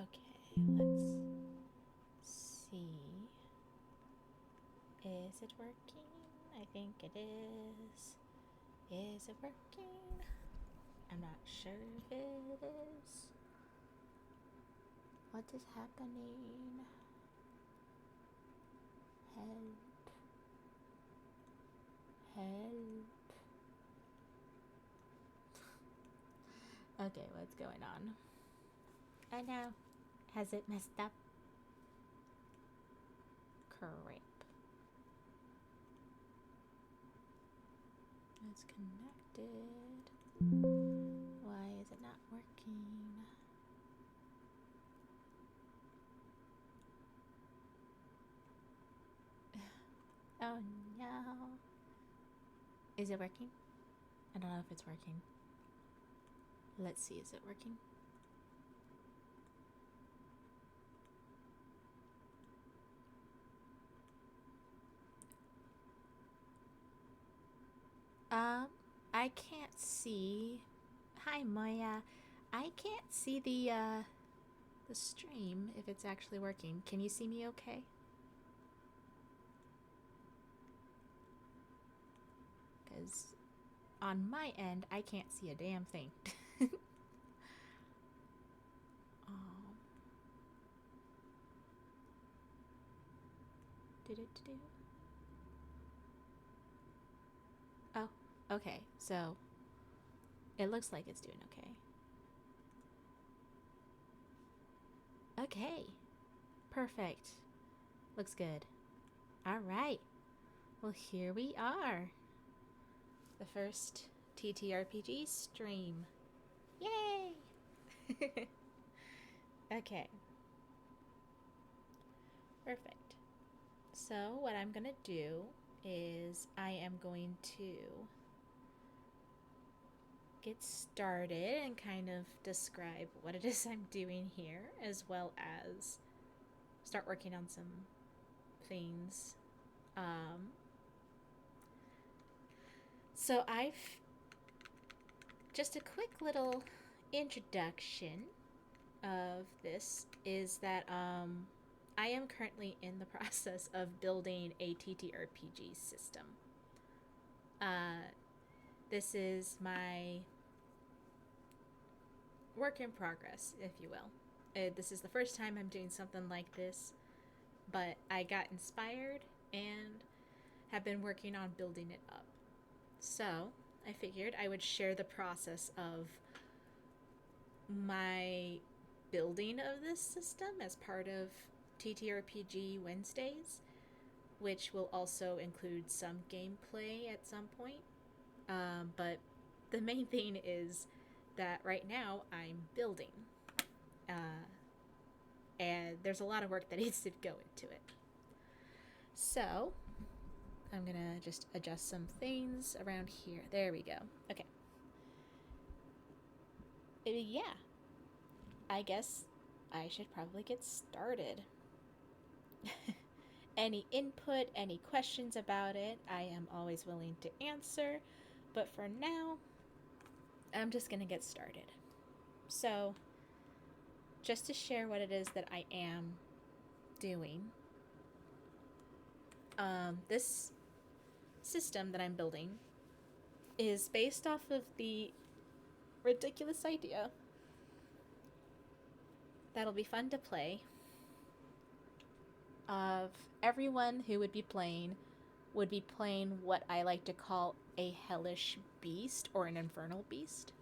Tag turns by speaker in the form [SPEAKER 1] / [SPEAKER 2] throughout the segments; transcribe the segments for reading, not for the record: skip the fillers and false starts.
[SPEAKER 1] Okay, let's see. Is it working? I think it is. Is it working? I'm not sure if it is. What is happening? Help. Help. Okay, what's going on? I know. Has it messed up? Crap. It's connected. Why is it not working? Oh no. Is it working? I don't know if it's working. Let's see, is it working? I can't see. Hi, Maya. I can't see the stream if it's actually working. Can you see me okay? Because on my end, I can't see a damn thing. Oh. Did it do? Oh, okay. So it looks like it's doing okay. Okay. Perfect. Looks good. All right. Well, here we are. The first TTRPG stream. Yay! Okay. Perfect. So, what I'm going to do is I am going to get started and kind of describe what it is I'm doing here, as well as start working on some things. So I've just a quick little introduction of this is that I am currently in the process of building a TTRPG system. This is my work in progress, if you will. This is the first time I'm doing something like this, but I got inspired and have been working on building it up. So I figured I would share the process of my building of this system as part of TTRPG Wednesdays, which will also include some gameplay at some point. But the main thing is that right now I'm building. And there's a lot of work that needs to go into it. So I'm gonna just adjust some things around here. There we go. Okay. Yeah. I guess I should probably get started. Any input, any questions about it, I am always willing to answer. But for now, I'm just gonna get started. So, just to share what it is that I am doing, this system that I'm building is based off of the ridiculous idea that'll be fun to play of everyone who would be playing what I like to call a hellish beast or an infernal beast.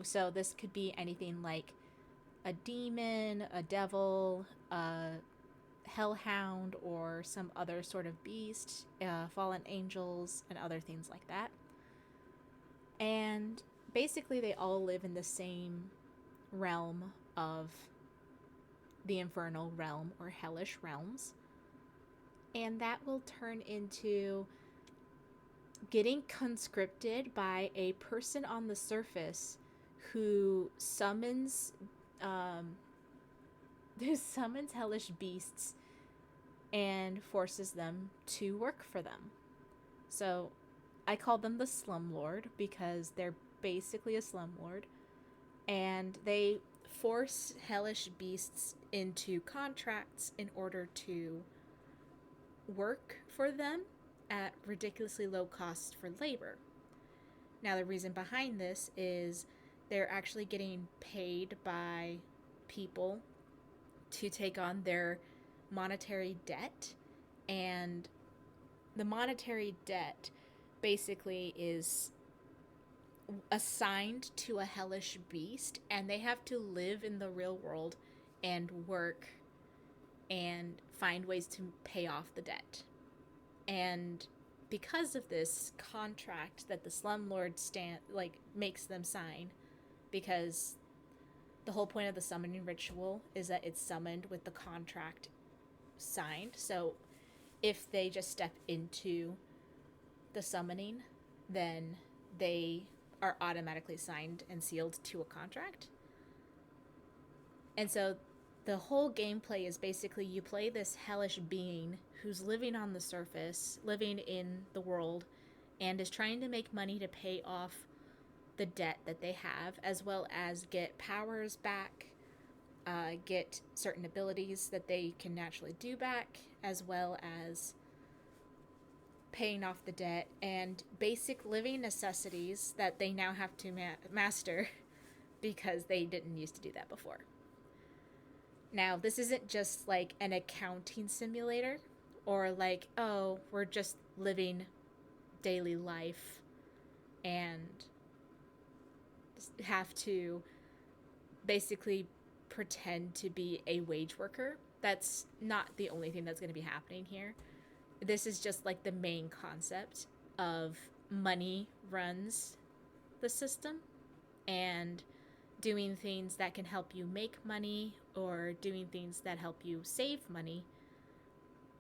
[SPEAKER 1] So this could be anything like a demon, a devil, a hellhound, or some other sort of beast, fallen angels, and other things like that. And basically, they all live in the same realm of the infernal realm or hellish realms. And that will turn into getting conscripted by a person on the surface who summons hellish beasts and forces them to work for them. So I call them the slumlord because they're basically a slumlord, and they force hellish beasts into contracts in order to work for them at ridiculously low cost for labor. Now, the reason behind this is they're actually getting paid by people to take on their monetary debt, and the monetary debt basically is assigned to a hellish beast, and they have to live in the real world and work and find ways to pay off the debt. And because of this contract that the slumlord makes them sign, because the whole point of the summoning ritual is that it's summoned with the contract signed. So if they just step into the summoning, then they are automatically signed and sealed to a contract. And so the whole gameplay is basically you play this hellish being who's living on the surface, living in the world, and is trying to make money to pay off the debt that they have, as well as get powers back, get certain abilities that they can naturally do back, as well as paying off the debt and basic living necessities that they now have to master because they didn't used to do that before. Now, this isn't just like an accounting simulator or like, oh, we're just living daily life and have to basically pretend to be a wage worker. That's not the only thing that's going to be happening here. This is just like the main concept of money runs the system, and doing things that can help you make money or doing things that help you save money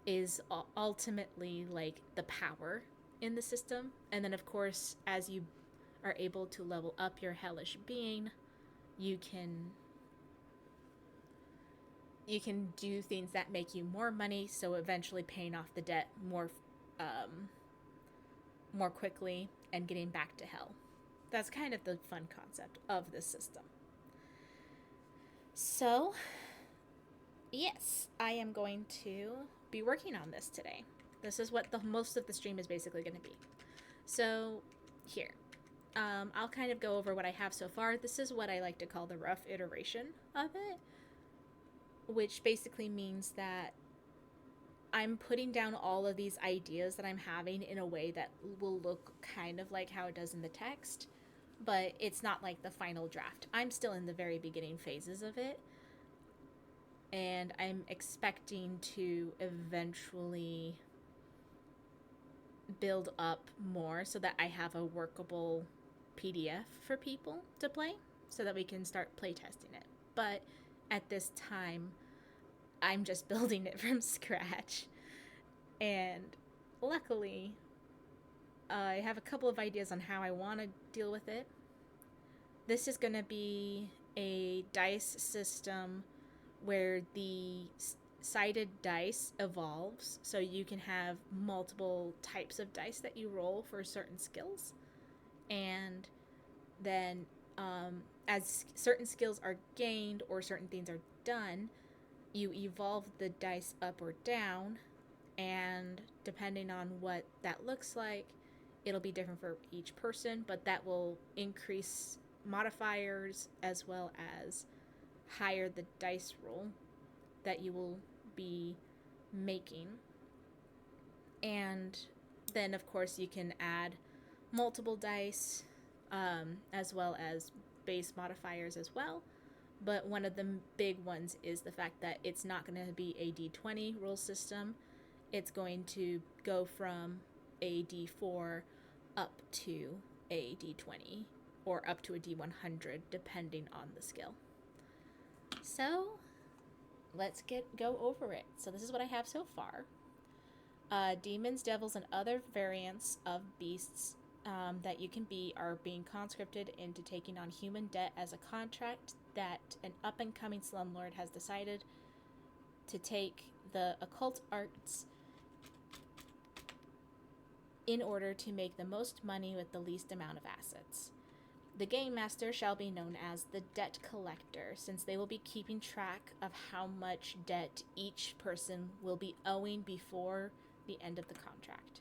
[SPEAKER 1] is ultimately like the power in the system. And then of course, as you are able to level up your hellish being, you can do things that make you more money, so eventually paying off the debt more quickly and getting back to hell. That's kind of the fun concept of this system. So, yes, I am going to be working on this today. This is what the most of the stream is basically going to be. So, here. I'll kind of go over what I have so far. This is what I like to call the rough iteration of it, which basically means that I'm putting down all of these ideas that I'm having in a way that will look kind of like how it does in the text, but it's not like the final draft. I'm still in the very beginning phases of it, and I'm expecting to eventually build up more so that I have a workable PDF for people to play so that we can start playtesting it. But at this time, I'm just building it from scratch. And luckily, I have a couple of ideas on how I want to deal with it. This is going to be a dice system where the sided dice evolves, so you can have multiple types of dice that you roll for certain skills. And then as certain skills are gained or certain things are done, you evolve the dice up or down, and depending on what that looks like, it'll be different for each person, but that will increase modifiers as well as higher the dice roll that you will be making. And then of course you can add multiple dice as well as base modifiers as well. But one of the big ones is the fact that it's not going to be a D20 rule system. It's going to go from a D4 up to a D20 or up to a D100 depending on the skill. So let's go over it. So this is what I have so far. Demons, devils, and other variants of beasts that you can be are being conscripted into taking on human debt as a contract that an up-and-coming slumlord has decided to take the occult arts in order to make the most money with the least amount of assets. The game master shall be known as the debt collector, since they will be keeping track of how much debt each person will be owing before the end of the contract.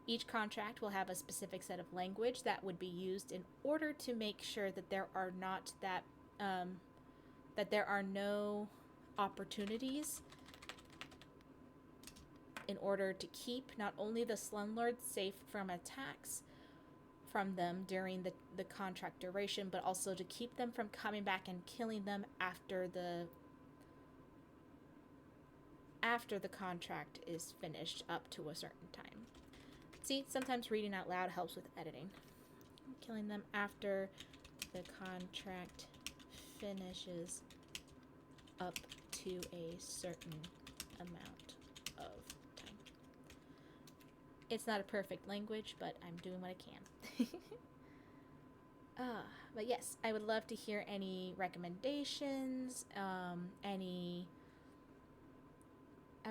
[SPEAKER 1] Each contract will have a specific set of language that would be used in order to make sure that there are not that there are no opportunities in order to keep not only the slumlords safe from attacks from them during the contract duration, but also to keep them from coming back and killing them after the contract is finished up to a certain time. See, sometimes reading out loud helps with editing. Killing them after the contract finishes up to a certain amount of time. It's not a perfect language, but I'm doing what I can. But yes, I would love to hear any recommendations, I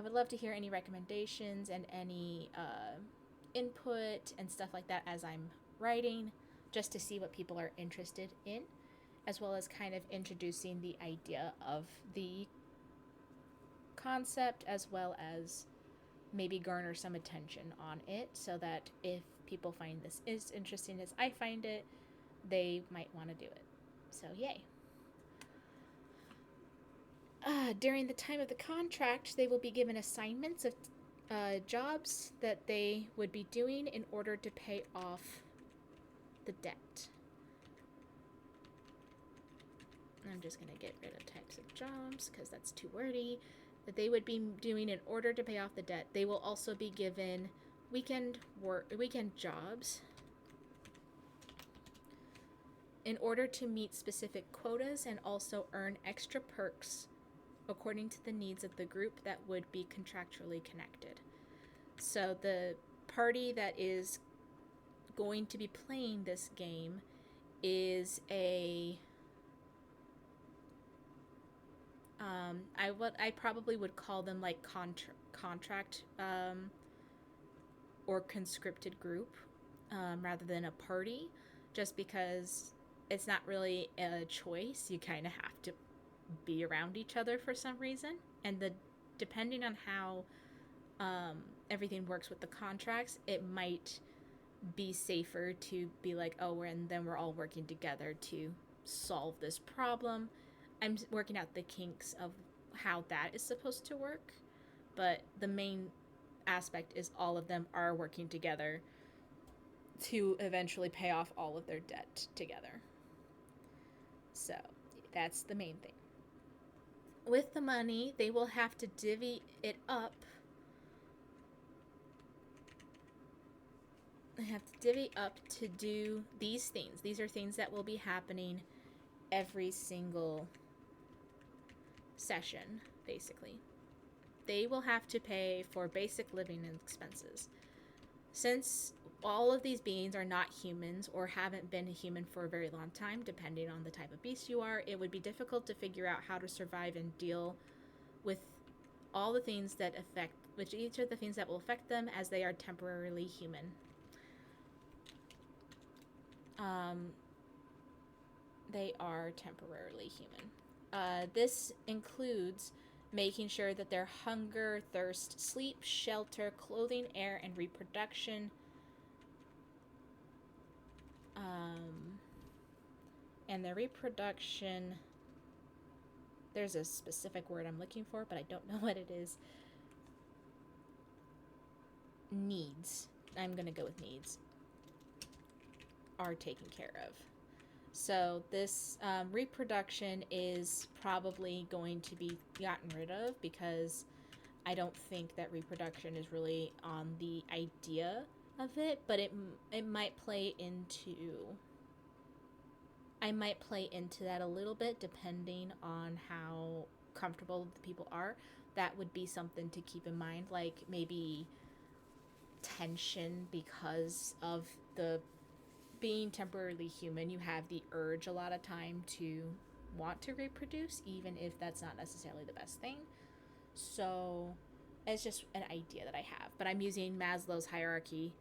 [SPEAKER 1] would love to hear any recommendations and any input and stuff like that as I'm writing, just to see what people are interested in, as well as kind of introducing the idea of the concept, as well as maybe garner some attention on it, so that if people find this as interesting as I find it, they might want to do it. So yay. During the time of the contract, they will be given assignments of jobs that they would be doing in order to pay off the debt. I'm just going to get rid of types of jobs because that's too wordy. That they would be doing in order to pay off the debt. They will also be given weekend jobs in order to meet specific quotas and also earn extra perks according to the needs of the group that would be contractually connected. So the party that is going to be playing this game is a I probably would call them like contract or conscripted group rather than a party, just because it's not really a choice. You kind of have to be around each other for some reason, and depending on how everything works with the contracts, it might be safer to be like, oh, and then we're all working together to solve this problem. I'm working out the kinks of how that is supposed to work, but the main aspect is all of them are working together to eventually pay off all of their debt together. So that's the main thing. With the money, they will have to divvy it up. They have to divvy up to do these things. These are things that will be happening every single session, basically. They will have to pay for basic living expenses. Since all of these beings are not humans or haven't been a human for a very long time, depending on the type of beast you are, it would be difficult to figure out how to survive and deal with all the things that affect, which each of the things that will affect them, as they are temporarily human. They are temporarily human. This includes making sure that their hunger, thirst, sleep, shelter, clothing, air, and reproduction and their reproduction, there's a specific word I'm looking for, but I don't know what it is. Needs, I'm gonna go with needs, are taken care of. So this reproduction is probably going to be gotten rid of, because I don't think that reproduction is really on the idea of it, but it might play into, I might play into that a little bit depending on how comfortable the people are. That would be something to keep in mind, like maybe tension because of the being temporarily human. You have the urge a lot of time to want to reproduce, even if that's not necessarily the best thing. So it's just an idea that I have, but I'm using Maslow's hierarchy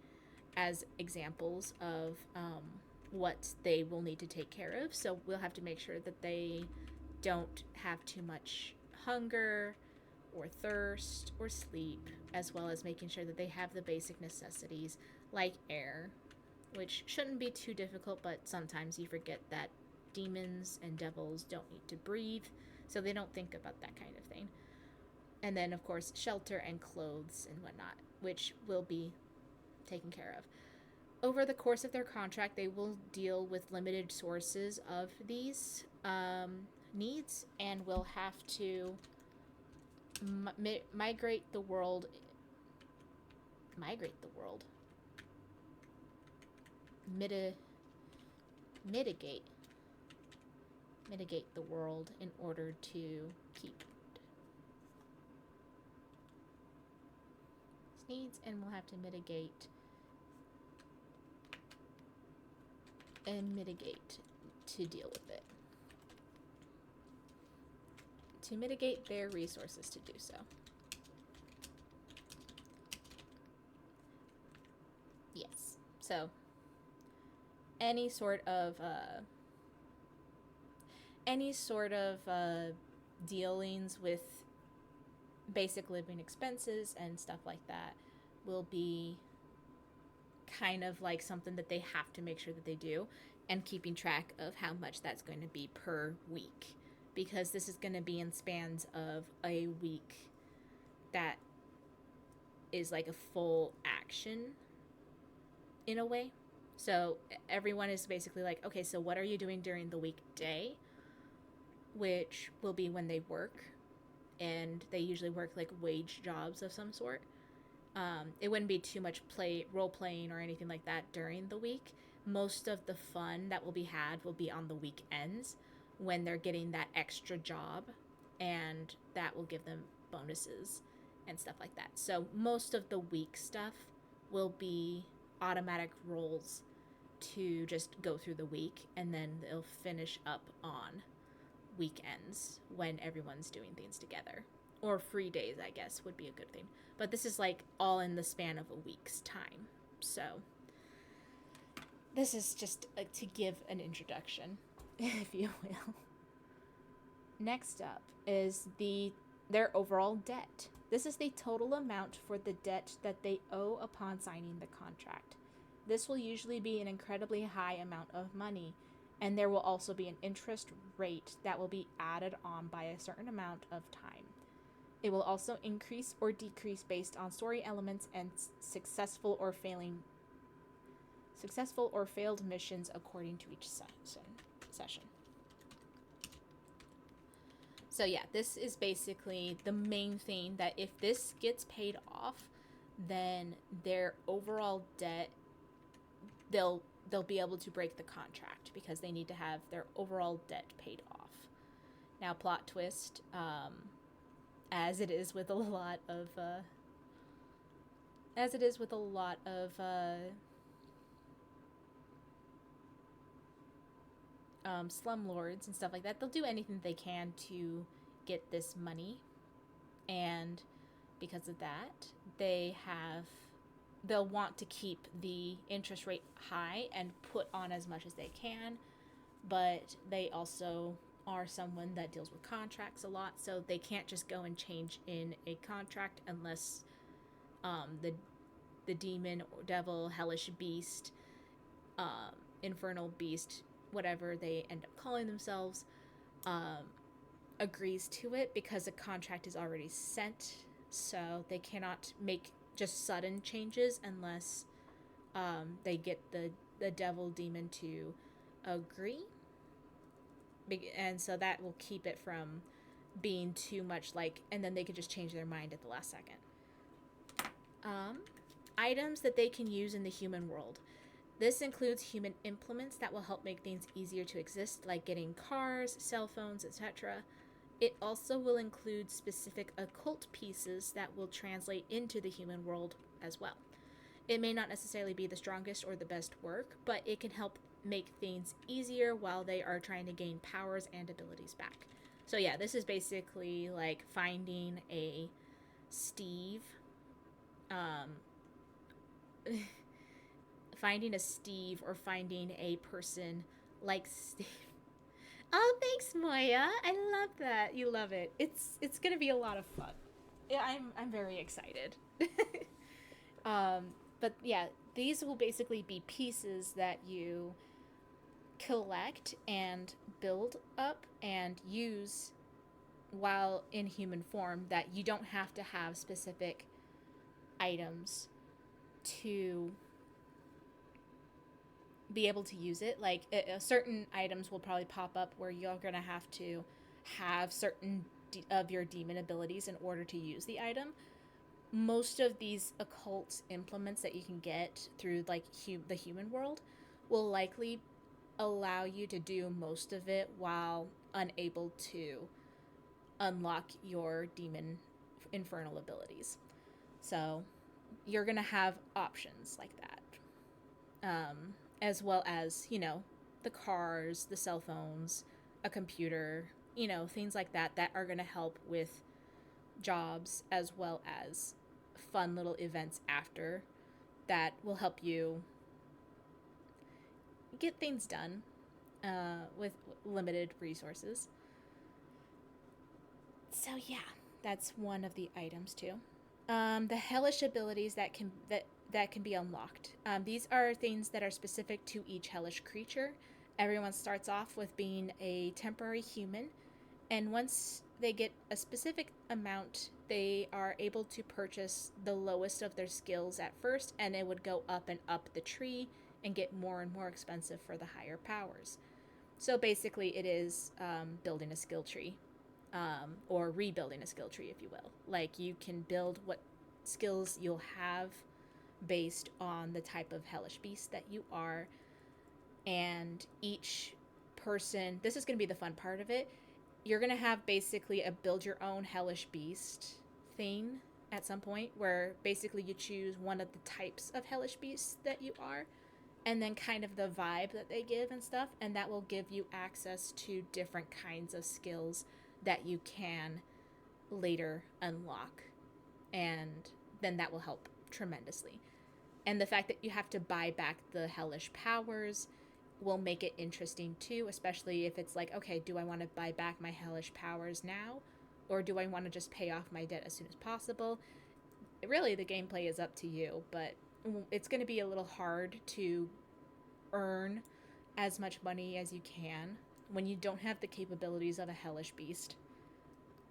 [SPEAKER 1] as examples of what they will need to take care of. So we'll have to make sure that they don't have too much hunger or thirst or sleep, as well as making sure that they have the basic necessities like air, which shouldn't be too difficult, but sometimes you forget that demons and devils don't need to breathe, so they don't think about that kind of thing. And then, of course, shelter and clothes and whatnot, which will be taken care of. Over the course of their contract, they will deal with limited sources of these needs and will have to migrate the world. Migrate the world. Mitigate the world in order to keep needs, and we'll have to mitigate to deal with it, to mitigate their resources to do so. Yes. So any sort of dealings with basic living expenses and stuff like that will be kind of like something that they have to make sure that they do, and keeping track of how much that's going to be per week, because this is going to be in spans of a week that is like a full action in a way. So everyone is basically like, okay, so what are you doing during the weekday, which will be when they work, and they usually work like wage jobs of some sort. It wouldn't be too much role playing or anything like that during the week. Most of the fun that will be had will be on the weekends when they're getting that extra job, and that will give them bonuses and stuff like that. So most of the week stuff will be automatic rolls to just go through the week, and then they'll finish up on weekends when everyone's doing things together. Or free days, I guess, would be a good thing. But this is like all in the span of a week's time. So this is just to give an introduction, if you will. Next up is their overall debt. This is the total amount for the debt that they owe upon signing the contract. This will usually be an incredibly high amount of money, and there will also be an interest rate that will be added on by a certain amount of time. It will also increase or decrease based on story elements and successful or failed missions according to each session. So yeah, this is basically the main thing, that if this gets paid off, then their overall debt, they'll be able to break the contract because they need to have their overall debt paid off. Now, plot twist, as it is with a lot of slumlords and stuff like that, they'll do anything they can to get this money, and because of that, they'll want to keep the interest rate high and put on as much as they can, but they also are someone that deals with contracts a lot, so they can't just go and change in a contract unless the demon or devil, hellish beast, infernal beast, whatever they end up calling themselves, agrees to it, because a contract is already sent, so they cannot make just sudden changes unless they get the devil demon to agree. And so that will keep it from being too much like, and then they could just change their mind at the last second. Items that they can use in the human world. This includes human implements that will help make things easier to exist, like getting cars, cell phones, etc. It also will include specific occult pieces that will translate into the human world as well. It may not necessarily be the strongest or the best work, but it can help make things easier while they are trying to gain powers and abilities back. So yeah, this is basically like finding a Steve, finding a Steve or finding a person like Steve. Oh, thanks, Moya. I love that. You love it. It's gonna be a lot of fun. Yeah, I'm very excited. um, but yeah, these will basically be pieces that you collect and build up and use while in human form, that you don't have to have specific items to be able to use it. Like certain items will probably pop up where you're gonna have to have certain of your demon abilities in order to use the item. Most of these occult implements that you can get through like the human world will likely allow you to do most of it while unable to unlock your demon infernal abilities. So you're gonna have options like that, as well as the cars, the cell phones, a computer, things like that that are gonna help with jobs, as well as fun little events after that will help you get things done with limited resources. So yeah, that's one of the items too. The hellish abilities that can be unlocked. These are things that are specific to each hellish creature. Everyone starts off with being a temporary human, and once they get a specific amount, they are able to purchase the lowest of their skills at first, and it would go up and up the tree and get more and more expensive for the higher powers. So basically, it is building a skill tree, or rebuilding a skill tree, if you will. Like, you can build what skills you'll have based on the type of hellish beast that you are, and each person, this is going to be the fun part of it, you're going to have basically a build your own hellish beast thing at some point, where basically you choose one of the types of hellish beasts that you are, and then kind of the vibe that they give and stuff, and that will give you access to different kinds of skills that you can later unlock, and then that will help tremendously. And the fact that you have to buy back the hellish powers will make it interesting too, especially if it's like, okay, do I want to buy back my hellish powers now, or do I want to just pay off my debt as soon as possible? Really, the gameplay is up to you, but it's going to be a little hard to earn as much money as you can when you don't have the capabilities of a hellish beast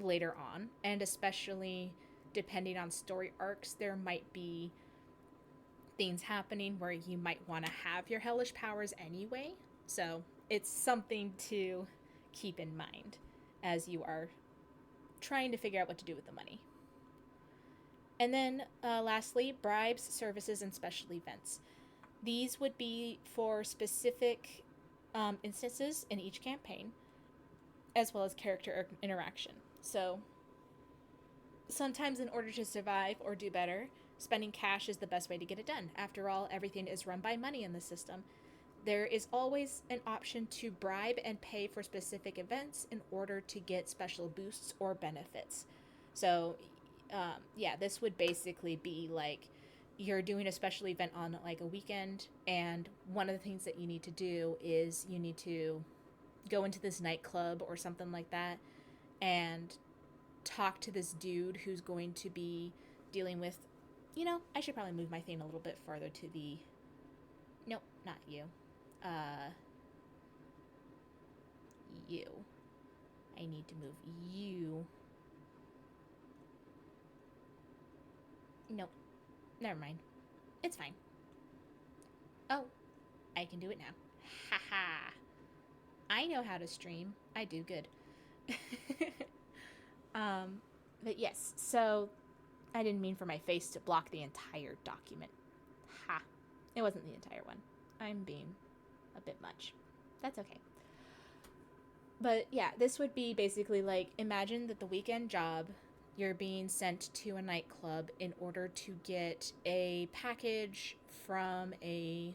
[SPEAKER 1] later on. And especially depending on story arcs, there might be things happening where you might want to have your hellish powers anyway. So it's something to keep in mind as you are trying to figure out what to do with the money. And then lastly, bribes, services, and special events. These would be for specific instances in each campaign, as well as character interaction. So sometimes, in order to survive or do better, spending cash is the best way to get it done. After all, everything is run by money in the system. There is always an option to bribe and pay for specific events in order to get special boosts or benefits. So, yeah, this would basically be like you're doing a special event on like a weekend, and one of the things that you need to do is you need to go into this nightclub or something like that and talk to this dude who's going to be dealing with, I should probably move my thing a little bit farther to the, nope, not you, you, I need to move you, nope, never mind, it's fine, oh, I can do it now, haha, I know how to stream, I do good. But yes, so I didn't mean for my face to block the entire document. Ha. It wasn't the entire one. I'm being a bit much. That's okay. But yeah, this would be basically like, imagine that the weekend job, you're being sent to a nightclub in order to get a package from a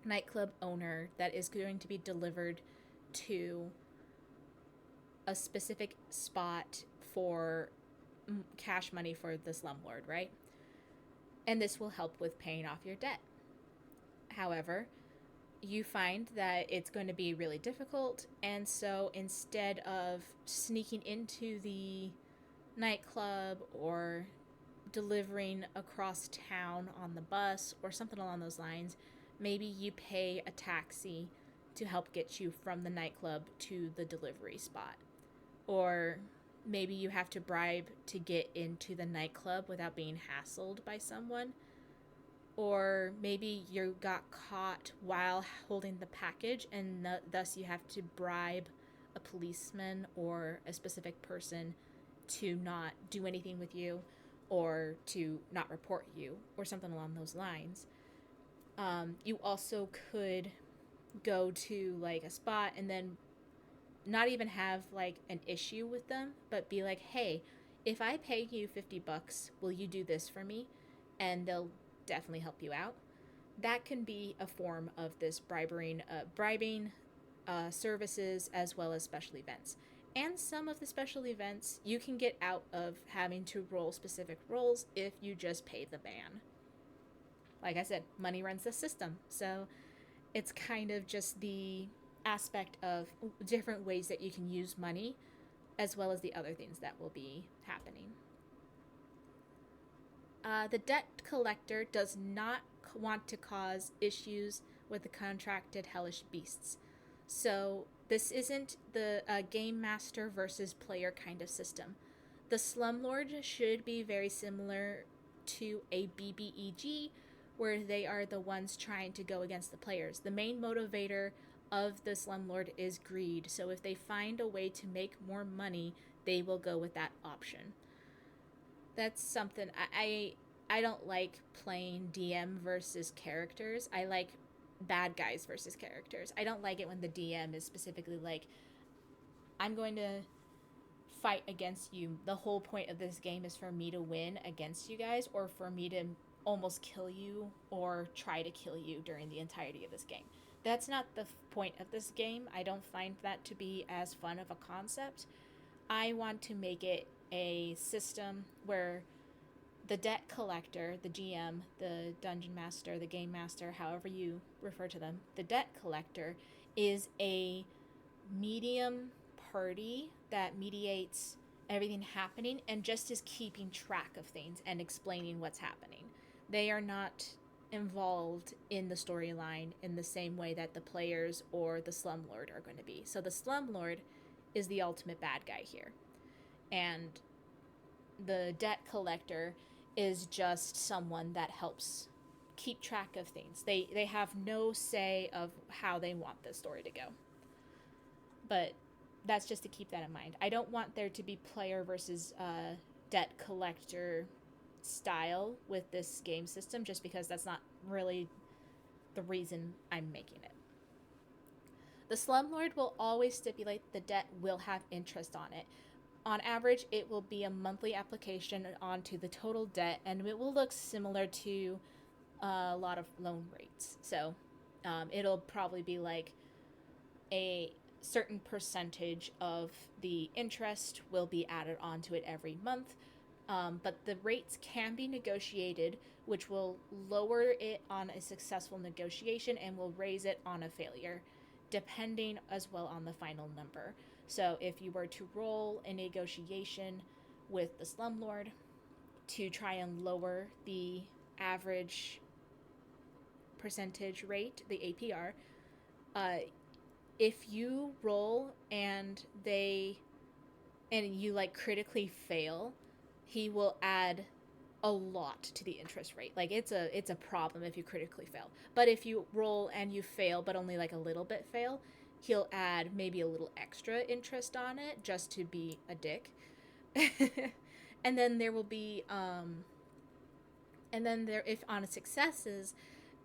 [SPEAKER 1] nightclub owner that is going to be delivered to a specific spot for cash money for the slumlord, right? And this will help with paying off your debt. However, you find that it's going to be really difficult, and so instead of sneaking into the nightclub or delivering across town on the bus or something along those lines, maybe you pay a taxi to help get you from the nightclub to the delivery spot. Or maybe you have to bribe to get into the nightclub without being hassled by someone. Or maybe you got caught while holding the package, and thus you have to bribe a policeman or a specific person to not do anything with you or to not report you or something along those lines. You also could go to like a spot and then not even have like an issue with them, but be like, hey, if I pay you $50, will you do this for me? And they'll definitely help you out. That can be a form of this bribing services as well as special events. And some of the special events you can get out of having to roll specific roles if you just pay the man. Like I said, money runs the system. So it's kind of just the aspect of different ways that you can use money as well as the other things that will be happening. The debt collector does not want to cause issues with the contracted hellish beasts. So this isn't the game master versus player kind of system. The slumlord should be very similar to a BBEG, where they are the ones trying to go against the players. The main motivator of the slumlord is greed. So if they find a way to make more money, they will go with that option. That's something I don't like playing DM versus characters. I like bad guys versus characters. I don't like it when the DM is specifically like, I'm going to fight against you. The whole point of this game is for me to win against you guys, or for me to almost kill you or try to kill you during the entirety of this game. That's not the point of this game. I don't find that to be as fun of a concept. I want to make it a system where the debt collector, the GM, the dungeon master, the game master, however you refer to them, the debt collector is a medium party that mediates everything happening and just is keeping track of things and explaining what's happening. They are not involved in the storyline in the same way that the players or the slumlord are going to be. So the slumlord is the ultimate bad guy here. And the debt collector is just someone that helps keep track of things. They have no say of how they want the story to go. But that's just to keep that in mind. I don't want there to be player versus debt collector style with this game system, just because that's not really the reason I'm making it. The slumlord will always stipulate the debt will have interest on it. On average, it will be a monthly application onto the total debt, and it will look similar to a lot of loan rates. So it'll probably be like a certain percentage of the interest will be added onto it every month. But the rates can be negotiated, which will lower it on a successful negotiation and will raise it on a failure, depending as well on the final number. So if you were to roll a negotiation with the slumlord to try and lower the average percentage rate, the APR, if you roll and you like critically fail, he will add a lot to the interest rate. Like it's a problem if you critically fail. But if you roll and you fail but only like a little bit fail, he'll add maybe a little extra interest on it just to be a dick. And then there will be and then there, if on a successes,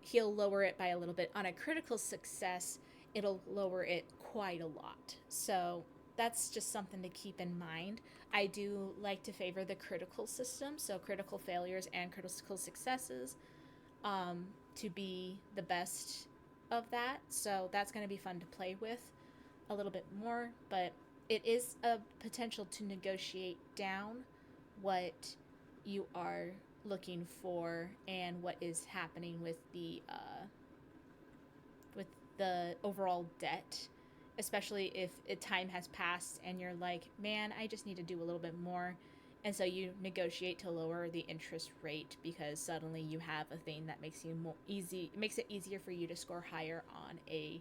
[SPEAKER 1] he'll lower it by a little bit. On a critical success, it'll lower it quite a lot. So that's just something to keep in mind. I do like to favor the critical system, so critical failures and critical successes, to be the best of that. So that's going to be fun to play with a little bit more, but it is a potential to negotiate down what you are looking for and what is happening with the the overall debt, especially if time has passed and you're like, man, I just need to do a little bit more. And so you negotiate to lower the interest rate because suddenly you have a thing that makes you more easy. It makes it easier for you to score higher on a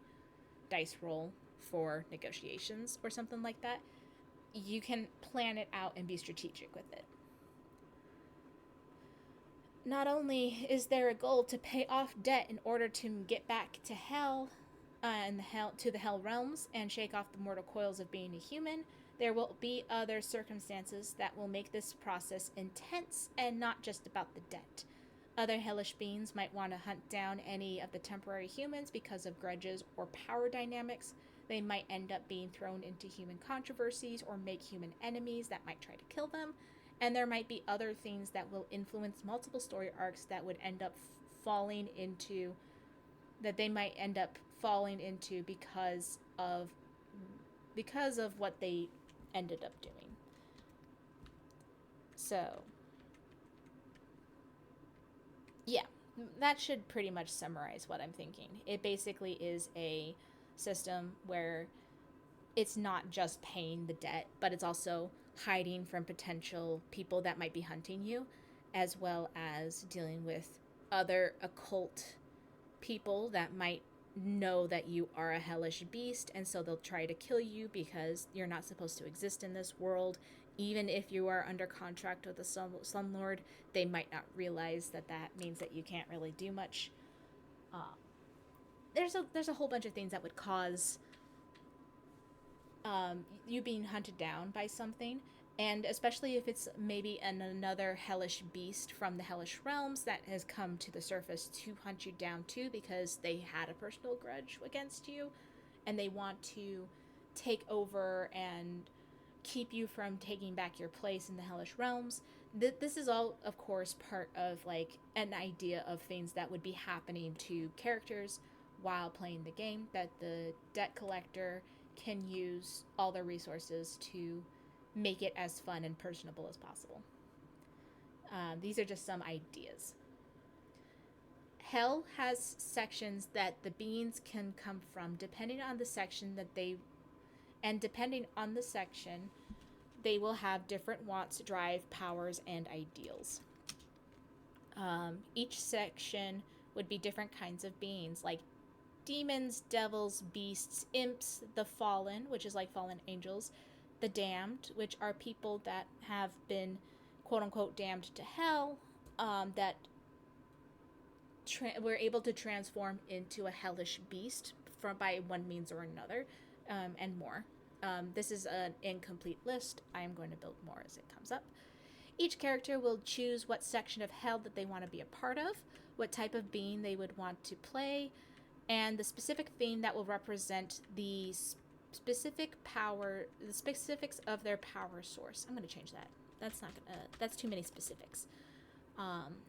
[SPEAKER 1] dice roll for negotiations or something like that. You can plan it out and be strategic with it. Not only is there a goal to pay off debt in order to get back to hell, and the hell realms and shake off the mortal coils of being a human, there will be other circumstances that will make this process intense and not just about the debt. Other hellish beings might want to hunt down any of the temporary humans because of grudges or power dynamics. They might end up being thrown into human controversies or make human enemies that might try to kill them. And there might be other things that will influence multiple story arcs that would end up falling into that they might end up falling into because of what they ended up doing. So, yeah, that should pretty much summarize what I'm thinking. It basically is a system where it's not just paying the debt, but it's also hiding from potential people that might be hunting you, as well as dealing with other occult people that might know that you are a hellish beast, and so they'll try to kill you because you're not supposed to exist in this world. Even if you are under contract with the slumlord, they might not realize that that means that you can't really do much. There's a whole bunch of things that would cause you being hunted down by something, and especially if it's maybe another hellish beast from the hellish realms that has come to the surface to hunt you down too because they had a personal grudge against you and they want to take over and keep you from taking back your place in the hellish realms. This is all, of course, part of like an idea of things that would be happening to characters while playing the game, that the debt collector can use all their resources to make it as fun and personable as possible. These are just some ideas. Hell has sections that the beings can come from depending on the section that they and depending on the section they will have different wants, drive, powers, and ideals. Each section would be different kinds of beings, like demons, devils, beasts, imps, the fallen, which is like fallen angels, the damned, which are people that have been quote unquote damned to hell, that were able to transform into a hellish beast by one means or another, and more. This is an incomplete list. I am going to build more as it comes up. Each character will choose what section of hell that they want to be a part of, what type of being they would want to play, and the specific theme that will represent the specifics of their power source. I'm going to change that. That's too many specifics.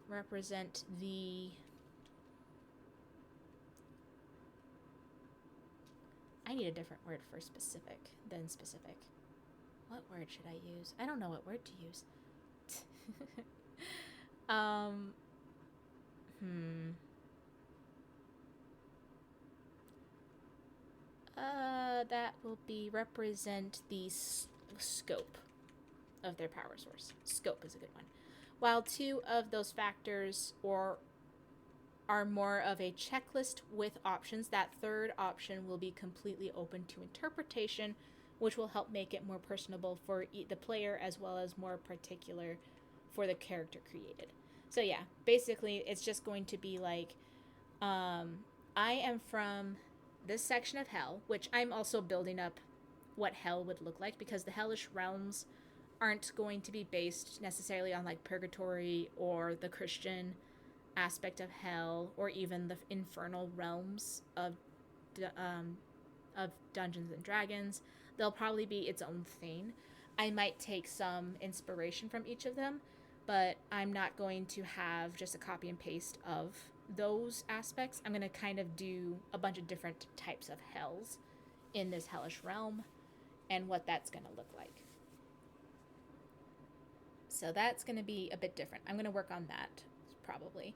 [SPEAKER 1] Represent the... I need a different word for specific than specific. What word should I use? I don't know what word to use. That will be represent the scope of their power source. Scope is a good one. While two of those factors are more of a checklist with options, that third option will be completely open to interpretation, which will help make it more personable for the player as well as more particular for the character created. So yeah, basically it's just going to be like, I am from this section of hell, which I'm also building up what hell would look like, because the hellish realms aren't going to be based necessarily on like purgatory or the Christian aspect of hell, or even the infernal realms of Dungeons and Dragons. They'll probably be its own thing. I might take some inspiration from each of them, but I'm not going to have just a copy and paste of those aspects. I'm going to kind of do a bunch of different types of hells in this hellish realm and what that's going to look like. So that's going to be a bit different. I'm going to work on that, probably.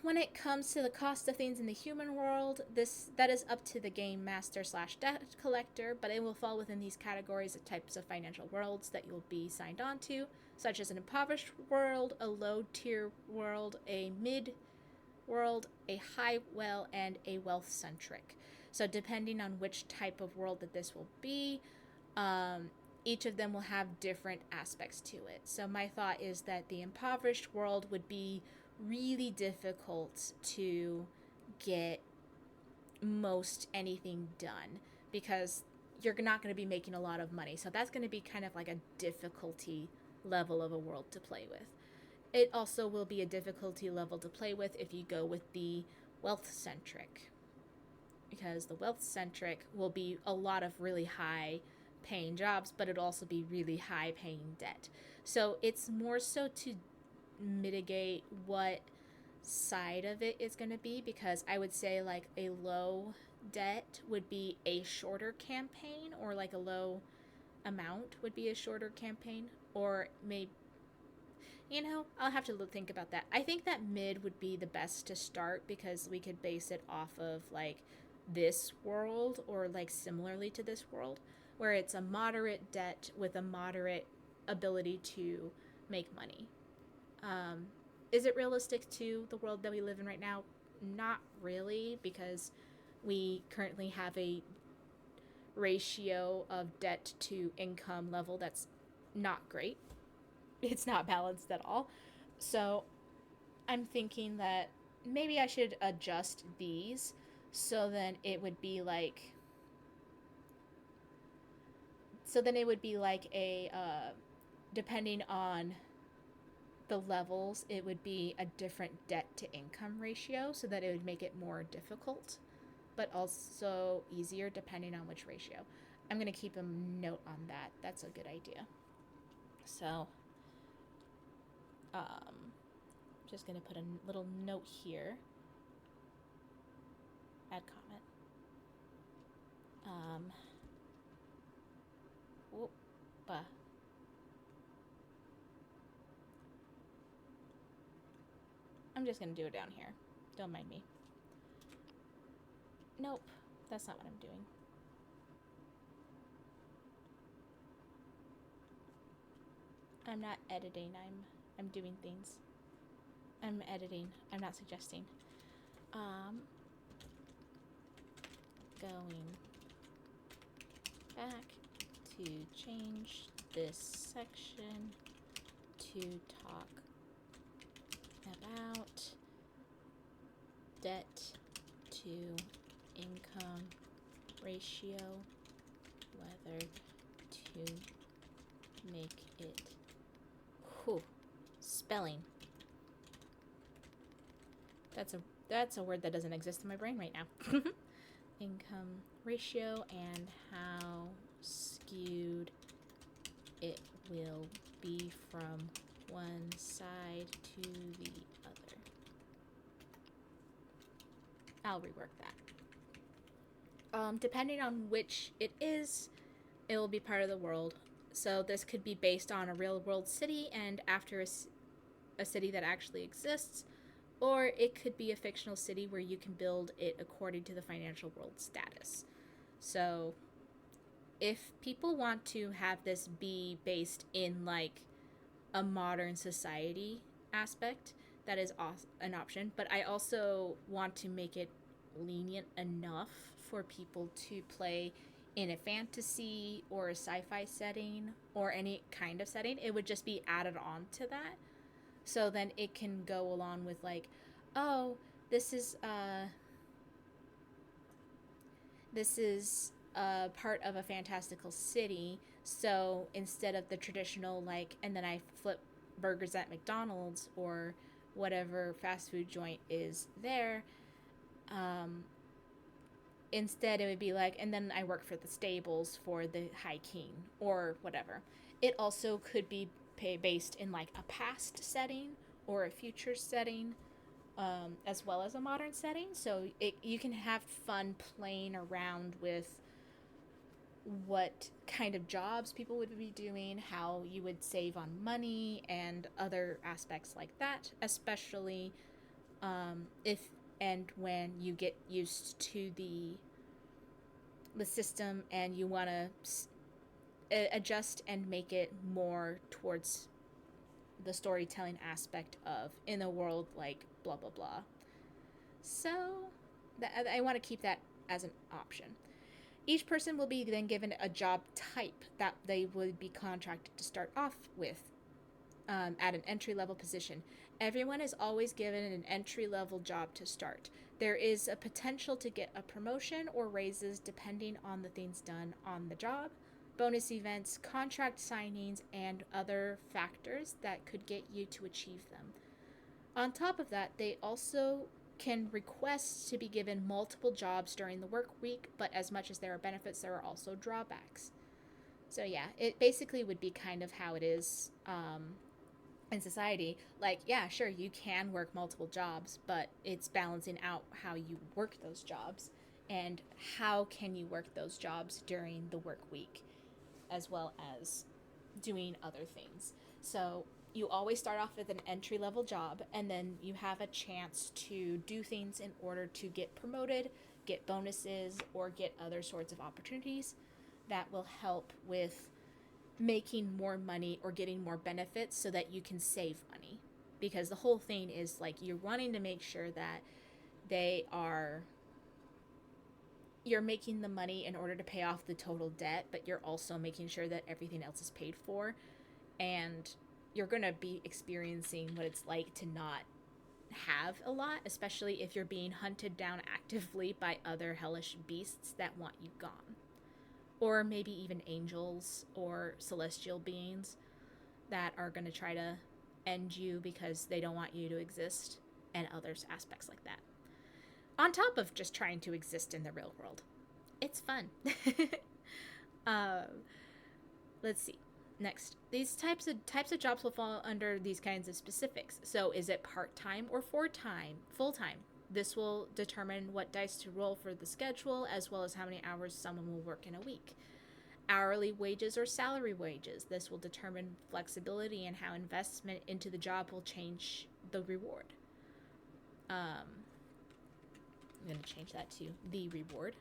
[SPEAKER 1] When it comes to the cost of things in the human world, that is up to the game master slash debt collector, but it will fall within these categories of types of financial worlds that you'll be signed on to, such as an impoverished world, a low tier world, a mid world, a high well, and a wealth centric. So depending on which type of world that this will be, each of them will have different aspects to it. So my thought is that the impoverished world would be really difficult to get most anything done because you're not going to be making a lot of money. So that's going to be kind of like a difficulty level of a world to play with. It also will be a difficulty level to play with if you go with the wealth centric, because the wealth centric will be a lot of really high paying jobs, but it'll also be really high paying debt. So it's more so to mitigate what side of it is going to be, because I would say like a low debt would be a shorter campaign, or like a low amount would be a shorter campaign, or maybe, you know, I'll have to think about that. I think that mid would be the best to start because we could base it off of like this world or like similarly to this world, where it's a moderate debt with a moderate ability to make money. Um, is it realistic to the world that we live in right now? Not really, because we currently have a ratio of debt to income level that's not great. It's not balanced at all. So I'm thinking that maybe I should adjust these so then it would be like a depending on the levels, it would be a different debt to income ratio, so that it would make it more difficult, but also easier depending on which ratio. I'm going to keep a note on that. That's a good idea. So, just going to put a little note here. Add comment. Whoop, I'm just going to do it down here. Don't mind me. Nope, that's not what I'm doing. I'm not editing. I'm doing things. I'm editing. I'm not suggesting. Going back to change this section to talk about debt to income ratio, whether to make it spelling. That's a word that doesn't exist in my brain right now. Income ratio and how skewed it will be from one side to the other. I'll rework that. Depending on which it is, it will be part of the world. So this could be based on a real world city and after a city that actually exists, or it could be a fictional city where you can build it according to the financial world status. So if people want to have this be based in like a modern society aspect, that is an option, but I also want to make it lenient enough for people to play in a fantasy or a sci-fi setting or any kind of setting. It would just be added on to that, so then it can go along with like, oh, this is part of a fantastical city, so instead of the traditional like, and then I flip burgers at McDonald's or whatever fast food joint is there, instead it would be like, and then I work for the stables for the High King or whatever. It also could be based in like a past setting or a future setting, as well as a modern setting. So you can have fun playing around with what kind of jobs people would be doing, how you would save on money, and other aspects like that, especially If and when you get used to the system and you want to adjust and make it more towards the storytelling aspect of in a world like blah blah blah. So I want to keep that as an option. Each person will be then given a job type that they would be contracted to start off with at an entry level position. Everyone is always given an entry level job to start. There is a potential to get a promotion or raises depending on the things done on the job, bonus events, contract signings, and other factors that could get you to achieve them. On top of that, they also can request to be given multiple jobs during the work week, but as much as there are benefits, there are also drawbacks. So, yeah, it basically would be kind of how it is in society. Like, yeah, sure, you can work multiple jobs, but it's balancing out how you work those jobs and how can you work those jobs during the work week, as well as doing other things. So you always start off with an entry level job, and then you have a chance to do things in order to get promoted, get bonuses, or get other sorts of opportunities that will help with making more money or getting more benefits so that you can save money. Because the whole thing is like you're wanting to make sure that you're making the money in order to pay off the total debt, but you're also making sure that everything else is paid for. And you're going to be experiencing what it's like to not have a lot, especially if you're being hunted down actively by other hellish beasts that want you gone. Or maybe even angels or celestial beings that are going to try to end you because they don't want you to exist, and other aspects like that. On top of just trying to exist in the real world. It's fun. Let's see. Next, these types of jobs will fall under these kinds of specifics. So is it part-time or full-time? This will determine what dice to roll for the schedule, as well as how many hours someone will work in a week. Hourly wages or salary wages. This will determine flexibility and how investment into the job will change the reward. I'm going to change that to the reward.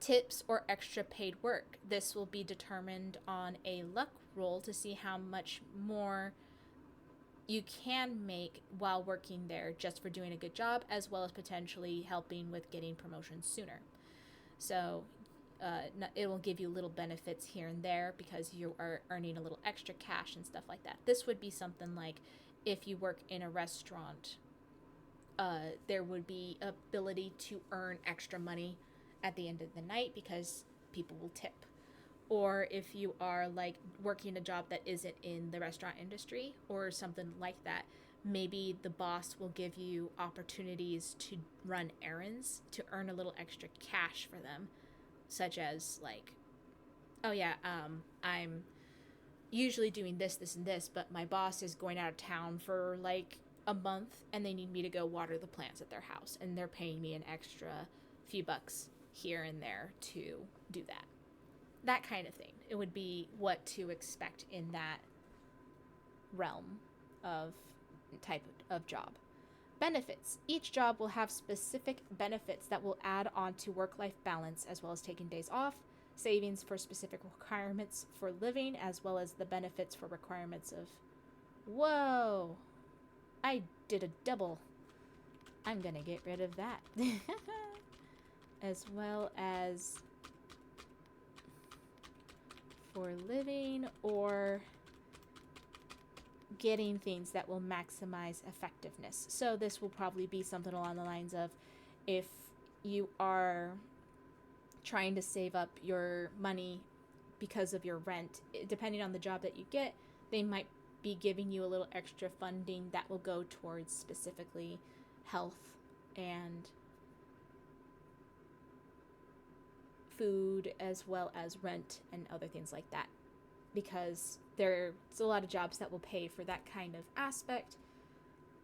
[SPEAKER 1] Tips or extra paid work. This will be determined on a luck roll to see how much more you can make while working there just for doing a good job, as well as potentially helping with getting promotions sooner. So it will give you little benefits here and there because you are earning a little extra cash and stuff like that. This would be something like if you work in a restaurant, there would be ability to earn extra money at the end of the night because people will tip. Or if you are like working a job that isn't in the restaurant industry or something like that, maybe the boss will give you opportunities to run errands to earn a little extra cash for them, such as like, oh yeah, I'm usually doing this, and this, but my boss is going out of town for like a month and they need me to go water the plants at their house, and they're paying me an extra few bucks here and there to do that. That kind of thing. It would be what to expect in that realm of type of job. Benefits. Each job will have specific benefits that will add on to work-life balance, as well as taking days off, savings for specific requirements for living, as well as the benefits for requirements of... Whoa! I did a double. I'm gonna get rid of that. As well as for living or getting things that will maximize effectiveness. So this will probably be something along the lines of if you are trying to save up your money because of your rent, depending on the job that you get, they might be giving you a little extra funding that will go towards specifically health and food, as well as rent and other things like that, because there's a lot of jobs that will pay for that kind of aspect.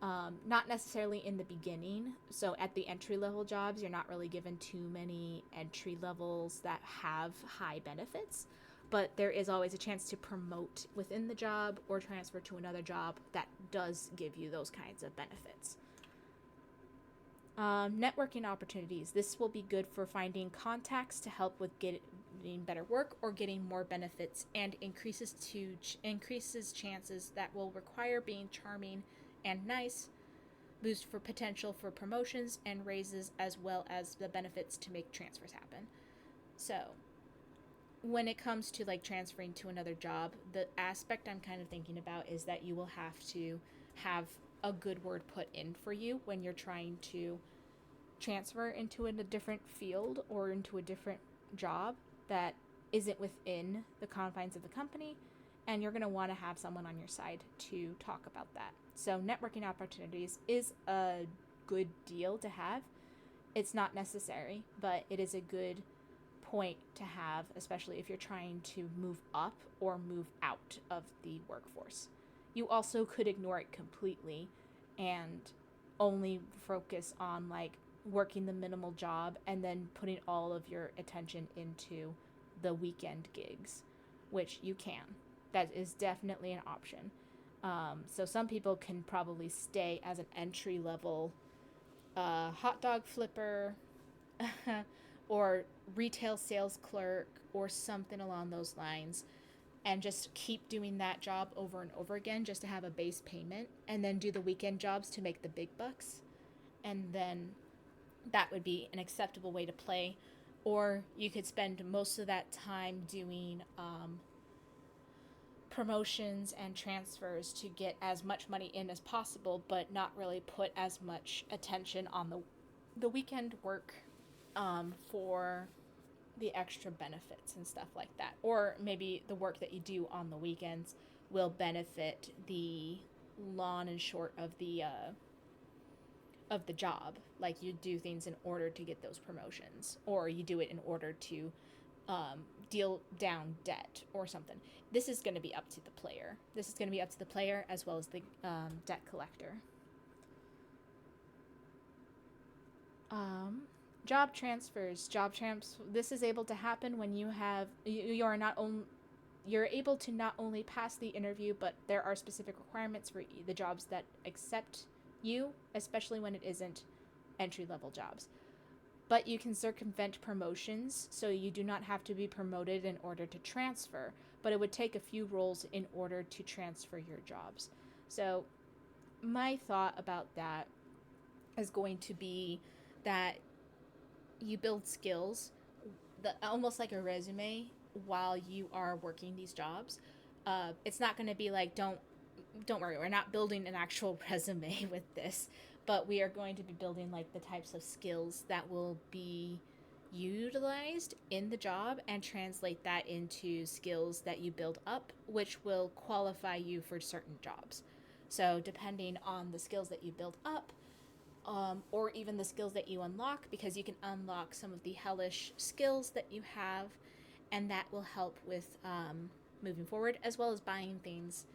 [SPEAKER 1] Not necessarily in the beginning. So at the entry level jobs, you're not really given too many entry levels that have high benefits. but there is always a chance to promote within the job or transfer to another job that does give you those kinds of benefits. Networking opportunities. This will be good for finding contacts to help with getting better work or getting more benefits, and increases chances that will require being charming and nice, boost for potential for promotions and raises, as well as the benefits to make transfers happen. So when it comes to like transferring to another job, the aspect I'm kind of thinking about is that you will have to have a good word put in for you when you're trying to transfer into a different field or into a different job that isn't within the confines of the company, and you're going to want to have someone on your side to talk about that. So networking opportunities is a good deal to have. It's not necessary, but it is a good point to have, especially if you're trying to move up or move out of the workforce. You also could ignore it completely and only focus on like working the minimal job and then putting all of your attention into the weekend gigs, which you can. That is definitely an option. So some people can probably stay as an entry level hot dog flipper or retail sales clerk or something along those lines, and just keep doing that job over and over again just to have a base payment, and then do the weekend jobs to make the big bucks. And then that would be an acceptable way to play. Or you could spend most of that time doing promotions and transfers to get as much money in as possible, but not really put as much attention on the weekend work for the extra benefits and stuff like that. Or maybe the work that you do on the weekends will benefit the long and short of the job. Like you do things in order to get those promotions, or you do it in order to deal down debt or something. This is going to be up to the player. This is going to be up to the player as well as the debt collector. Job transfers. This is able to happen when you are not only you're able to not only pass the interview, but there are specific requirements for the jobs that accept you, especially when it isn't entry-level jobs. But you can circumvent promotions, so you do not have to be promoted in order to transfer, but it would take a few roles in order to transfer your jobs. So my thought about that is going to be that you build skills, almost like a resume, while you are working these jobs. It's not going to be like, don't worry, we're not building an actual resume with this, but we are going to be building like the types of skills that will be utilized in the job and translate that into skills that you build up, which will qualify you for certain jobs. So depending on the skills that you build up, or even the skills that you unlock, because you can unlock some of the hellish skills that you have, and that will help with moving forward, as well as buying things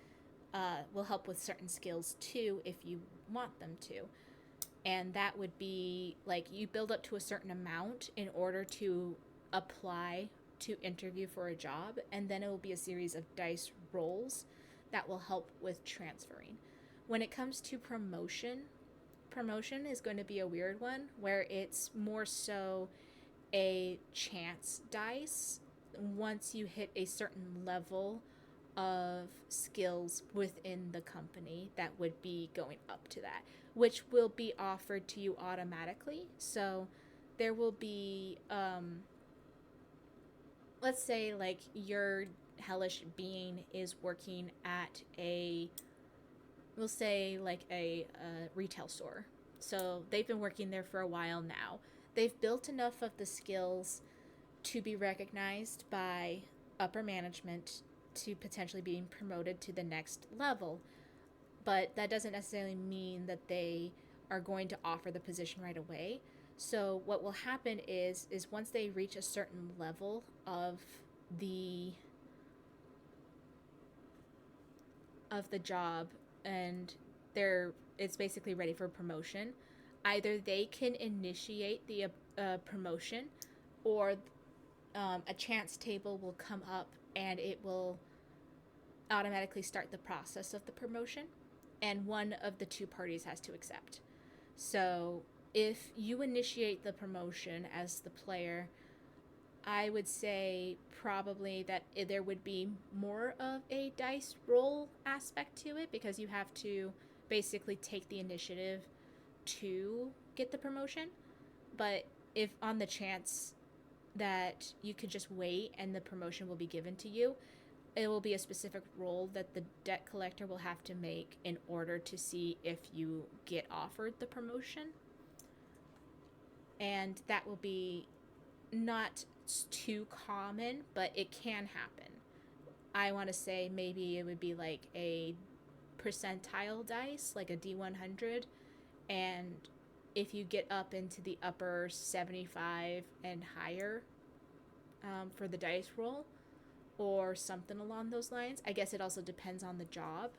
[SPEAKER 1] will help with certain skills too if you want them to. And that would be like you build up to a certain amount in order to apply to interview for a job, and then it will be a series of dice rolls that will help with transferring. When it comes to promotion is going to be a weird one, where it's more so a chance dice once you hit a certain level of skills within the company that would be going up to that, which will be offered to you automatically. So there will be let's say like your hellish being is working at we'll say like a retail store. So they've been working there for a while now. They've built enough of the skills to be recognized by upper management to potentially being promoted to the next level. But that doesn't necessarily mean that they are going to offer the position right away. So what will happen is once they reach a certain level of the job, and it's basically ready for promotion, either they can initiate the promotion, or a chance table will come up and it will automatically start the process of the promotion, and one of the two parties has to accept. So if you initiate the promotion as the player, I would say probably that there would be more of a dice roll aspect to it, because you have to basically take the initiative to get the promotion. But if on the chance that you could just wait and the promotion will be given to you, it will be a specific roll that the debt collector will have to make in order to see if you get offered the promotion. And that will be not too common, but it can happen. I want to say maybe it would be like a percentile dice, like a D100, and if you get up into the upper 75 and higher for the dice roll, or something along those lines, I guess it also depends on the job,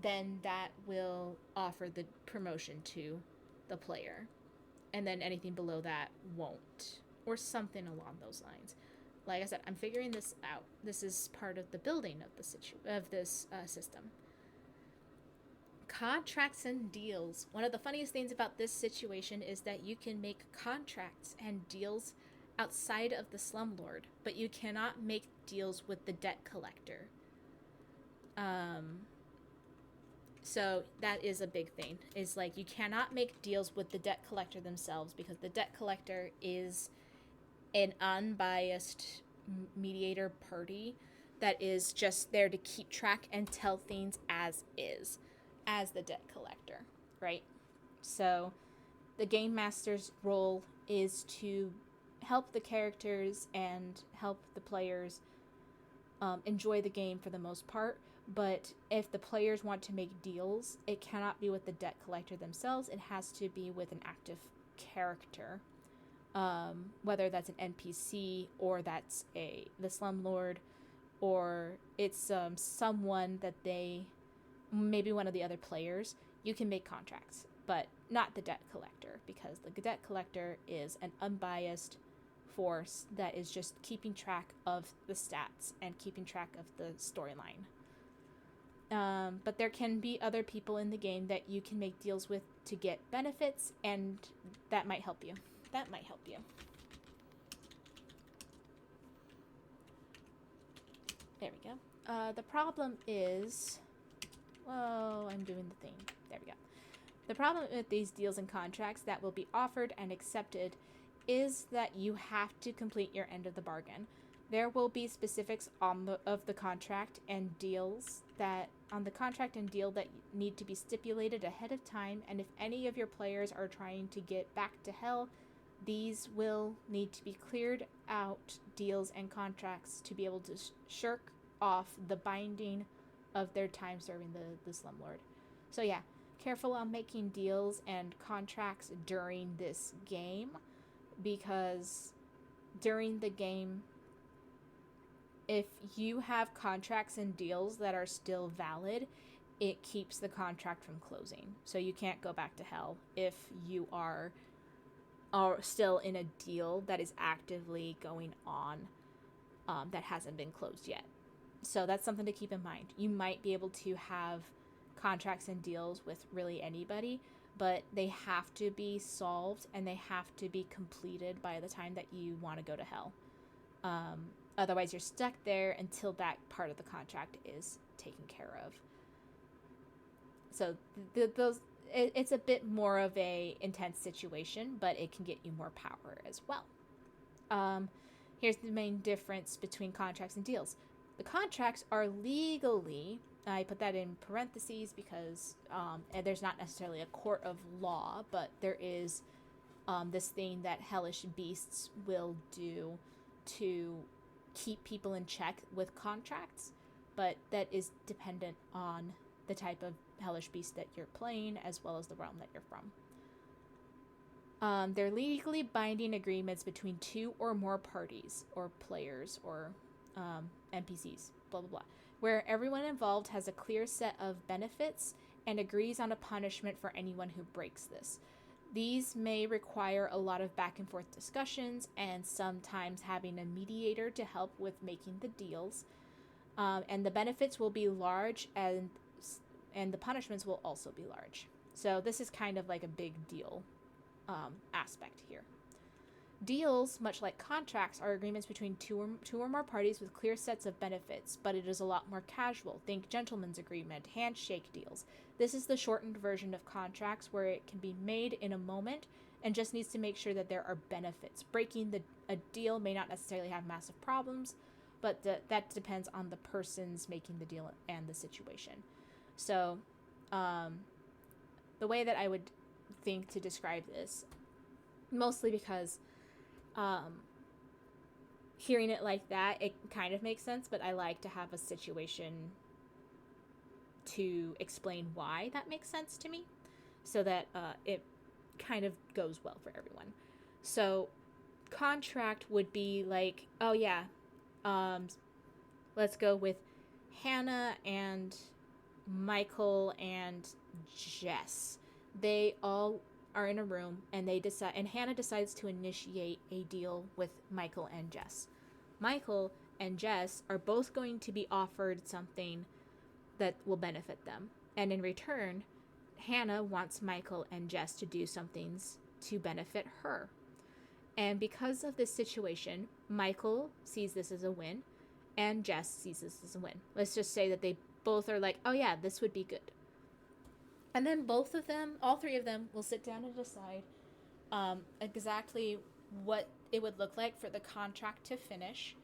[SPEAKER 1] then that will offer the promotion to the player. And then anything below that won't, or something along those lines. Like I said, I'm figuring this out. This is part of the building of this system. Contracts and deals. One of the funniest things about this situation is that you can make contracts and deals outside of the slumlord, but you cannot make deals with the debt collector. So that is a big thing. Is like you cannot make deals with the debt collector themselves, because the debt collector is an unbiased mediator party that is just there to keep track and tell things as is, as the debt collector, right? So the game master's role is to help the characters and help the players enjoy the game for the most part. But if the players want to make deals, it cannot be with the debt collector themselves. It has to be with an active character, whether that's an NPC or that's the slumlord, or it's someone that maybe one of the other players. You can make contracts, but not the debt collector, because the debt collector is an unbiased force that is just keeping track of the stats and keeping track of the storyline. But there can be other people in the game that you can make deals with to get benefits, and that might help you. There we go. The problem is... Whoa, I'm doing the thing. There we go. The problem with these deals and contracts that will be offered and accepted is that you have to complete your end of the bargain. There will be specifics of the contract and deals that need to be stipulated ahead of time, and if any of your players are trying to get back to hell, these will need to be cleared out deals and contracts to be able to shirk off the binding of their time serving the slumlord. So yeah, careful on making deals and contracts during this game, because during the game, if you have contracts and deals that are still valid, it keeps the contract from closing. So you can't go back to hell if you are still in a deal that is actively going on, that hasn't been closed yet. So that's something to keep in mind. You might be able to have contracts and deals with really anybody, but they have to be solved and they have to be completed by the time that you want to go to hell. Otherwise, you're stuck there until that part of the contract is taken care of. So it's a bit more of a intense situation, but it can get you more power as well. Here's the main difference between contracts and deals. The contracts are legally, I put that in parentheses because there's not necessarily a court of law, but there is this thing that hellish beasts will do to keep people in check with contracts, but that is dependent on the type of hellish beast that you're playing as well as the realm that you're from. They're legally binding agreements between two or more parties or players or NPCs, blah blah blah, where everyone involved has a clear set of benefits and agrees on a punishment for anyone who breaks this. These may require a lot of back and forth discussions and sometimes having a mediator to help with making the deals. And the benefits will be large, and the punishments will also be large. So this is kind of like a big deal aspect here. Deals, much like contracts, are agreements between two or more parties with clear sets of benefits, but it is a lot more casual. Think gentleman's agreement, handshake deals. This is the shortened version of contracts where it can be made in a moment and just needs to make sure that there are benefits. Breaking a deal may not necessarily have massive problems, but that depends on the person's making the deal and the situation. So, the way that I would think to describe this, mostly because hearing it like that, it kind of makes sense, but I like to have a situation to explain why that makes sense to me so that it kind of goes well for everyone. So contract would be like, oh yeah, let's go with Hannah and Michael and Jess. They all are in a room and they decide, and Hannah decides to initiate a deal with Michael and Jess. Michael and Jess are both going to be offered something that will benefit them, and in return, Hannah wants Michael and Jess to do some things to benefit her. And because of this situation, Michael sees this as a win and Jess sees this as a win. Let's just say that they both are like, oh yeah, this would be good. And then both of them, all three of them, will sit down and decide exactly what it would look like for the contract to finish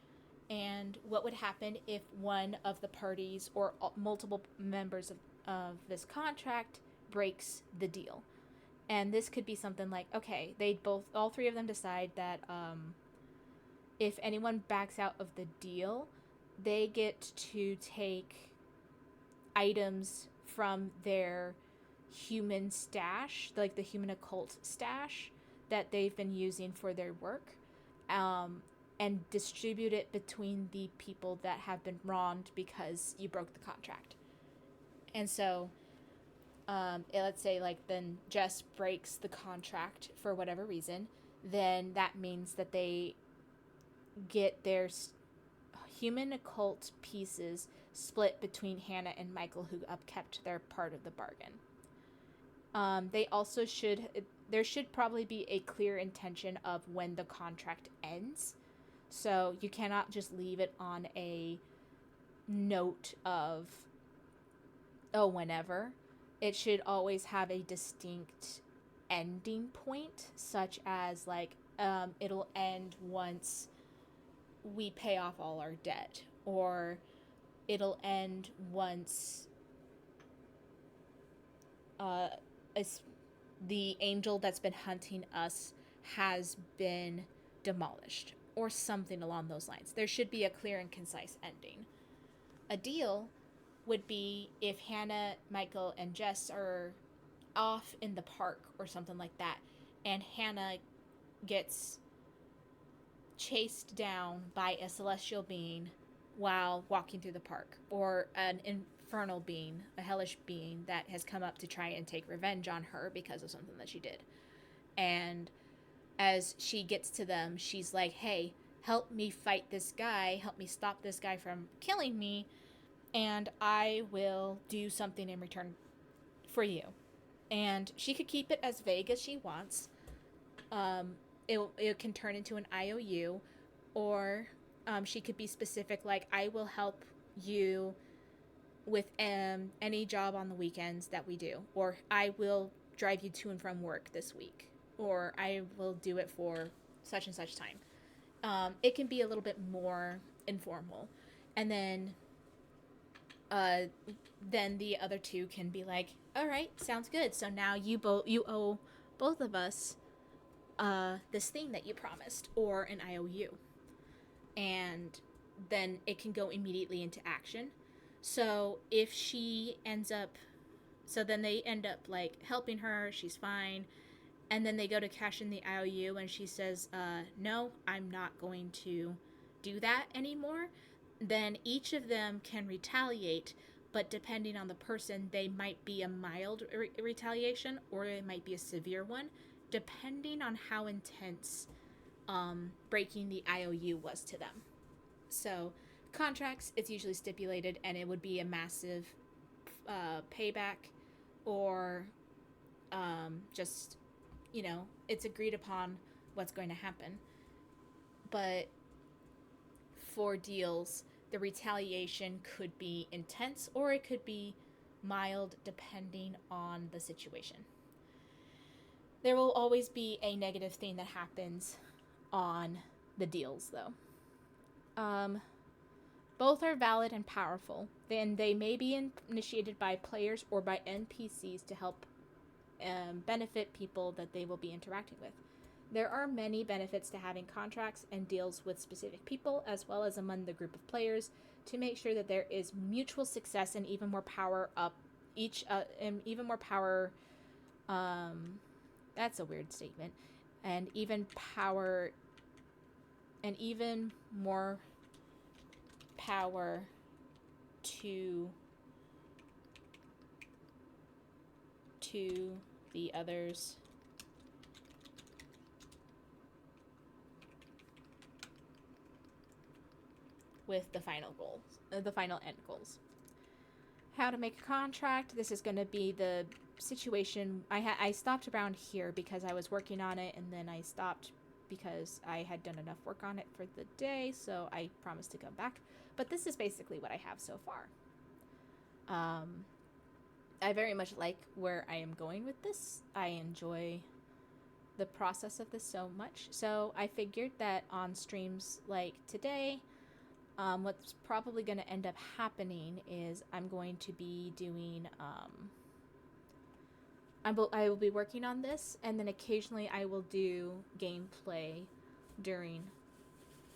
[SPEAKER 1] and what would happen if one of the parties or multiple members of this contract breaks the deal. And this could be something like, okay, all three of them decide that if anyone backs out of the deal, they get to take items from their human stash, like the human occult stash that they've been using for their work, and distribute it between the people that have been wronged because you broke the contract. And so let's say like then Jess breaks the contract for whatever reason, then that means that they get their human occult pieces split between Hannah and Michael, who upkept their part of the bargain. They also there should probably be a clear intention of when the contract ends. So you cannot just leave it on a note of, oh, whenever. It should always have a distinct ending point, such as like, it'll end once we pay off all our debt, or it'll end once the angel that's been hunting us has been demolished, or something along those lines. There should be a clear and concise ending. A deal would be if Hannah, Michael, and Jess are off in the park or something like that, and Hannah gets chased down by a celestial being while walking through the park, or an infernal being, a hellish being that has come up to try and take revenge on her because of something that she did. And as she gets to them, she's like, hey, help me fight this guy, help me stop this guy from killing me, and I will do something in return for you. And she could keep it as vague as she wants. It can turn into an IOU, or she could be specific, like, I will help you with any job on the weekends that we do, or I will drive you to and from work this week, or I will do it for such and such time. It can be a little bit more informal, and then the other two can be like, all right, sounds good, so now you owe both of us this thing that you promised, or an IOU. And then it can go immediately into action. So if she ends up, so then they end up like helping her, she's fine, and then they go to cash in the IOU and she says, no, I'm not going to do that anymore, then each of them can retaliate, but depending on the person, they might be a mild retaliation or it might be a severe one. depending on how intense breaking the IOU was to them. So, contracts, it's usually stipulated, and it would be a massive payback, or just, it's agreed upon what's going to happen. But for deals, the retaliation could be intense or it could be mild depending on the situation. There will always be a negative thing that happens on the deals, though. Both are valid and powerful, and they may be initiated by players or by NPCs to help benefit people that they will be interacting with. There are many benefits to having contracts and deals with specific people, as well as among the group of players, to make sure that there is mutual success and even more power up and even more power. That's a weird statement, and even more power to the others. With the final goals, the final end goals. How to make a contract. This is going to be the situation. I stopped around here because I was working on it, and then I stopped because I had done enough work on it for the day, so I promised to come back. But this is basically what I have so far. I very much like where I am going with this. I enjoy the process of this so much. So I figured that on streams like today, what's probably going to end up happening is I'm going to be doing, I will be working on this, and then occasionally I will do gameplay during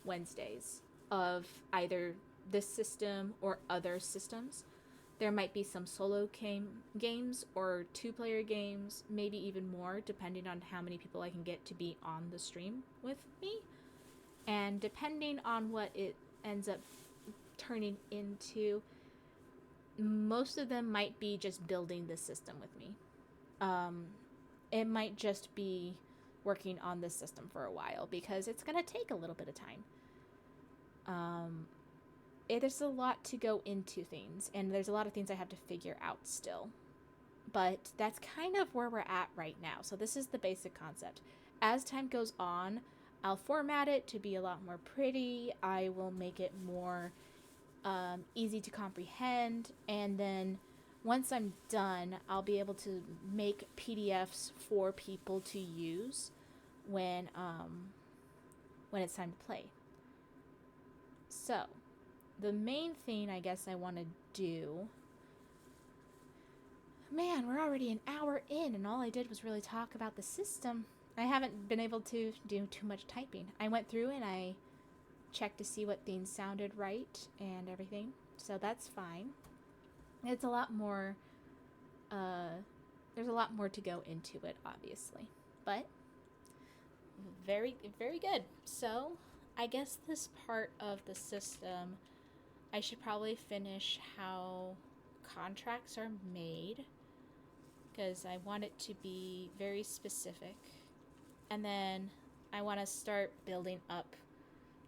[SPEAKER 1] Wednesdays of either this system or other systems. There might be some solo games or 2-player games, maybe even more, depending on how many people I can get to be on the stream with me. And depending on what it ends up turning into, most of them might be just building the system with me. It might just be working on this system for a while because it's going to take a little bit of time. There's a lot to go into things, and there's a lot of things I have to figure out still. But that's kind of where we're at right now. So this is the basic concept. As time goes on, I'll format it to be a lot more pretty. I will make it more easy to comprehend, and then once I'm done, I'll be able to make PDFs for people to use when it's time to play. So, the main thing I guess I want to do... Man, we're already an hour in, and all I did was really talk about the system. I haven't been able to do too much typing. I went through and I checked to see what things sounded right and everything, so that's fine. It's a lot more, there's a lot more to go into it, obviously, but very, very good. So, I guess this part of the system, I should probably finish how contracts are made, because I want it to be very specific. And then I want to start building up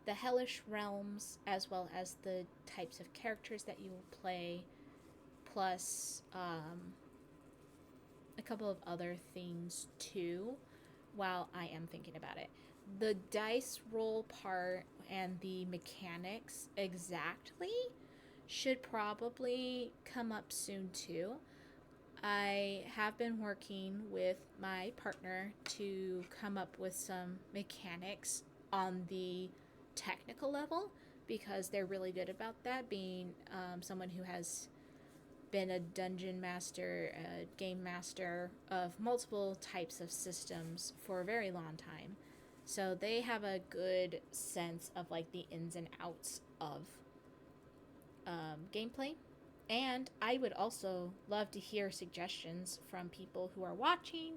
[SPEAKER 1] the hellish realms, as well as the types of characters that you will play, plus a couple of other things too, while I am thinking about it. The dice roll part and the mechanics exactly should probably come up soon too. I have been working with my partner to come up with some mechanics on the technical level, because they're really good about that, being someone who has been a dungeon master, a game master of multiple types of systems for a very long time. So they have a good sense of like the ins and outs of gameplay. And I would also love to hear suggestions from people who are watching,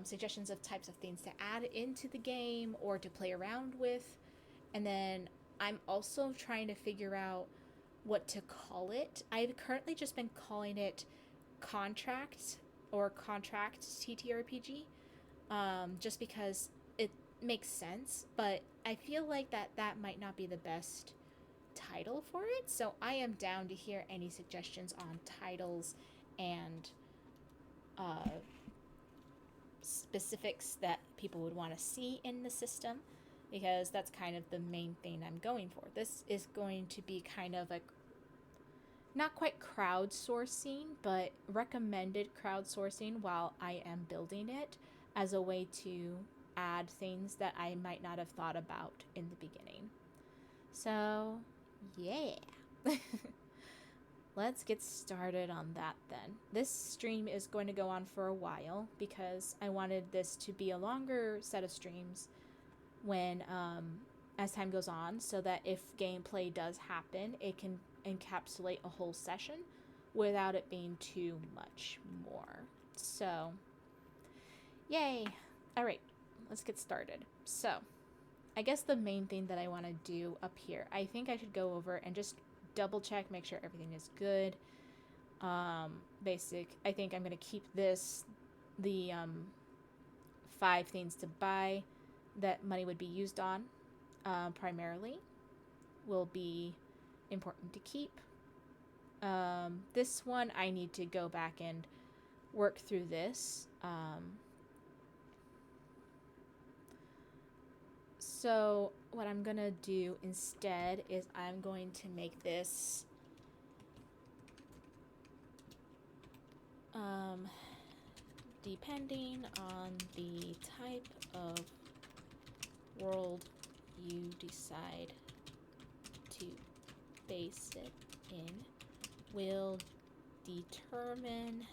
[SPEAKER 1] suggestions of types of things to add into the game or to play around with. And then I'm also trying to figure out what to call it. I've currently just been calling it Contract or Contract TTRPG. just because it makes sense, but I feel like that might not be the best title for it. So I am down to hear any suggestions on titles and uh, specifics that people would want to see in the system, because that's kind of the main thing I'm going for. This is going to be kind of a not quite crowdsourcing, but recommended crowdsourcing while I am building it, as a way to add things that I might not have thought about in the beginning. So, yeah. Let's get started on that then. This stream is going to go on for a while because I wanted this to be a longer set of streams when as time goes on, so that if gameplay does happen, it can encapsulate a whole session without it being too much more. So, yay. All right, let's get started. So, I guess the main thing that I want to do up here, I think I should go over and just double check, make sure everything is good. Basic, I think I'm going to keep this, the 5 things to buy that money would be used on, primarily, will be important to keep. This one, I need to go back and work through this. So what I'm gonna do instead is I'm going to make this depending on the type of world you decide to base it in, will determine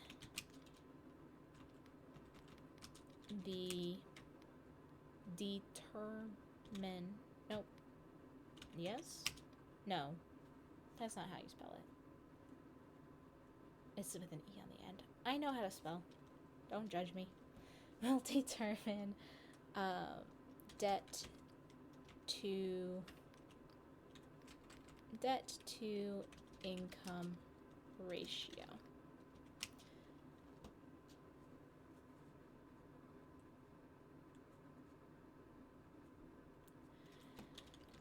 [SPEAKER 1] the nope. Yes? No. That's not how you spell it. It's with an E on the end. I know how to spell. Don't judge me. Will determine debt to income ratio.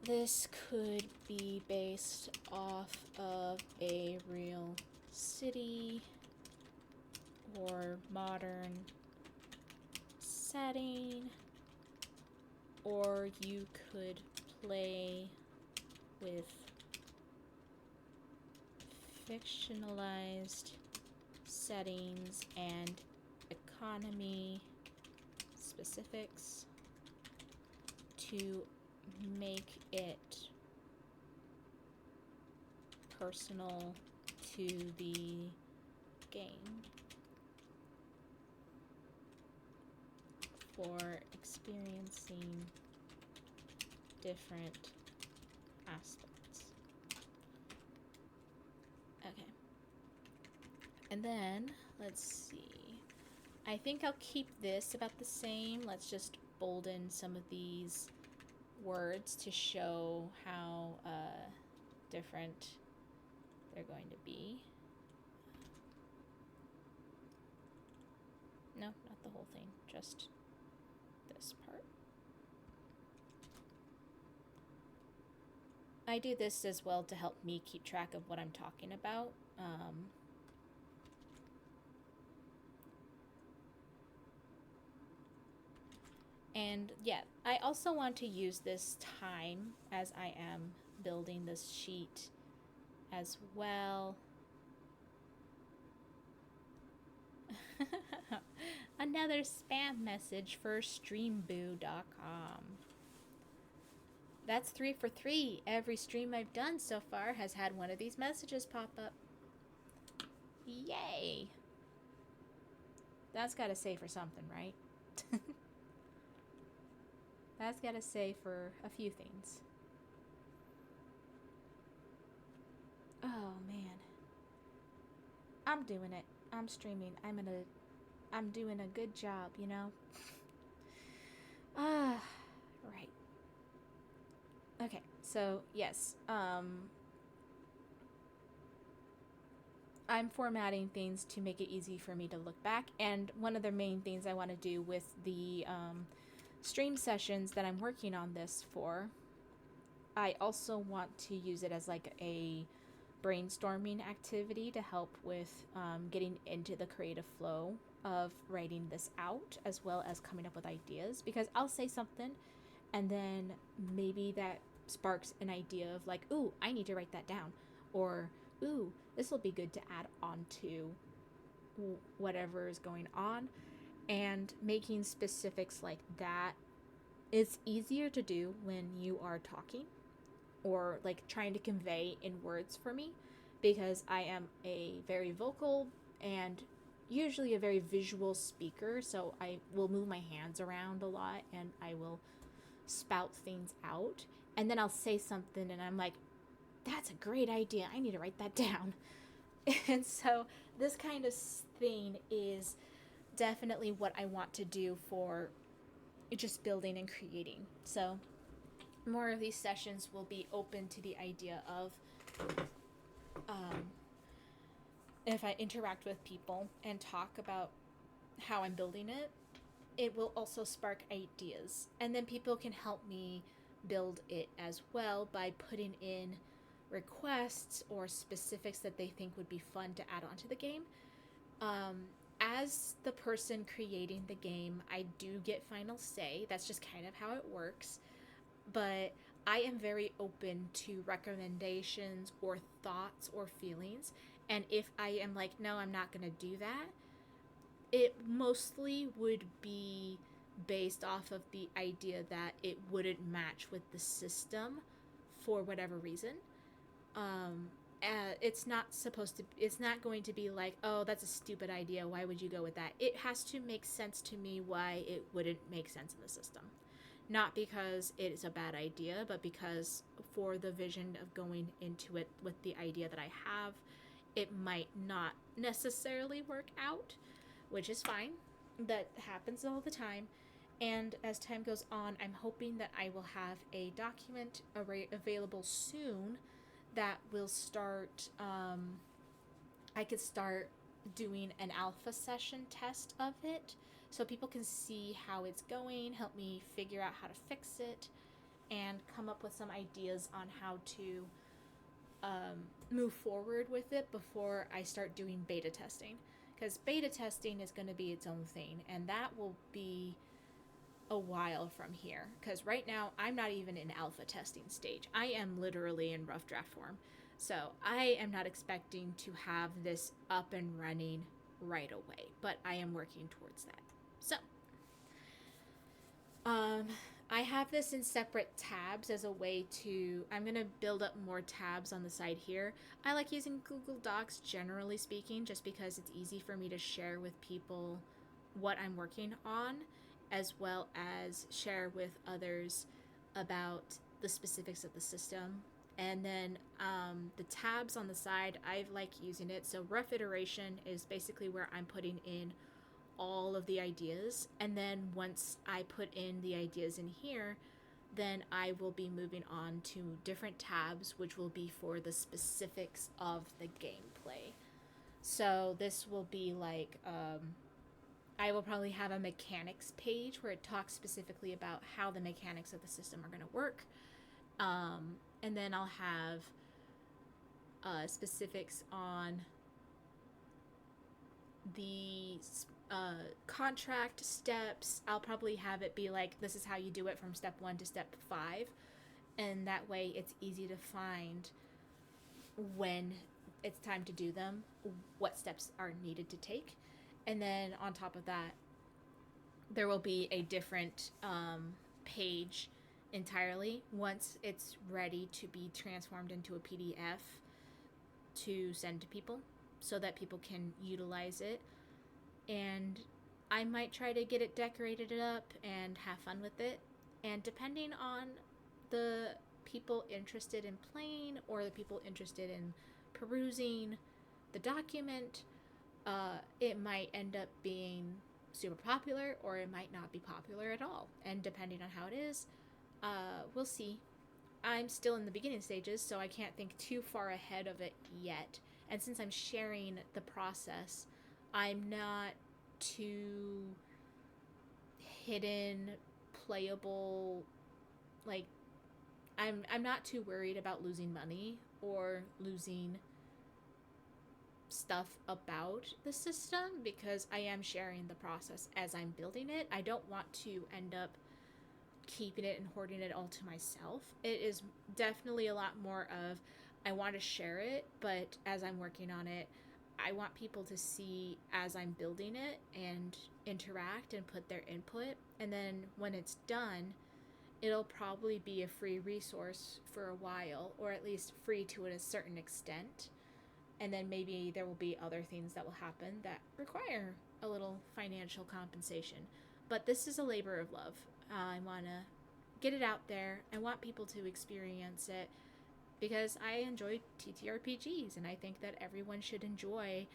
[SPEAKER 1] This could be based off of a real city or modern setting, or you could play with fictionalized settings and economy specifics to make it personal to the game for experiencing different aspects. Okay. And then, let's see. I think I'll keep this about the same. Let's just bolden some of these words to show how different they're going to be. No, not the whole thing, just this part. I do this as well to help me keep track of what I'm talking about. And yeah, I also want to use this time as I am building this sheet as well. Another spam message for streamboo.com. That's 3 for 3. Every stream I've done so far has had one of these messages pop up. Yay! That's gotta say for something, right? That's gotta say for a few things. Oh man. I'm doing it. I'm streaming. I'm doing a good job, you know? Right. Okay, so yes. I'm formatting things to make it easy for me to look back. And one of the main things I want to do with the stream sessions that I'm working on this for, I also want to use it as like a brainstorming activity to help with getting into the creative flow of writing this out, as well as coming up with ideas. Because I'll say something, and then maybe that sparks an idea of like, ooh, I need to write that down, or ooh, this will be good to add on to whatever is going on. And making specifics like that is easier to do when you are talking or like trying to convey in words for me, because I am a very vocal and usually a very visual speaker, so I will move my hands around a lot and I will spout things out, and then I'll say something and I'm like, that's a great idea, I need to write that down. And so this kind of thing is definitely what I want to do for just building and creating. So more of these sessions will be open to the idea of if I interact with people and talk about how I'm building it, it will also spark ideas. And then people can help me build it as well by putting in requests or specifics that they think would be fun to add onto the game. As the person creating the game, I do get final say. That's just kind of how it works. But I am very open to recommendations or thoughts or feelings. And if I am like, no, I'm not going to do that, it mostly would be based off of the idea that it wouldn't match with the system for whatever reason. It's not going to be like, oh, that's a stupid idea, why would you go with that? It has to make sense to me why it wouldn't make sense in the system. Not because it's a bad idea, but because for the vision of going into it with the idea that I have, it might not necessarily work out, which is fine. That happens all the time. And as time goes on, I'm hoping that I will have a document available soon that will start, I could start doing an alpha session test of it so people can see how it's going, help me figure out how to fix it, and come up with some ideas on how to move forward with it before I start doing beta testing. Because beta testing is going to be its own thing, and that will be a while from here. Because right now, I'm not even in alpha testing stage. I am literally in rough draft form. So I am not expecting to have this up and running right away, but I am working towards that. So, I have this in separate tabs as a way to, I'm going to build up more tabs on the side here. I like using Google Docs generally speaking, just because it's easy for me to share with people what I'm working on, as well as share with others about the specifics of the system. And then the tabs on the side, I like using it. So rough iteration is basically where I'm putting in all of the ideas, and then once I put in the ideas in here, then I will be moving on to different tabs, which will be for the specifics of the gameplay. So this will be like, I will probably have a mechanics page where it talks specifically about how the mechanics of the system are going to work. And then I'll have specifics on the contract steps. I'll probably have it be like, this is how you do it from step 1 to step 5. And that way it's easy to find when it's time to do them, what steps are needed to take. And then on top of that, there will be a different page entirely once it's ready to be transformed into a PDF to send to people so that people can utilize it. And I might try to get it decorated up and have fun with it. And depending on the people interested in playing or the people interested in perusing the document, it might end up being super popular or it might not be popular at all. And depending on how it is, we'll see. I'm still in the beginning stages, so I can't think too far ahead of it yet, And since I'm sharing the process, I'm not too hidden, playable, like I'm not too worried about losing money or losing stuff about the system because I am sharing the process as I'm building it. I don't want to end up keeping it and hoarding it all to myself. It is definitely a lot more of I want to share it, but as I'm working on it, I want people to see as I'm building it and interact and put their input. And then when it's done, it'll probably be a free resource for a while, or at least free to a certain extent. And then maybe there will be other things that will happen that require a little financial compensation. But this is a labor of love. I want to get it out there. I want people to experience it because I enjoy TTRPGs, and I think that everyone should enjoy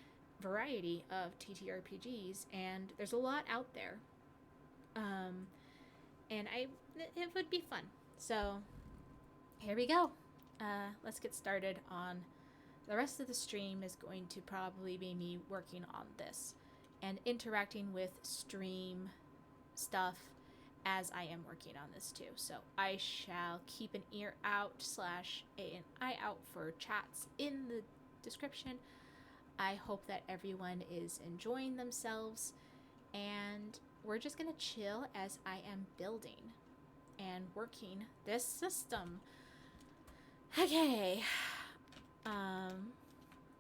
[SPEAKER 1] variety of TTRPGs, and there's a lot out there. And it would be fun. So here we go. Let's get started on the rest of the stream. Is going to probably be me working on this and interacting with stream stuff as I am working on this too. So I shall keep an ear out / an eye out for chats in the description. I hope that everyone is enjoying themselves, and we're just gonna chill as I am building and working this system. Okay.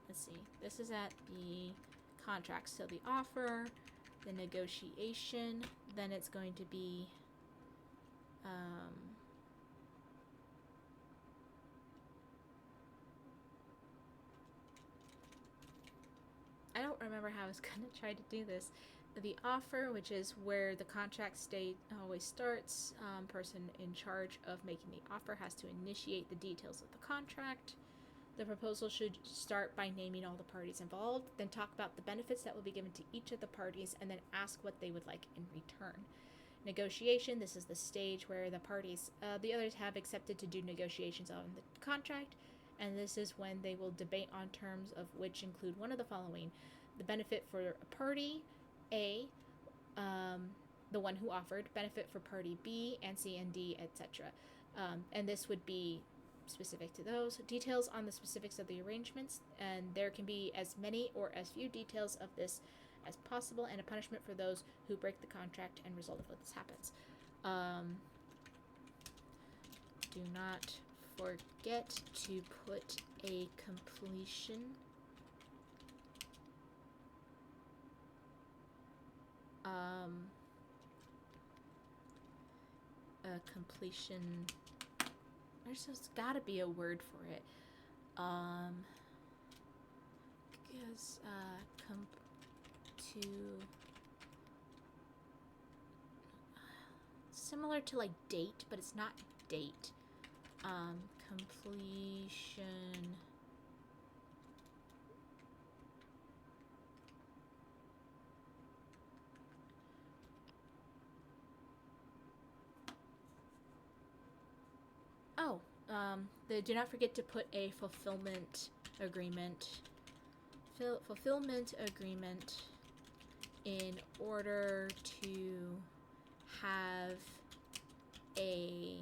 [SPEAKER 1] Let's see. This is at the contracts. So the offer, the negotiation, then it's going to be I don't remember how I was going to try to do this. The offer, which is where the contract state always starts. Person in charge of making the offer has to initiate the details of the contract. The proposal should start by naming all the parties involved, then talk about the benefits that will be given to each of the parties, and then ask what they would like in return. Negotiation, this is the stage where the parties, the others have accepted to do negotiations on the contract, and this is when they will debate on terms of which include one of the following: the benefit for a party A, the one who offered, benefit for party B and C and D, etc. And this would be specific to those. Details on the specifics of the arrangements, and there can be as many or as few details of this as possible, and a punishment for those who break the contract and result of what this happens. Do not forget to put a completion there's gotta be a word for it. Because similar to like date, but it's not date. Completion. Oh, do not forget to put a fulfillment agreement. Fulfillment agreement in order to have a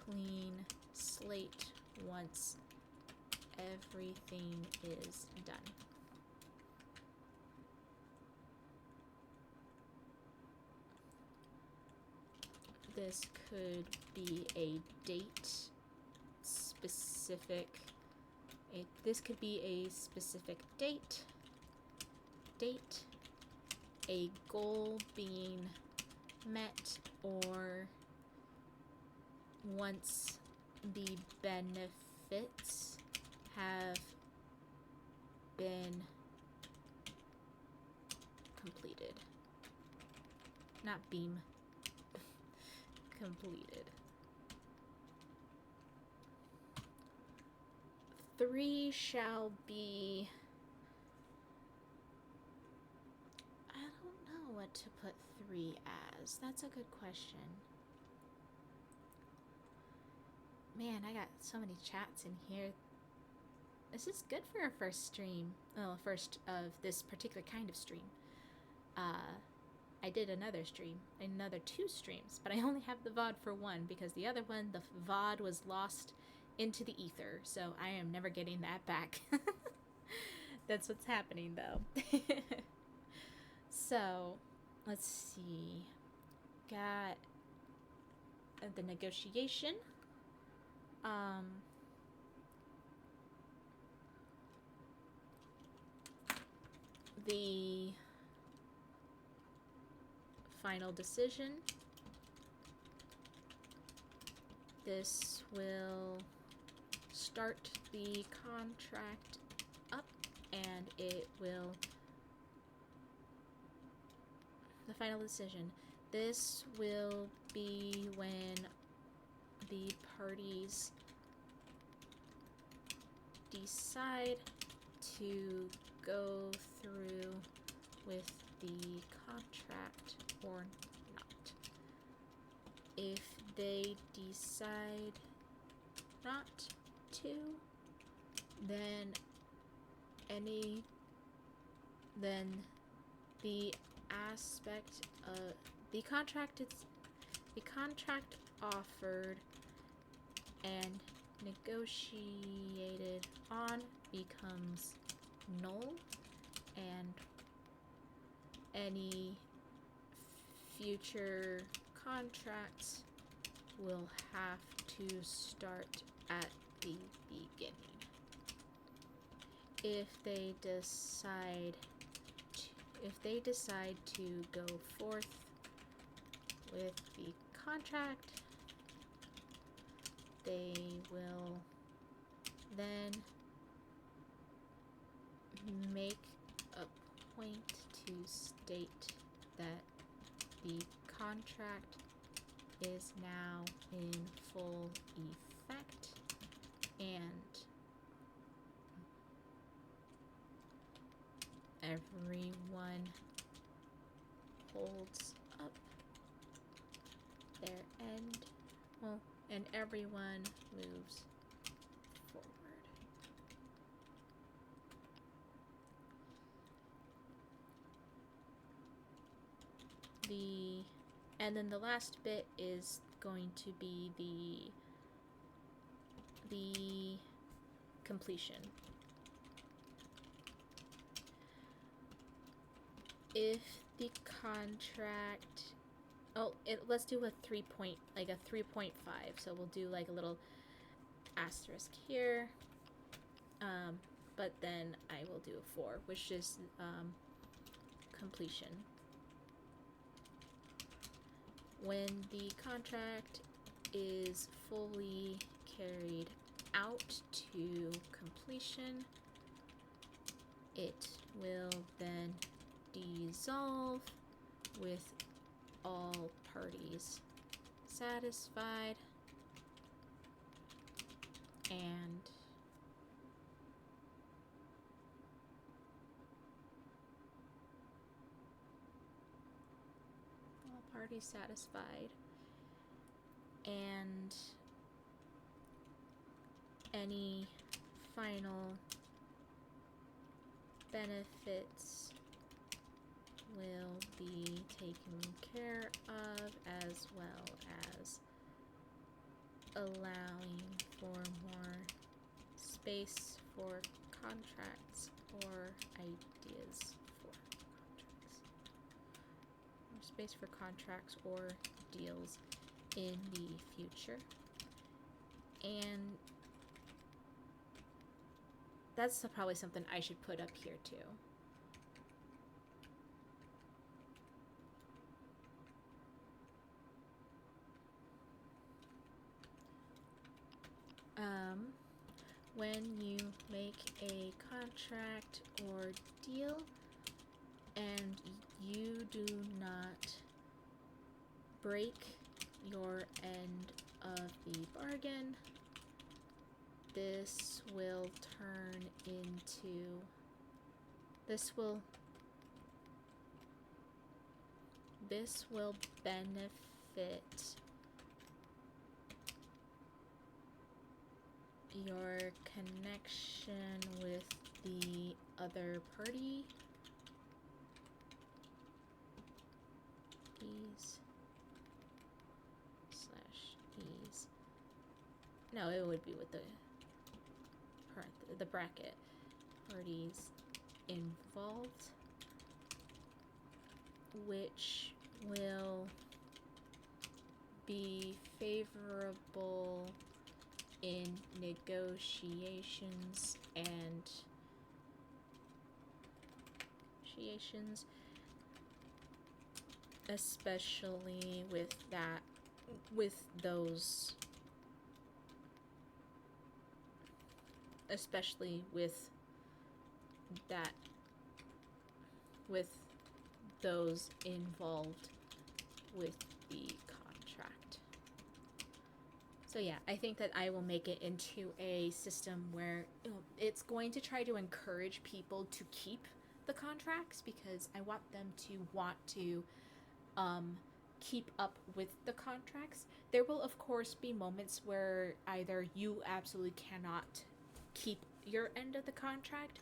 [SPEAKER 1] clean slate once everything is done. This could be a date specific. This could be a specific date, a goal being met, or once the benefits have been completed. Not beam. Completed. 3 shall be... I don't know what to put 3 as. That's a good question. Man, I got so many chats in here this is good for our first stream. Well, first of this particular kind of stream. I did another stream, another 2 streams, but I only have the VOD for 1 because the other one, the VOD was lost into the ether, so I am never getting that back. That's what's happening though. So, let's see. Got the negotiation. The final decision. This will start the contract up, and it will... The final decision. This will be when the parties decide to go through with the contract or not. If they decide not to, then the aspect of the contract offered and negotiated on becomes null, and any future contracts will have to start at the beginning. If they decide to go forth with the contract, they will then make a point to state that the contract is now in full effect, and everyone holds up their end, well, and everyone moves forward. And then the last bit is going to be the completion. If the contract, let's do a 3.5. So we'll do like a little asterisk here, but then I will do a 4, which is completion. When the contract is fully carried out to completion, it will then dissolve with all parties satisfied, and all parties satisfied, and any final benefits will be taken care of, as well as allowing for more space for contracts or ideas for contracts. More space for contracts or deals in the future. And that's probably something I should put up here too. When you make a contract or deal and you do not break your end of the bargain, this will benefit your connection with the other party. Ease / ease. No, it would be with the bracket. Parties involved, which will be favorable in negotiations especially with those involved with the contract. So yeah, I think that I will make it into a system where it's going to try to encourage people to keep the contracts, because I want them to want to keep up with the contracts. There will of course be moments where either you absolutely cannot keep your end of the contract,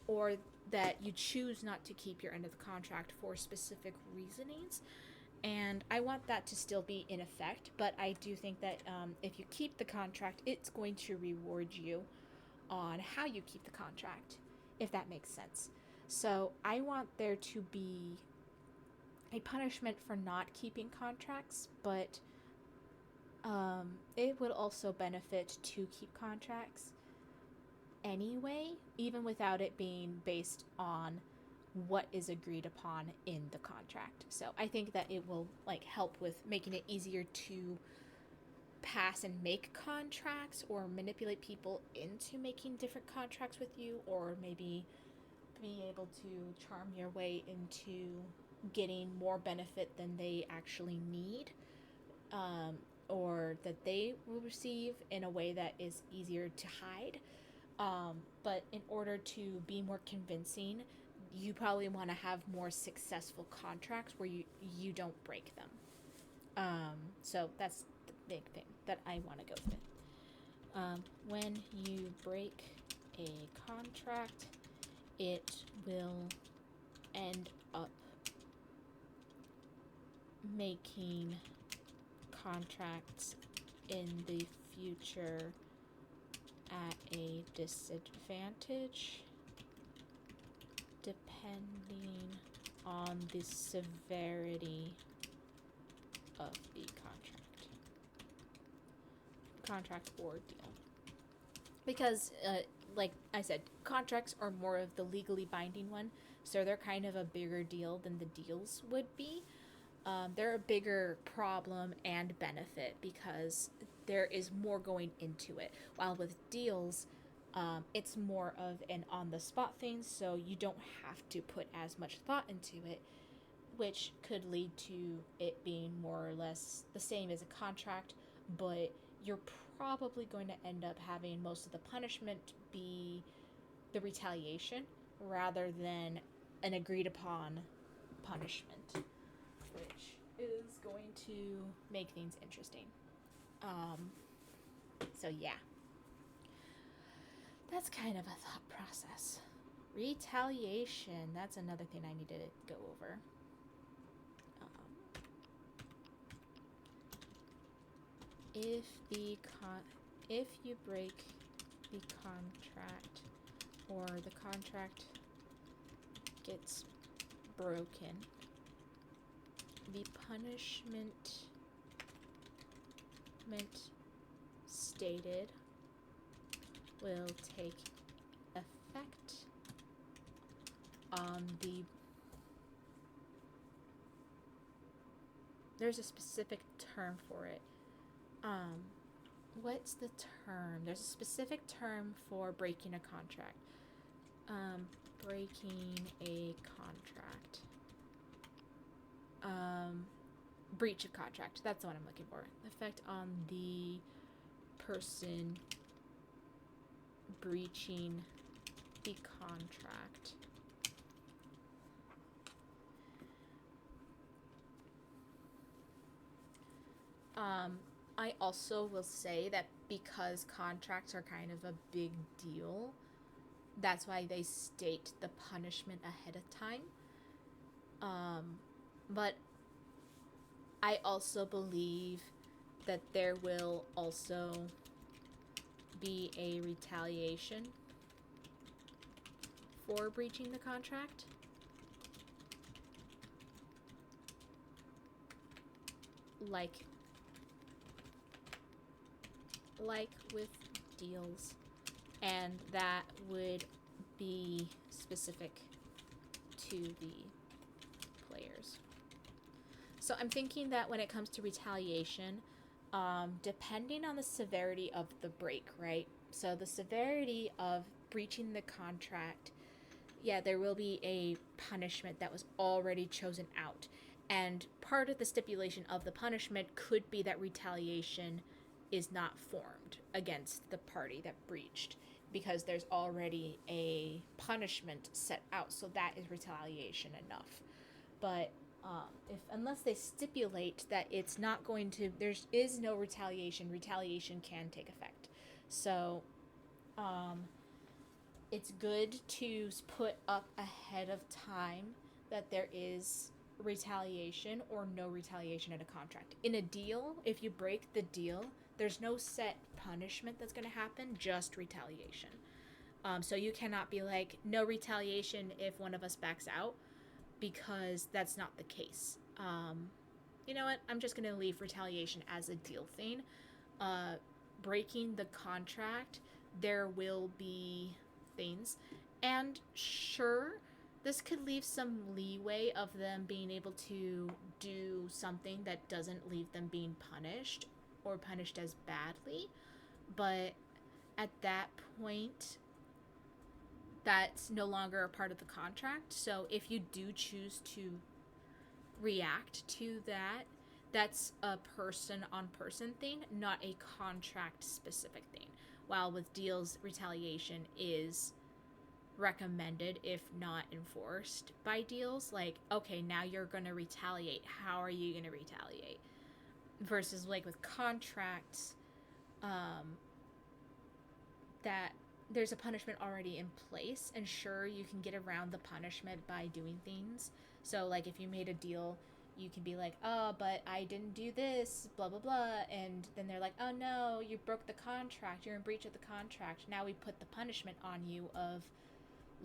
[SPEAKER 1] or that you choose not to keep your end of the contract for specific reasonings. And I want that to still be in effect, but I do think that if you keep the contract, it's going to reward you on how you keep the contract, if that makes sense. So I want there to be a punishment for not keeping contracts, but it would also benefit to keep contracts anyway, even without it being based on what is agreed upon in the contract. So I think that it will help with making it easier to pass and make contracts, or manipulate people into making different contracts with you, or maybe be able to charm your way into getting more benefit than they actually need, or that they will receive in a way that is easier to hide. But in order to be more convincing, you probably want to have more successful contracts where you don't break them. So that's the big thing that I want to go with. When you break a contract, it will end up making contracts in the future at a disadvantage, depending on the severity of the contract or deal. Because, like I said, contracts are more of the legally binding one, so they're kind of a bigger deal than the deals would be. They're a bigger problem and benefit because there is more going into it. While with deals, it's more of an on-the-spot thing, so you don't have to put as much thought into it, which could lead to it being more or less the same as a contract, but you're probably going to end up having most of the punishment be the retaliation rather than an agreed upon punishment, which is going to make things interesting. So yeah, that's kind of a thought process. Retaliation, that's another thing I need to go over. If you break the contract, or the contract gets broken, the punishment stated will take effect on the... There's a specific term for it. What's the term? There's a specific term for breaking a contract. Breaking a contract. Breach of contract. That's what I'm looking for. Effect on the person breaching the contract. I also will say that because contracts are kind of a big deal, that's why they state the punishment ahead of time. But I also believe that there will also be a retaliation for breaching the contract. Like with deals, and that would be specific to the players. So I'm thinking that when it comes to retaliation, depending on the severity of the break, right? So the severity of breaching the contract, yeah, there will be a punishment that was already chosen out. And part of the stipulation of the punishment could be that retaliation is not formed against the party that breached, because there's already a punishment set out, so that is retaliation enough. But unless they stipulate that it's not going to, there is no retaliation can take effect. So it's good to put up ahead of time that there is retaliation or no retaliation in a contract. In a deal, if you break the deal, there's no set punishment that's going to happen, just retaliation. So you cannot be like, no retaliation if one of us backs out, because that's not the case. You know what? I'm just going to leave retaliation as a deal thing. Breaking the contract, there will be things. And sure, this could leave some leeway of them being able to do something that doesn't leave them being punished or punished as badly. But at that point, that's no longer a part of the contract. So if you do choose to react to that, that's a person-on-person thing, not a contract-specific thing. While with deals, retaliation is recommended if not enforced by deals. Like, okay, now you're going to retaliate. How are you going to retaliate? Versus like with contracts, that there's a punishment already in place, and sure, you can get around the punishment by doing things. So like if you made a deal, you can be like, oh, but I didn't do this, blah blah blah, and then they're like, oh no, you broke the contract, you're in breach of the contract. Now we put the punishment on you of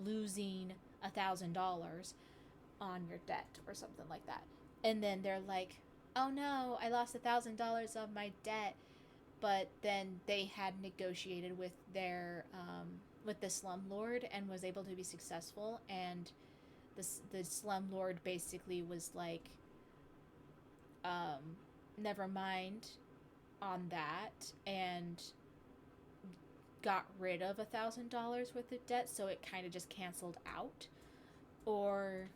[SPEAKER 1] losing $1,000 on your debt or something like that. And then they're like, oh no, I lost $1,000 of my debt. But then they had negotiated with their with the slumlord and was able to be successful, and the slumlord basically was like, never mind on that, and got rid of $1,000 worth of debt, so it kind of just canceled out. Or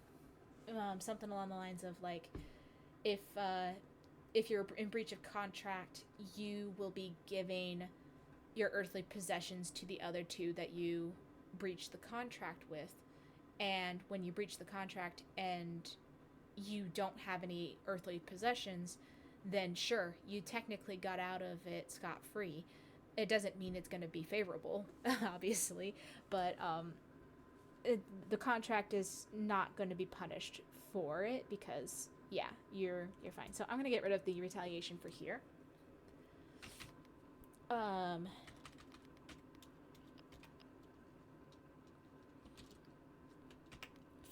[SPEAKER 1] something along the lines of like, if you're in breach of contract, you will be giving your earthly possessions to the other two that you breached the contract with. And when you breach the contract and you don't have any earthly possessions, then sure, you technically got out of it scot-free. It doesn't mean it's going to be favorable, obviously, but the contract is not going to be punished for it, because yeah, you're fine. So I'm going to get rid of the retaliation for here.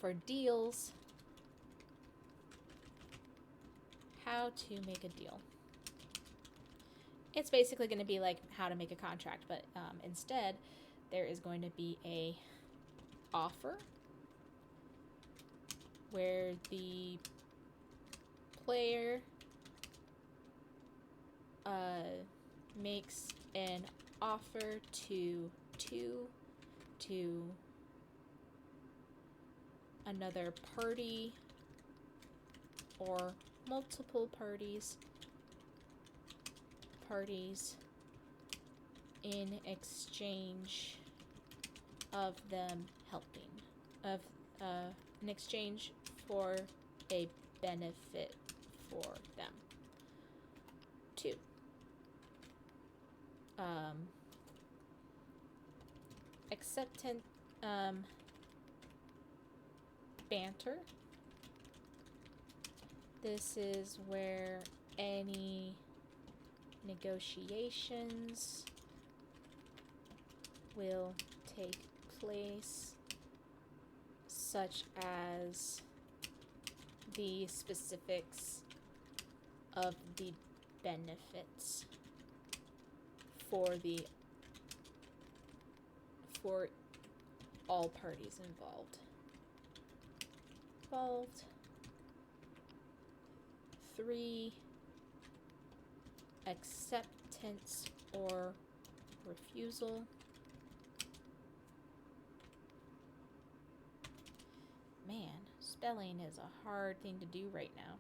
[SPEAKER 1] For deals, how to make a deal. It's basically going to be like how to make a contract, but instead there is going to be a offer where the player makes an offer to another party or multiple parties in exchange of them helping, in exchange for a benefit for them. 2. um, acceptance, banter. This is where any negotiations will take place, such as the specifics of the benefits for all parties involved. 3, acceptance or refusal. Man, spelling is a hard thing to do right now.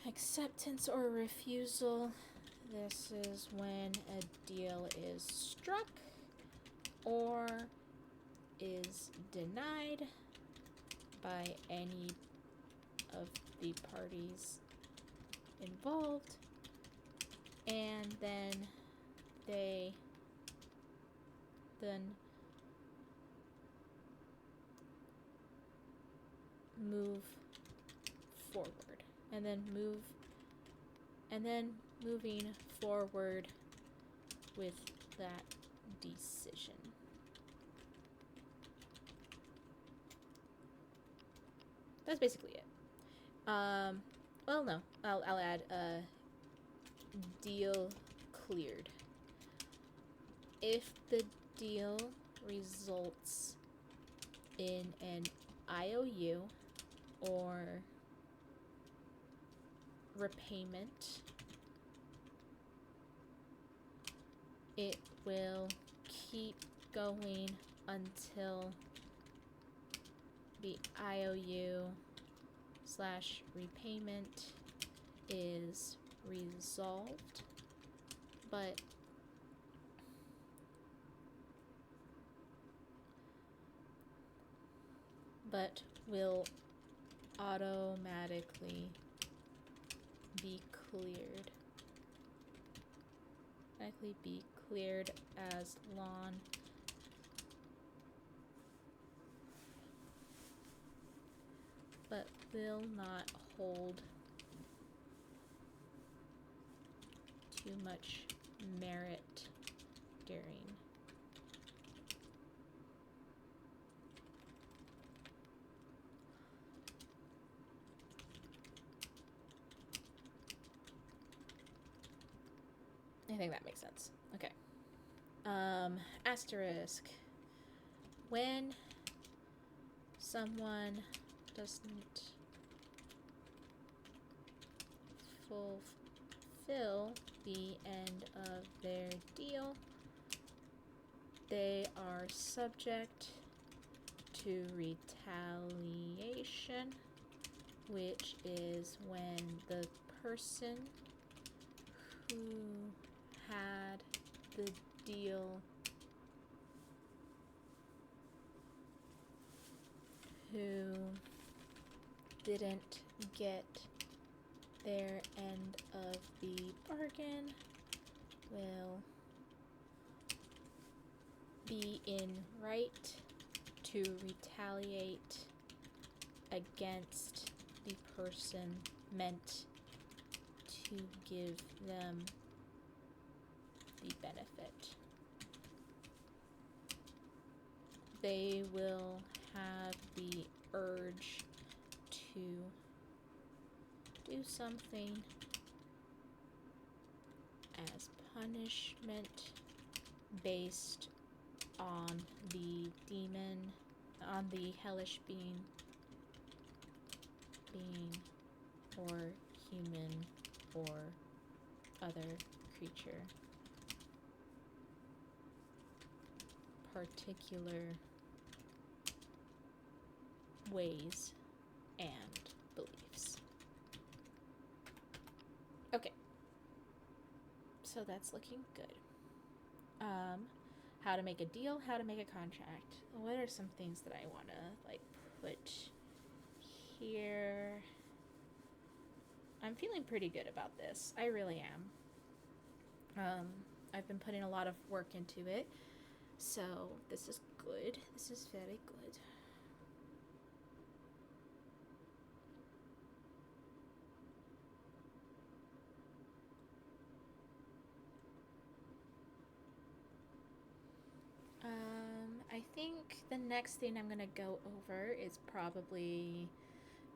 [SPEAKER 1] Acceptance or refusal. This is when a deal is struck or is denied by any of the parties involved, and then they move forward, and then moving forward with that decision. That's basically it. Well, no, I'll add deal cleared. If the deal results in an IOU or repayment, it will keep going until the IOU/repayment is resolved, but will automatically be cleared. As long but will not hold too much merit during. I think that makes sense. Okay. Asterisk. When someone doesn't fulfill the end of their deal, they are subject to retaliation, which is when the person who had the deal who didn't get their end of the bargain will be in right to retaliate against the person meant to give them the benefit. They will have the urge to do something as punishment based on the hellish being or human or other creature. Particular ways and beliefs. Okay. So that's looking good. How to make a deal, how to make a contract. What are some things that I want to put here? I'm feeling pretty good about this. I really am. I've been putting a lot of work into it, so this is good. This is very good. I think the next thing I'm gonna go over is probably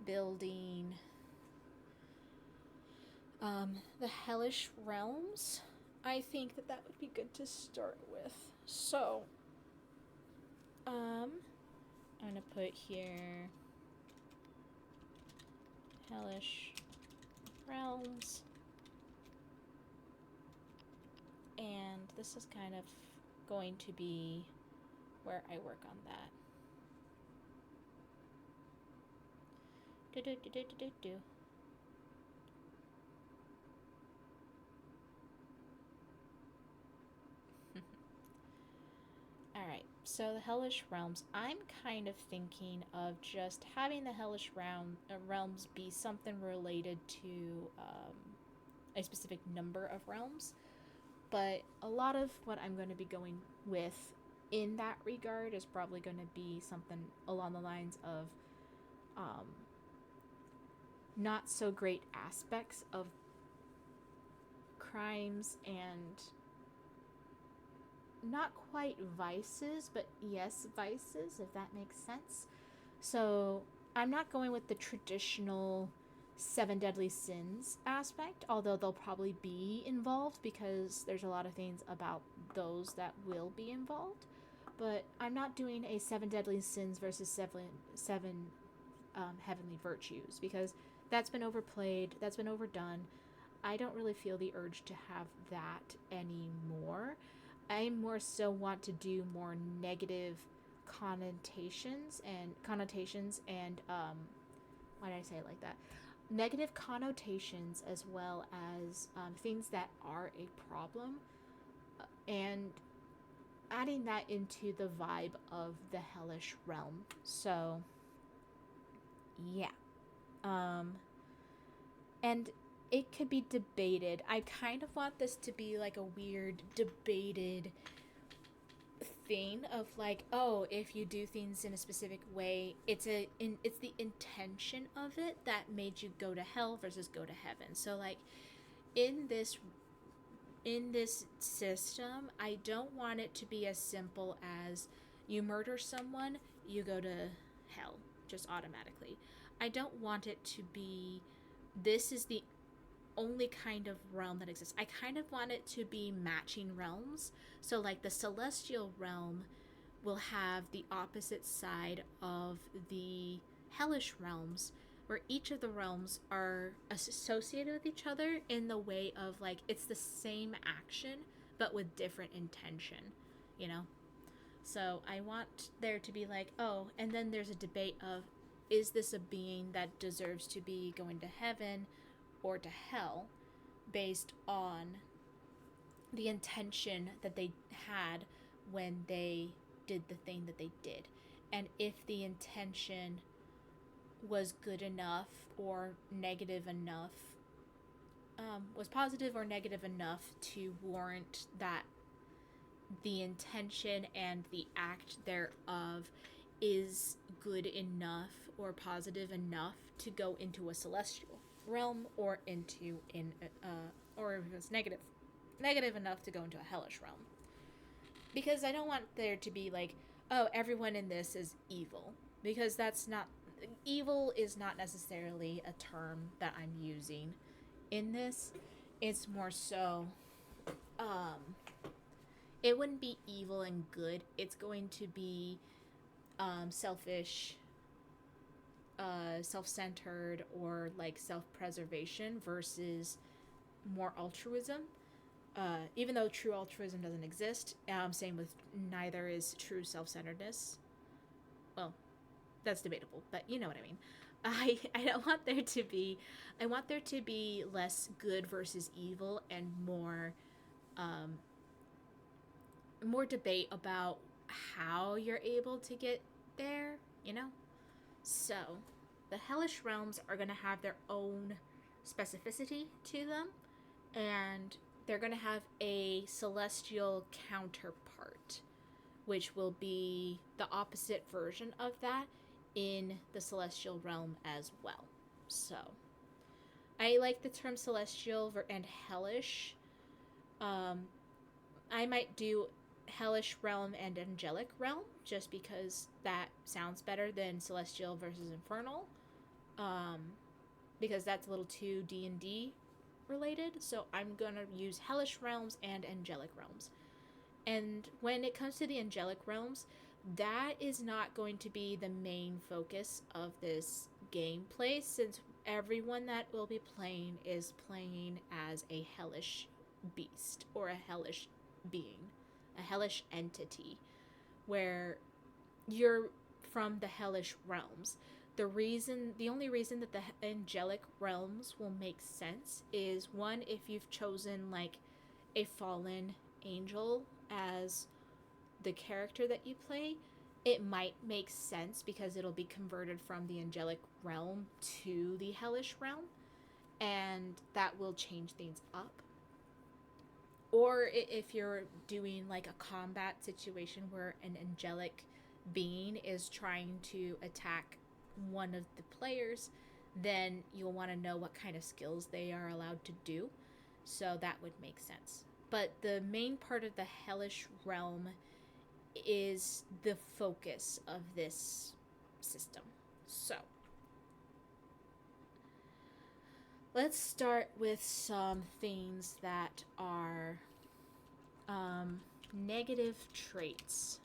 [SPEAKER 1] building the Hellish Realms. I think that would be good to start with. So, I'm gonna put here Hellish Realms, and this is kind of going to be where I work on that. Alright, so the Hellish Realms. I'm kind of thinking of just having the Hellish Realms be something related to a specific number of realms. But a lot of what I'm going to be going with in that regard is probably going to be something along the lines of not so great aspects of crimes and not quite vices, but yes, vices, if that makes sense. So I'm not going with the traditional seven deadly sins aspect, although they'll probably be involved because there's a lot of things about those that will be involved. But I'm not doing a seven deadly sins versus seven heavenly virtues because that's been overplayed, that's been overdone. I don't really feel the urge to have that anymore. I more so want to do more negative connotations and why did I say it like that? Negative connotations as well as things that are a problem, and adding that into the vibe of the hellish realm. So yeah. And it could be debated. I kind of want this to be like a weird debated thing of like, oh, if you do things in a specific way, it's the intention of it that made you go to hell versus go to heaven. So like in this system, I don't want it to be as simple as you murder someone, you go to hell just automatically. I don't want it to be this is the only kind of realm that exists. I kind of want it to be matching realms. So like the celestial realm will have the opposite side of the hellish realms, where each of the realms are associated with each other in the way of like it's the same action but with different intention, you know? So I want there to be like, oh, and then there's a debate of is this a being that deserves to be going to heaven or to hell based on the intention that they had when they did the thing that they did. And if the intention was good enough or negative enough, was positive or negative enough to warrant that the intention and the act thereof is good enough or positive enough to go into a celestial realm or into or if it's negative enough to go into a hellish realm. Because I don't want there to be like, oh, everyone in this is evil, because that's not evil is not necessarily a term that I'm using in this. It's more so it wouldn't be evil and good. It's going to be selfish, self-centered, or like self-preservation versus more altruism. Even though true altruism doesn't exist, same with neither is true self-centeredness. Well, that's debatable, but you know what I mean. I don't want there to be. I want there to be less good versus evil and more debate about how you're able to get there. You know. So, the hellish realms are gonna have their own specificity to them, and they're going to have a celestial counterpart, which will be the opposite version of that in the celestial realm as well. So, I like the term celestial and hellish. I might do hellish realm and angelic realm just because that sounds better than celestial versus infernal. Because that's a little too D&D related. So I'm going to use hellish realms and angelic realms. And when it comes to the angelic realms, that is not going to be the main focus of this gameplay, since everyone that will be playing is playing as a hellish beast or a hellish being, a hellish entity, where you're from the hellish realms. The only reason that the angelic realms will make sense is, one, if you've chosen like a fallen angel as the character that you play, it might make sense because it'll be converted from the angelic realm to the hellish realm, and that will change things up. Or if you're doing like a combat situation where an angelic being is trying to attack one of the players, then you'll want to know what kind of skills they are allowed to do. So that would make sense. But the main part of the hellish realm is the focus of this system. So, let's start with some things that are negative traits.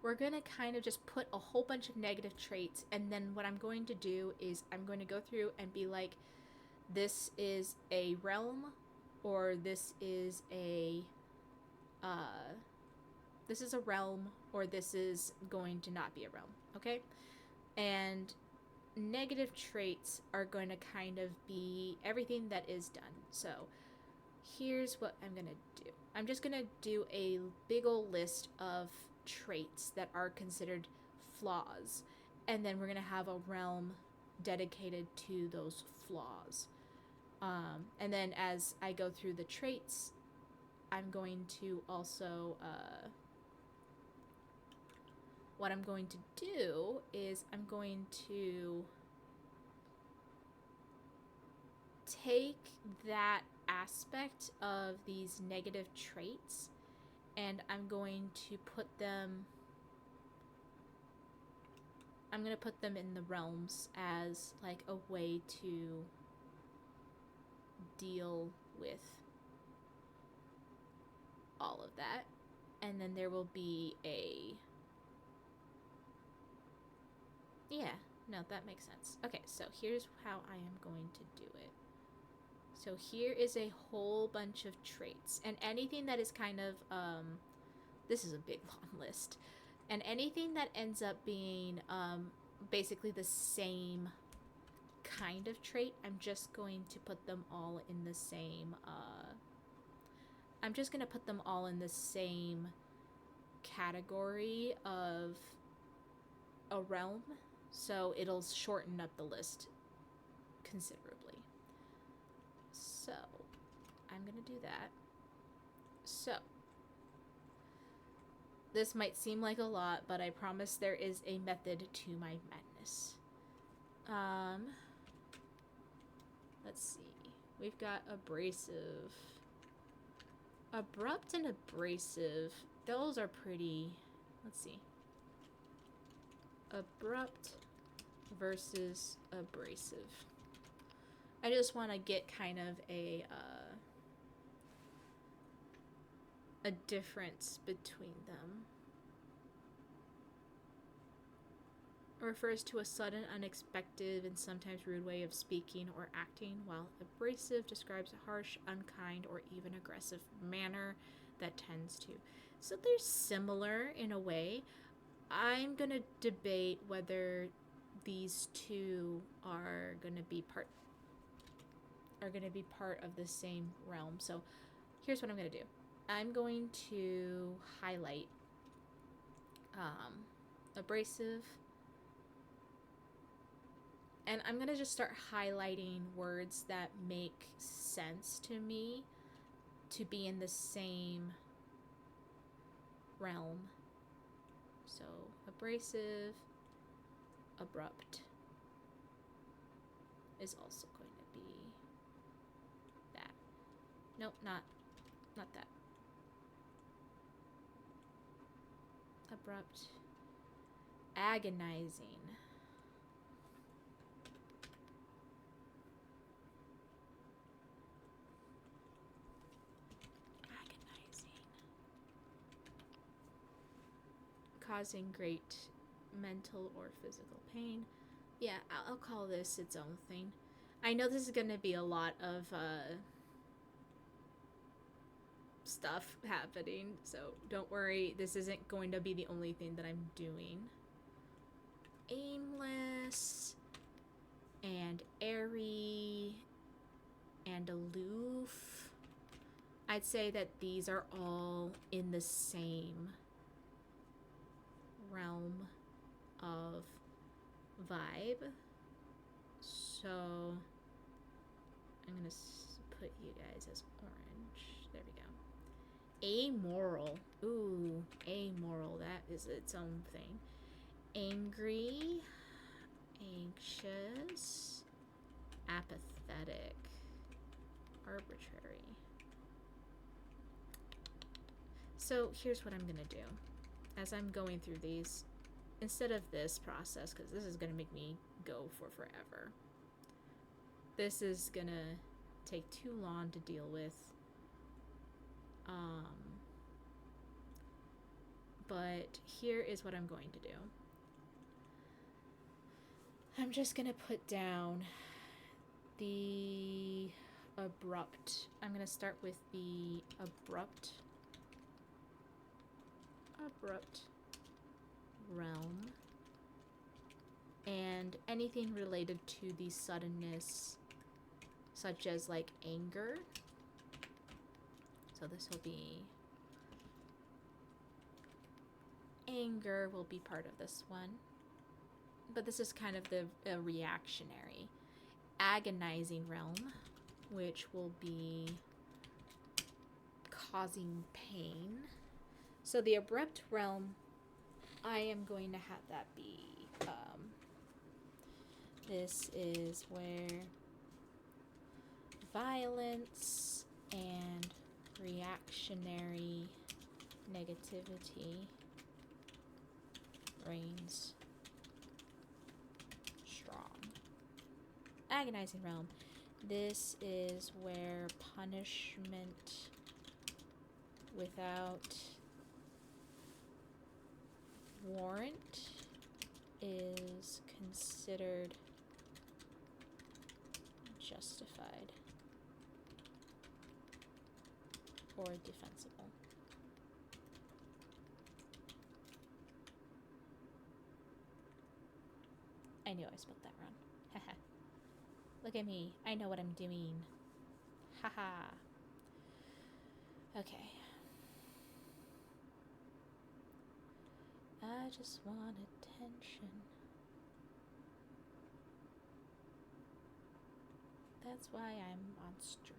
[SPEAKER 1] We're going to kind of just put a whole bunch of negative traits, and then what I'm going to do is I'm going to go through and be like, this is a realm, or this is a realm, or this is going to not be a realm, okay? And negative traits are going to kind of be everything that is done. So here's what I'm going to do. I'm just going to do a big old list of traits that are considered flaws, and then we're going to have a realm dedicated to those flaws. And then as I go through the traits, I'm going to also what I'm going to do is I'm going to take that aspect of these negative traits, and I'm going to put them in the realms as like a way to deal with all of that. And then there will be that makes sense. Okay, so here's how I am going to do it. So here is a whole bunch of traits, and anything that is kind of this is a big long list, and anything that ends up being basically the same kind of trait, I'm just going to put them all in the same category of a realm, so it'll shorten up the list considerably. So I'm gonna do that. So this might seem like a lot, but I promise there is a method to my madness. Let's see. We've got abrasive. Abrupt and abrasive. Those are pretty... Let's see. Abrupt versus abrasive. I just want to get kind of a difference between them. It refers to a sudden, unexpected, and sometimes rude way of speaking or acting, while abrasive describes a harsh, unkind, or even aggressive manner that tends to. So they're similar in a way. I'm going to debate whether these two are going to be part of the same realm. So here's what I'm going to do. I'm going to highlight abrasive. And I'm gonna just start highlighting words that make sense to me to be in the same realm. So abrasive, abrupt is also going to be that. Nope, not that. Abrupt. Agonizing. Causing great mental or physical pain. Yeah, I'll call this its own thing. I know this is going to be a lot of stuff happening, so don't worry, this isn't going to be the only thing that I'm doing. Aimless and airy and aloof. I'd say that these are all in the same realm of vibe. So I'm gonna put you guys as orange. There we go. Amoral. Ooh, amoral. That is its own thing. Angry, anxious, apathetic, arbitrary. So here's what I'm gonna do. As I'm going through these, instead of this process, because this is going to make me go for forever, this is going to take too long to deal with. But here is what I'm going to do. I'm just going to put down the abrupt. I'm going to start with the abrupt realm, and anything related to the suddenness, such as like anger. So this will be anger will be part of this one, but this is kind of the reactionary. Agonizing realm, which will be causing pain. So the abrupt realm, I am going to have that be, this is where violence and reactionary negativity reigns strong. Agonizing realm, this is where punishment without warrant is considered justified or defensible. I knew I spelled that wrong. Haha. Look at me. I know what I'm doing. Haha. Okay. I just want attention. That's why I'm on stream.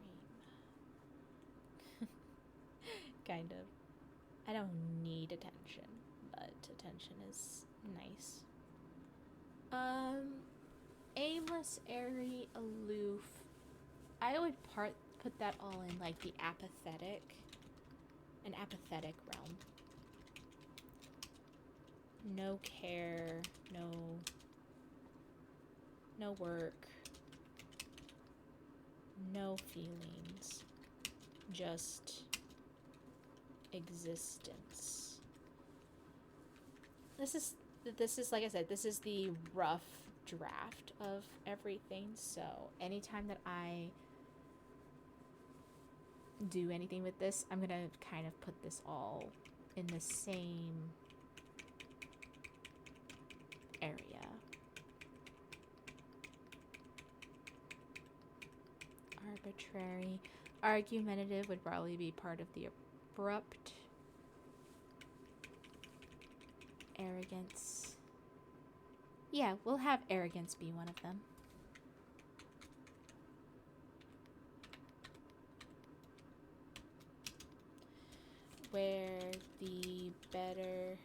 [SPEAKER 1] Kind of. I don't need attention, but attention is nice. Aimless, airy, aloof. I would put that all in like the an apathetic realm. No care, no work, no feelings, just existence. This is like I said, this is the rough draft of everything, so anytime that I do anything with this, I'm gonna kind of put this all in the same area. Arbitrary. Argumentative would probably be part of the abrupt. arrogance. Yeah, we'll have arrogance be one of them. Where the better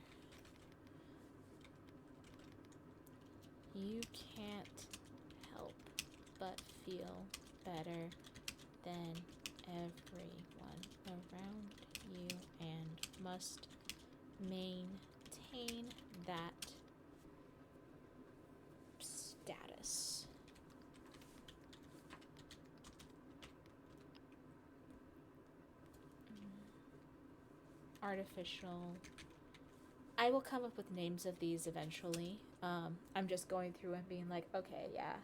[SPEAKER 1] you can't help but feel better than everyone around you and must maintain that status. Artificial. I will come up with names of these eventually. I'm just going through and being like, okay, yeah,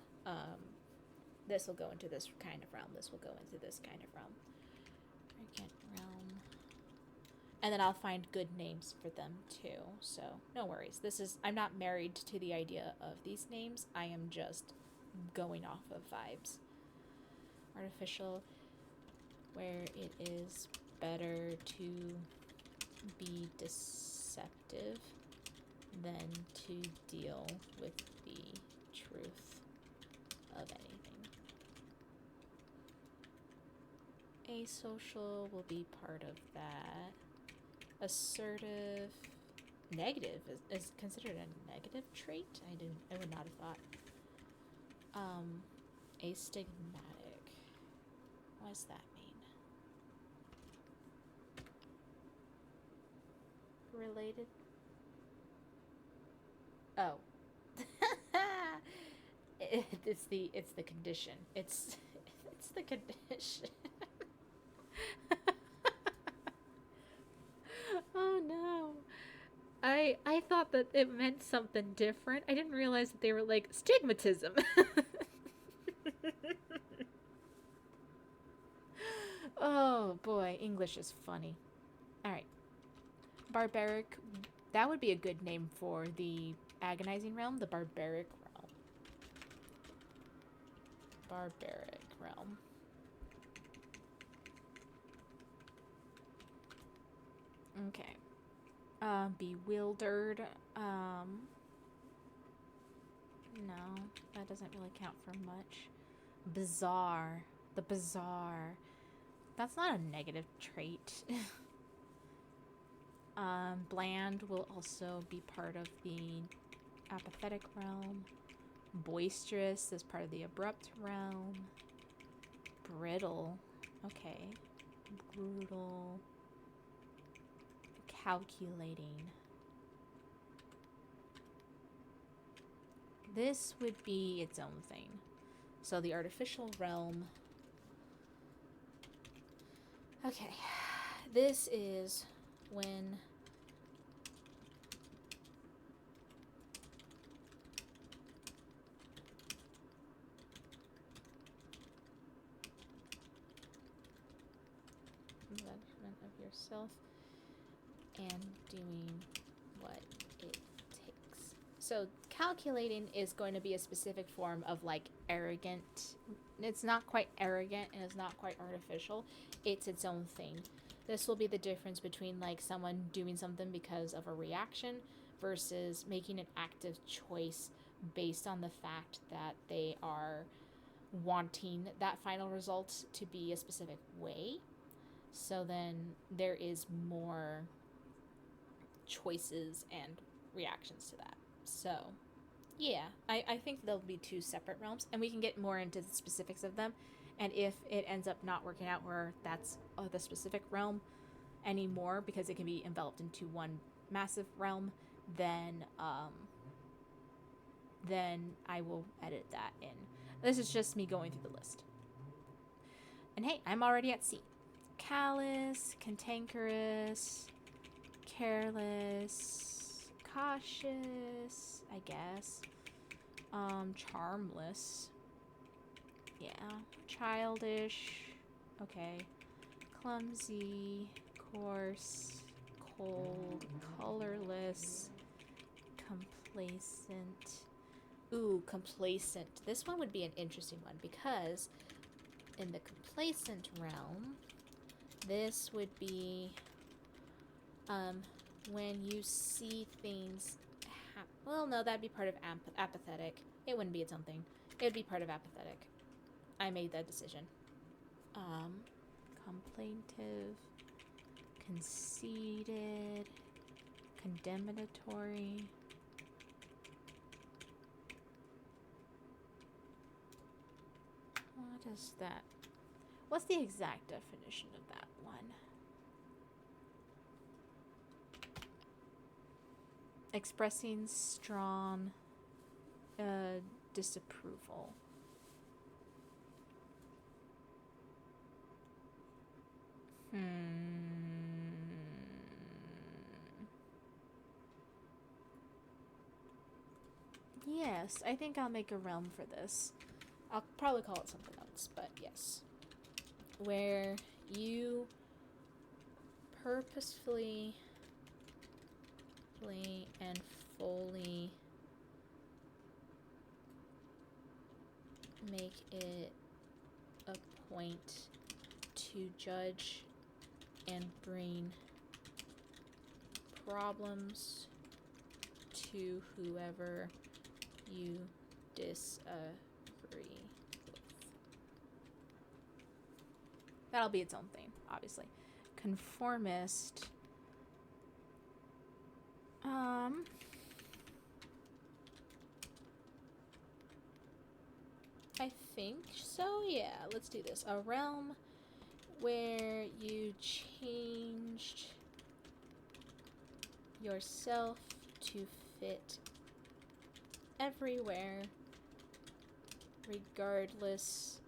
[SPEAKER 1] this will go into this kind of realm. This will go into this kind of realm. Arrogant realm. And then I'll find good names for them too. So no worries. I'm not married to the idea of these names. I am just going off of vibes. Artificial, where it is better to be deceptive than to deal with the truth of anything. Asocial will be part of that. Assertive, negative is considered a negative trait. I would not have thought. Astigmatic. What does that mean? Related. Oh. It's the condition. It's the condition. Oh no. I thought that it meant something different. I didn't realize that they were like stigmatism. Oh boy, English is funny. All right. Barbaric. That would be a good name for the agonizing realm, the barbaric realm. Barbaric realm. Okay. Bewildered. No, that doesn't really count for much. Bizarre. The bizarre. That's not a negative trait. Bland will also be part of the apathetic realm. Boisterous is part of the abrupt realm. Brittle. Okay. Brutal. Calculating. This would be its own thing. So the artificial realm. Okay. This is when investment of yourself and doing what it takes. So calculating is going to be a specific form of like arrogant. It's not quite arrogant and it's not quite artificial. It's its own thing. This will be the difference between like someone doing something because of a reaction versus making an active choice based on the fact that they are wanting that final result to be a specific way. So then there is more choices and reactions to that. So yeah, I think there'll be two separate realms, and we can get more into the specifics of them. And if it ends up not working out where that's the specific realm anymore, because it can be enveloped into one massive realm, then I will edit that in. This is just me going through the list. And hey, I'm already at C. Callous, cantankerous, careless, cautious, I guess. Charmless. Yeah. Childish. Okay. Clumsy, coarse, cold, colorless, complacent. Ooh, complacent. This one would be an interesting one because in the complacent realm, this would be when you see things well, no, that'd be part of apathetic. It wouldn't be its own thing. It would be part of apathetic. I made that decision. Complaintive, conceited, condemnatory. What is that? What's the exact definition of that one? Expressing strong disapproval. Yes, I think I'll make a realm for this. I'll probably call it something else, but yes. Where you purposefully and fully make it a point to judge and bring problems to whoever you disagree with. That'll be its own thing, obviously. Conformist. I think so, yeah. Let's do this. A realm where you changed yourself to fit everywhere, regardless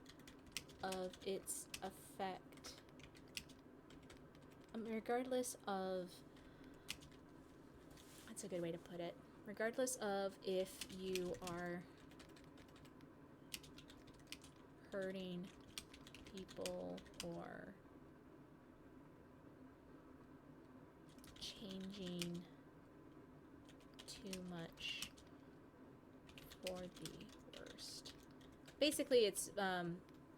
[SPEAKER 1] of its effect. Regardless of... That's a good way to put it. Regardless of if you are hurting people or changing too much for the worst. Basically, it's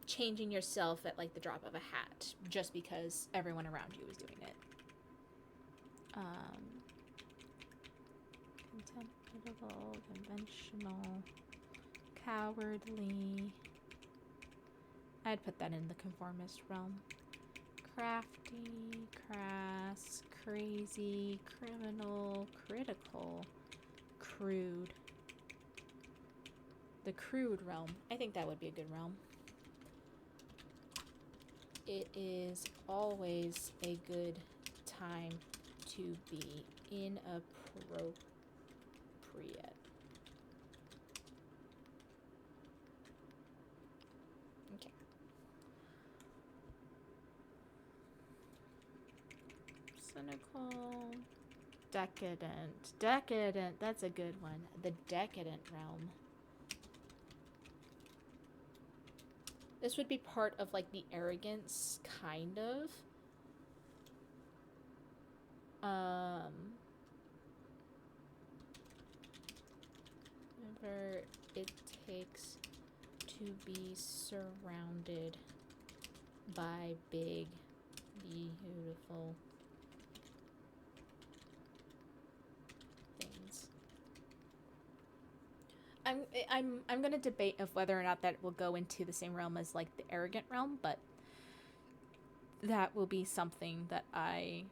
[SPEAKER 1] changing yourself at like the drop of a hat just because everyone around you is doing it. Contemptible, conventional, cowardly. I'd put that in the conformist realm. Crafty, crass, crazy, criminal, critical, crude. The crude realm. I think that would be a good realm. It is always a good time to be inappropriate. Okay. Cynical. Decadent. Decadent. That's a good one. The decadent realm. This would be part of, like, the arrogance, kind of. Whatever it takes to be surrounded by big, beautiful things. I'm gonna debate of whether or not that will go into the same realm as like the arrogant realm, but that will be something that I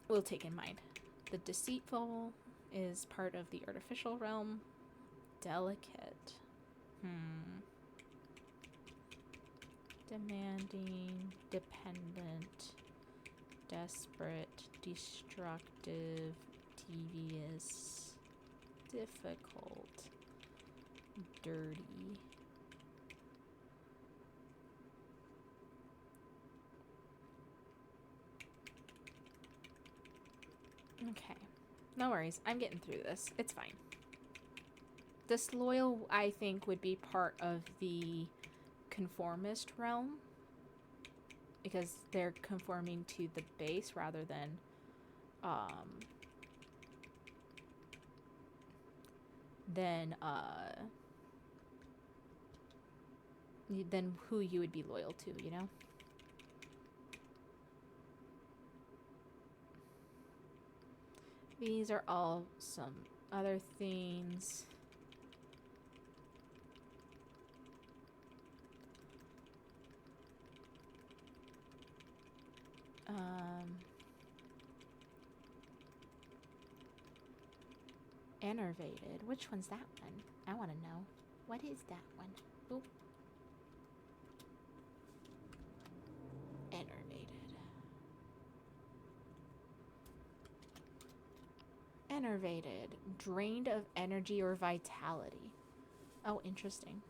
[SPEAKER 1] will take in mind. The deceitful is part of the artificial realm. Delicate. Demanding, dependent, desperate, destructive, devious, difficult, dirty. Okay. No worries. I'm getting through this. It's fine. Disloyal, I think, would be part of the conformist realm. Because they're conforming to the base rather than... than who you would be loyal to, you know? These are all some other things. Enervated. Which one's that one? I want to know. What is that one? Oop. Enervated. Enervated. Drained of energy or vitality. Oh, interesting.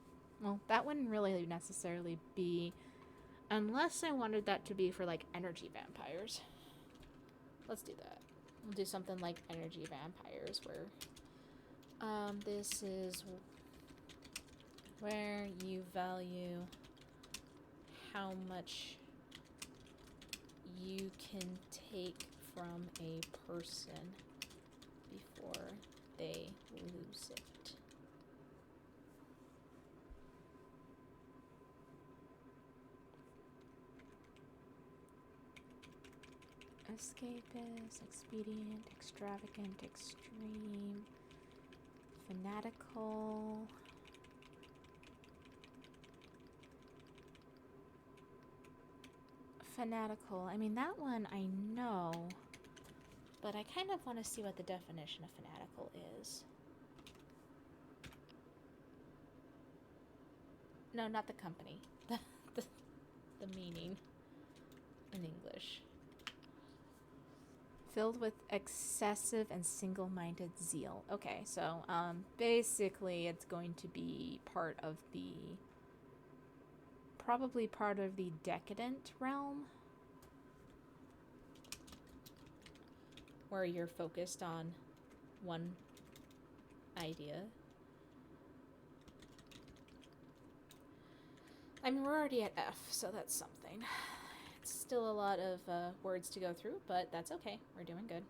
[SPEAKER 1] Well, that wouldn't really necessarily be... Unless I wanted that to be for, like, energy vampires. Let's do that. We'll do something like energy vampires where... this is where you value how much you can take from a person before they lose it. Escapist, expedient, extravagant, extreme, fanatical. Fanatical. I mean, that one I know, but I kind of want to see what the definition of fanatical is. No, not the company. The meaning in English. Filled with excessive and single-minded zeal. Okay, so basically it's going to be part of the... Probably part of the decadent realm. Where you're focused on one idea. I mean, we're already at F, so that's something. It's still a lot of words to go through, but that's okay. We're doing good.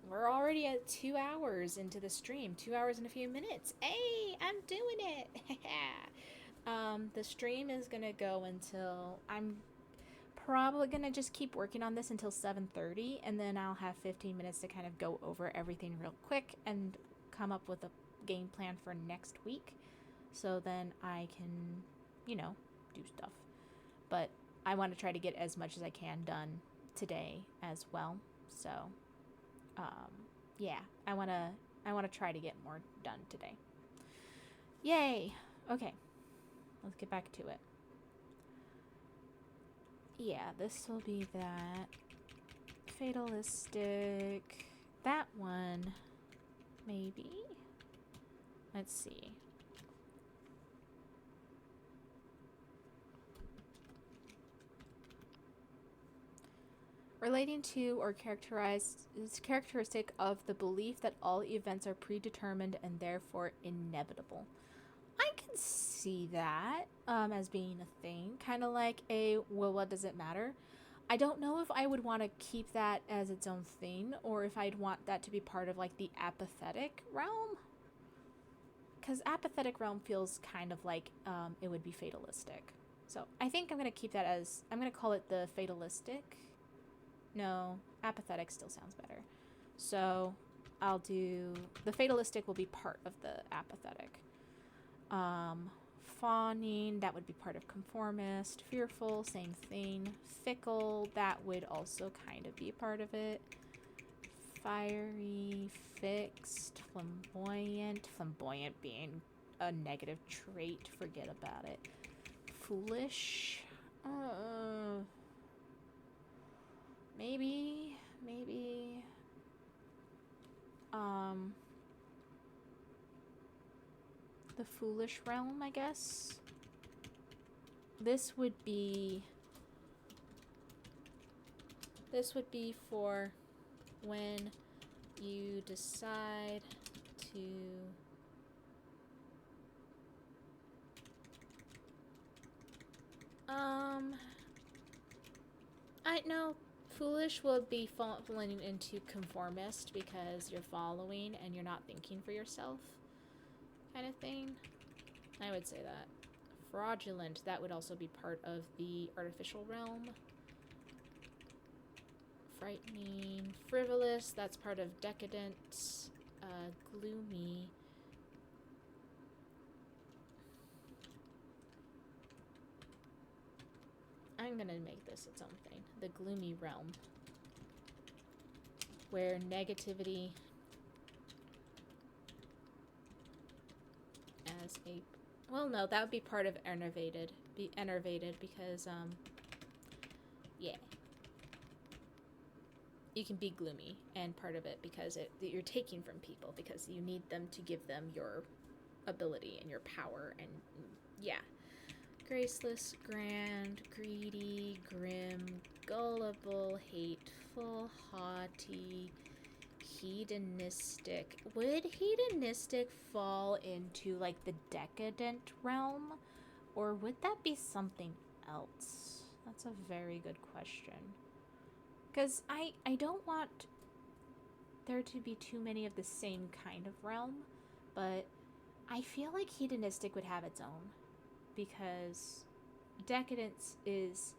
[SPEAKER 1] We're already at 2 hours into the stream. 2 hours and a few minutes. Hey, I'm doing it. The stream is going to go until... I'm probably going to just keep working on this until 7:30, and then I'll have 15 minutes to kind of go over everything real quick and come up with a game plan for next week. So then I can, you know, do stuff. But I want to try to get as much as I can done today as well. So, yeah, I want to try to get more done today. Yay! Okay, let's get back to it. Yeah, this will be that. Fatalistic. That one, maybe. Let's see. Relating to or characterized is characteristic of the belief that all events are predetermined and therefore inevitable. I can see that as being a thing, kind of like a, well, what does it matter? I don't know if I would want to keep that as its own thing, or if I'd want that to be part of like the apathetic realm. Because apathetic realm feels kind of like it would be fatalistic. So I think I'm going to keep that as, I'm going to call it the fatalistic. No, apathetic still sounds better. So I'll do, the fatalistic will be part of the apathetic. Fawning, that would be part of conformist. Fearful, same thing. Fickle, that would also kind of be part of it. Fiery, fixed, flamboyant. Flamboyant being a negative trait, forget about it. Foolish, maybe. The foolish realm, I guess. This would be for when you decide to I know foolish would be falling into conformist because you're following and you're not thinking for yourself kind of thing. I would say that. Fraudulent, that would also be part of the artificial realm. Frightening, frivolous, that's part of decadent, gloomy. I'm gonna make this its own thing. The gloomy realm. Where negativity as a... Well, no, that would be part of enervated. Be enervated because, yeah. You can be gloomy and part of it because you're taking from people because you need them to give them your ability and your power and, yeah. Graceless, grand, greedy, grim, gullible, hateful, haughty, hedonistic. Would hedonistic fall into, like, the decadent realm? Or would that be something else? That's a very good question. Because I don't want there to be too many of the same kind of realm, but I feel like hedonistic would have its own. Because decadence is...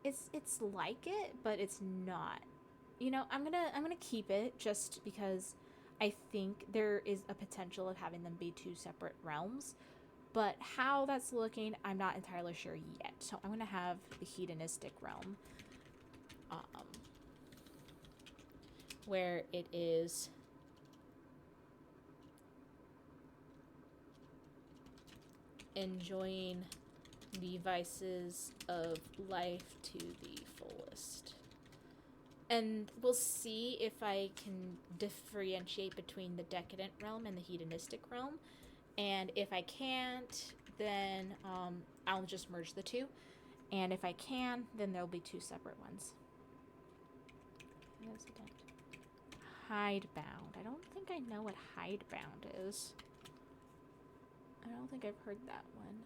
[SPEAKER 1] It's like it, but it's not. You know, I'm gonna keep it just because I think there is a potential of having them be two separate realms. But how that's looking, I'm not entirely sure yet. So I'm gonna have the hedonistic realm, where it is enjoying the vices of life to the fullest. And we'll see if I can differentiate between the decadent realm and the hedonistic realm. And if I can't, then I'll just merge the two. And if I can, then there'll be two separate ones. Resident. Hidebound. I don't think I know what hidebound is. I don't think I've heard that one.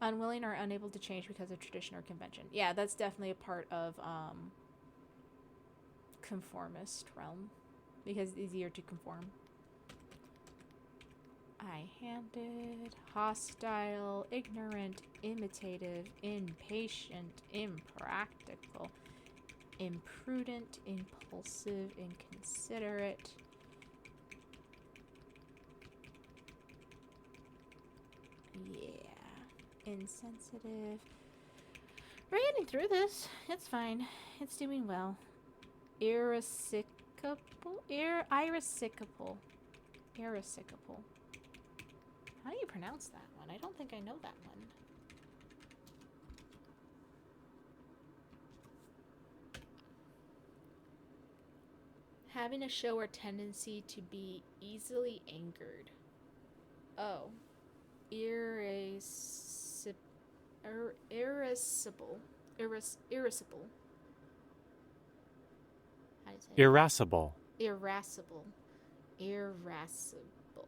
[SPEAKER 1] Unwilling or unable to change because of tradition or convention. Yeah, that's definitely a part of conformist realm. Because it's easier to conform. High-handed, hostile, ignorant, imitative, impatient, impractical, imprudent, impulsive, inconsiderate. Yeah. Insensitive. We're getting through this. It's fine. It's doing well. Irascible. Irascible. How do you pronounce that one? I don't think I know that one. Having a show or tendency to be easily angered. Oh. Irascible. How do you say it?
[SPEAKER 2] Irascible.
[SPEAKER 1] Irascible.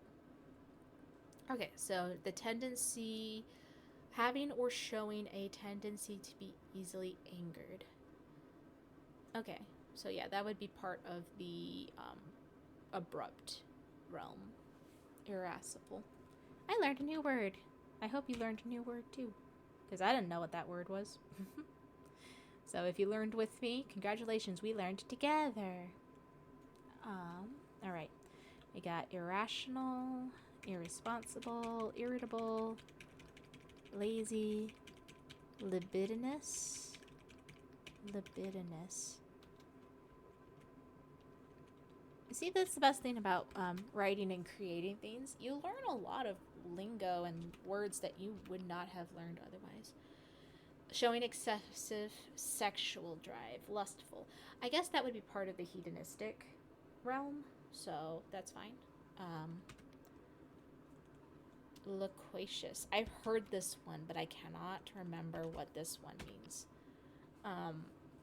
[SPEAKER 1] Okay, so the tendency, having or showing a tendency to be easily angered. Okay, so yeah, that would be part of the abrupt realm. Irascible. I learned a new word. I hope you learned a new word too, because I didn't know what that word was. So if you learned with me, congratulations, we learned together. Alright. We got irrational, irresponsible, irritable, lazy, libidinous. See, that's the best thing about writing and creating things. You learn a lot of lingo and words that you would not have learned otherwise. Showing excessive sexual drive, lustful. I guess that would be part of the hedonistic realm, so that's fine. Loquacious. I've heard this one, but I cannot remember what this one means.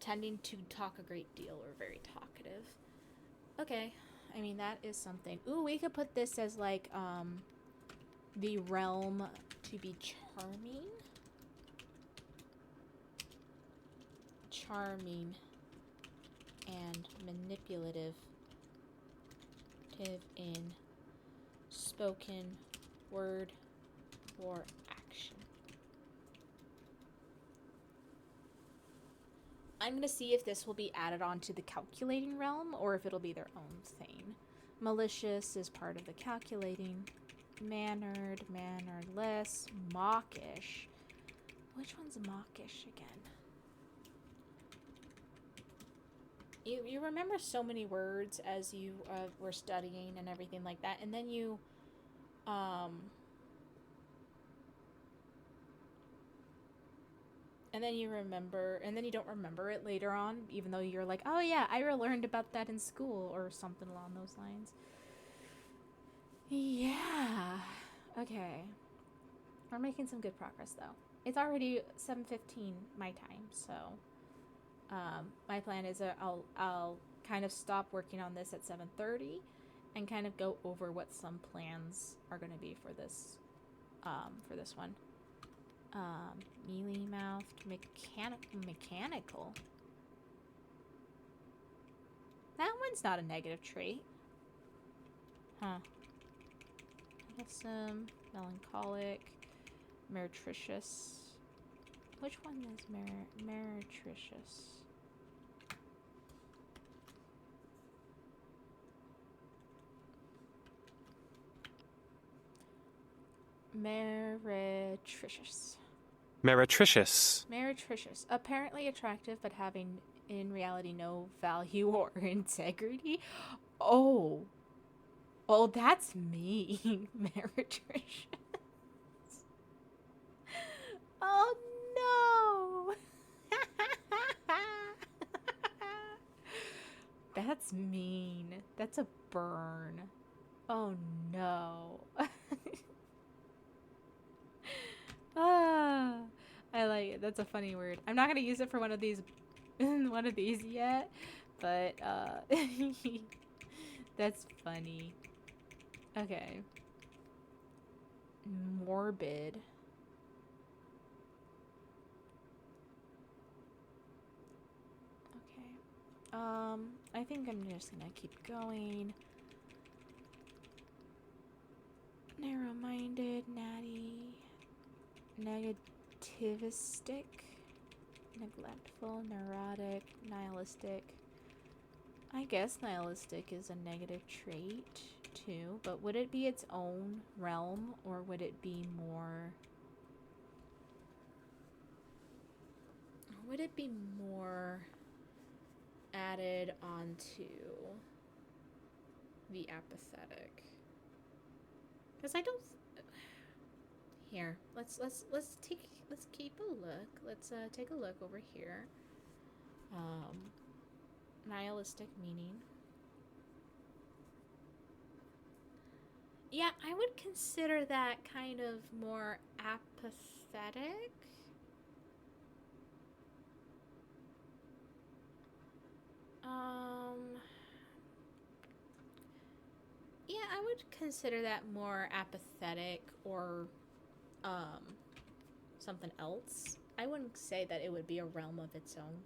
[SPEAKER 1] Tending to talk a great deal or very talkative. Okay, I mean, that is something. Ooh, we could put this as, like, the realm to be charming. Charming and manipulative in spoken word or action. I'm going to see if this will be added on to the calculating realm or if it'll be their own thing. Malicious is part of the calculating. Mannered, mannerless, mawkish. Which one's mawkish again? You remember so many words as you were studying and everything like that, and then you remember, and then you don't remember it later on, even though you're like, oh yeah, I learned about that in school or something along those lines. Yeah. Okay. We're making some good progress though. It's already 7:15 my time, so my plan is I'll kind of stop working on this at 7:30 and kind of go over what some plans are going to be for this one. Mealy mouthed, mechanical. That one's not a negative trait. Huh. Handsome, melancholic, meretricious. Which one is meretricious? Meretricious.
[SPEAKER 2] Meretricious.
[SPEAKER 1] Meretricious. Apparently attractive, but having in reality no value or integrity. Oh, that's me. Meretricious. Oh no. That's mean. That's a burn. Oh no. Ah, I like it. That's a funny word. I'm not gonna use it for one of these yet, but that's funny. Okay. Morbid. Okay. I think I'm just gonna keep going. Narrow-minded, natty, negativistic, neglectful, neurotic, nihilistic. I guess nihilistic is a negative trait too, but would it be its own realm or would it be more... Would it be more added onto the apathetic? Because I don't... Here, let's keep a look. Let's take a look over here. Nihilistic meaning. Yeah, I would consider that kind of more apathetic. Yeah, I would consider that more apathetic or something else. I wouldn't say that it would be a realm of its own.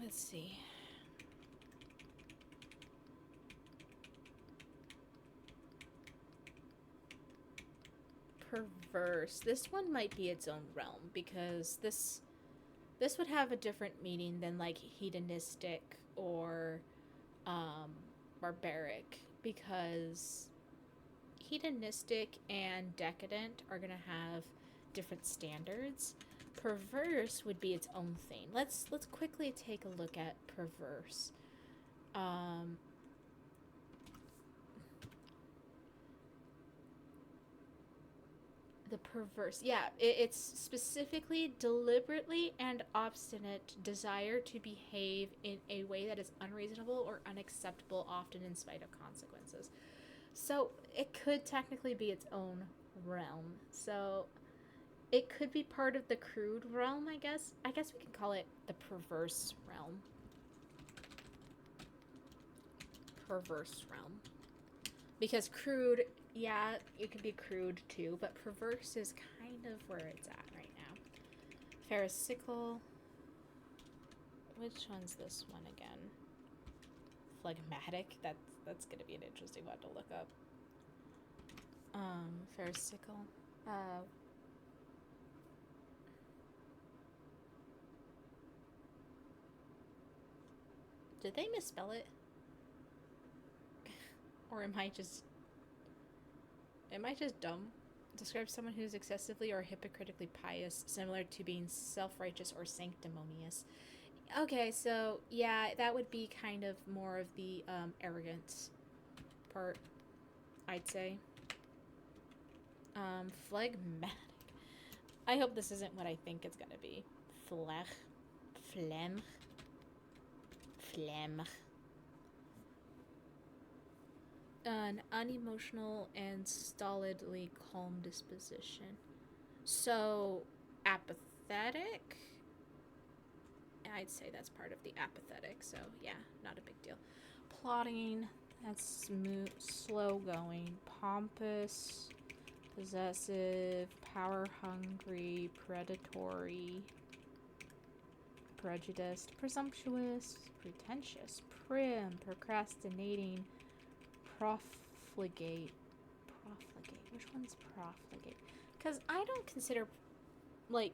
[SPEAKER 1] Let's see. Perverse. This one might be its own realm because this would have a different meaning than like hedonistic or barbaric, because hedonistic and decadent are going to have different standards. Perverse would be its own thing. Let's quickly take a look at perverse. The perverse, yeah, it's specifically deliberately and obstinate desire to behave in a way that is unreasonable or unacceptable, often in spite of consequences. So it could technically be its own realm. So it could be part of the crude realm, I guess. I guess we can call it the perverse realm. Perverse realm. Because crude, yeah, it could be crude too, but perverse is kind of where it's at right now. Pharisaical. Which one's this one again? Phlegmatic. That's gonna be an interesting one to look up. Pharisaical. Did they misspell it? Or am I just dumb? Describe someone who's excessively or hypocritically pious, similar to being self-righteous or sanctimonious. Okay, so yeah, that would be kind of more of the arrogance part, I'd say. Phlegmatic. I hope this isn't what I think it's gonna be. Phlegm. An unemotional and stolidly calm disposition. So, apathetic? I'd say that's part of the apathetic, so yeah, not a big deal. Plotting, that's smooth, slow going. Pompous, possessive, power hungry, predatory, prejudiced, presumptuous, pretentious, prim, procrastinating, profligate. Which one's profligate? Because I don't consider, like,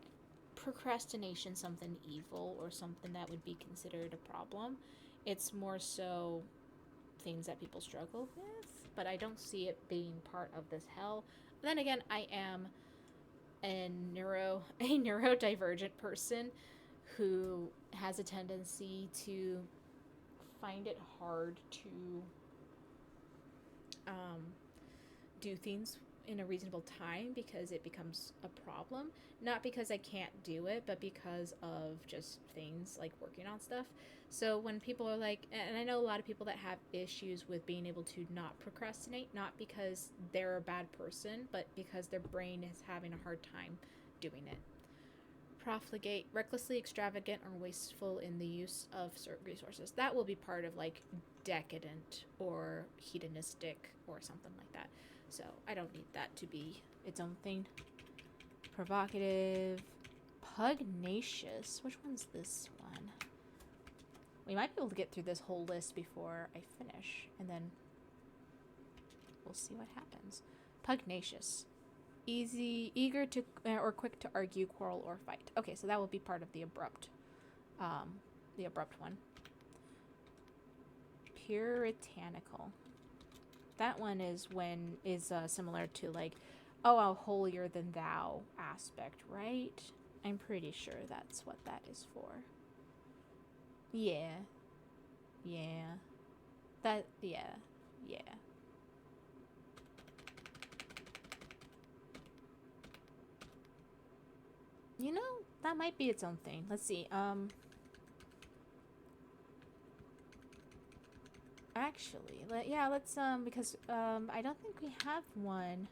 [SPEAKER 1] procrastination something evil or something that would be considered a problem. It's more so things that people struggle with, but I don't see it being part of this hell. Then again, I am a neurodivergent person who has a tendency to find it hard to do things in a reasonable time because it becomes a problem. Not because I can't do it, but because of just things like working on stuff. So when people are like, and I know a lot of people that have issues with being able to not procrastinate, not because they're a bad person, but because their brain is having a hard time doing it. Profligate, recklessly extravagant or wasteful in the use of certain resources. That will be part of like decadent or hedonistic or something like that. So I don't need that to be its own thing. Provocative, pugnacious. Which one's this one? We might be able to get through this whole list before I finish, and then we'll see what happens. Pugnacious. Easy, eager to, or quick to argue, quarrel, or fight. Okay, so that will be part of the abrupt one. Puritanical. That one is similar to like, oh, a holier than thou aspect, right? I'm pretty sure that's what that is for. Yeah. You know, that might be its own thing. Let's see. Actually, let's because I don't think we have one.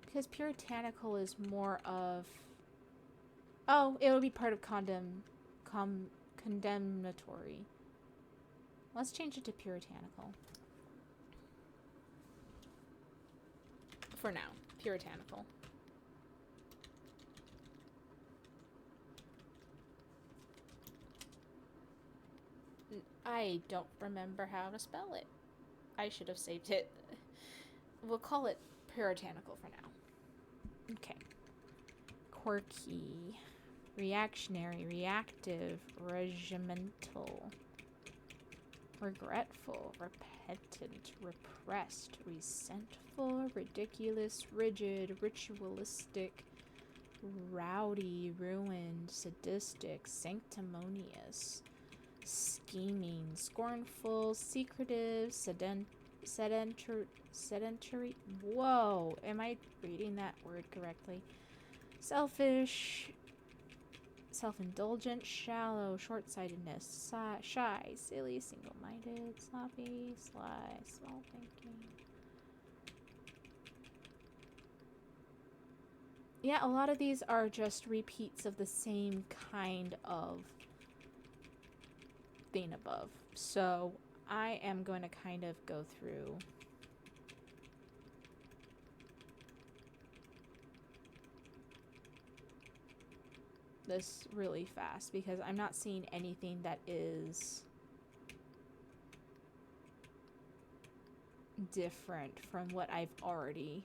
[SPEAKER 1] Because puritanical is more of, oh, it would be part of condemnatory. Let's change it to puritanical. For now, puritanical. I don't remember how to spell it. I should have saved it. We'll call it puritanical for now. Okay. Quirky, reactionary, reactive, regimental, regretful, repentant, repressed, resentful, ridiculous, rigid, ritualistic, rowdy, ruined, sadistic, sanctimonious, scheming, scornful, secretive, sedentary. Whoa, am I reading that word correctly? Selfish, self-indulgent, shallow, short-sightedness, shy, silly, single-minded, sloppy, sly, small thinking. Yeah, a lot of these are just repeats of the same kind of thing above. So I am going to kind of go through this really fast because I'm not seeing anything that is different from what I've already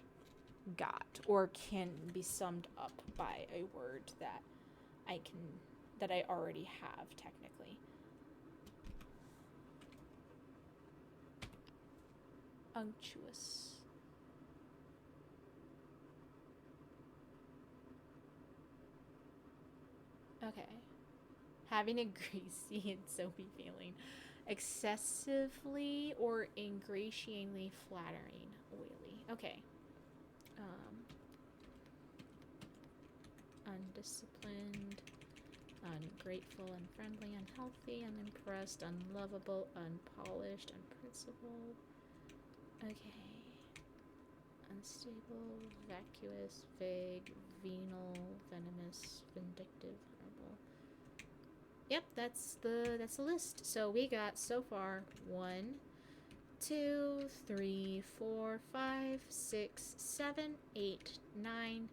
[SPEAKER 1] got, or can be summed up by a word that I already have technically. Unctuous. Okay. Having a greasy and soapy feeling. Excessively or ingratiatingly flattering. Oily. Okay. Undisciplined, ungrateful, unfriendly, unhealthy, unimpressed, unlovable, unpolished, unprincipled. Okay. Unstable, vacuous, vague, venal, venomous, vindictive, horrible. Yep, that's the list. So we got so far 1, 2, 3, 4, 5, 6, 7, 8, 9,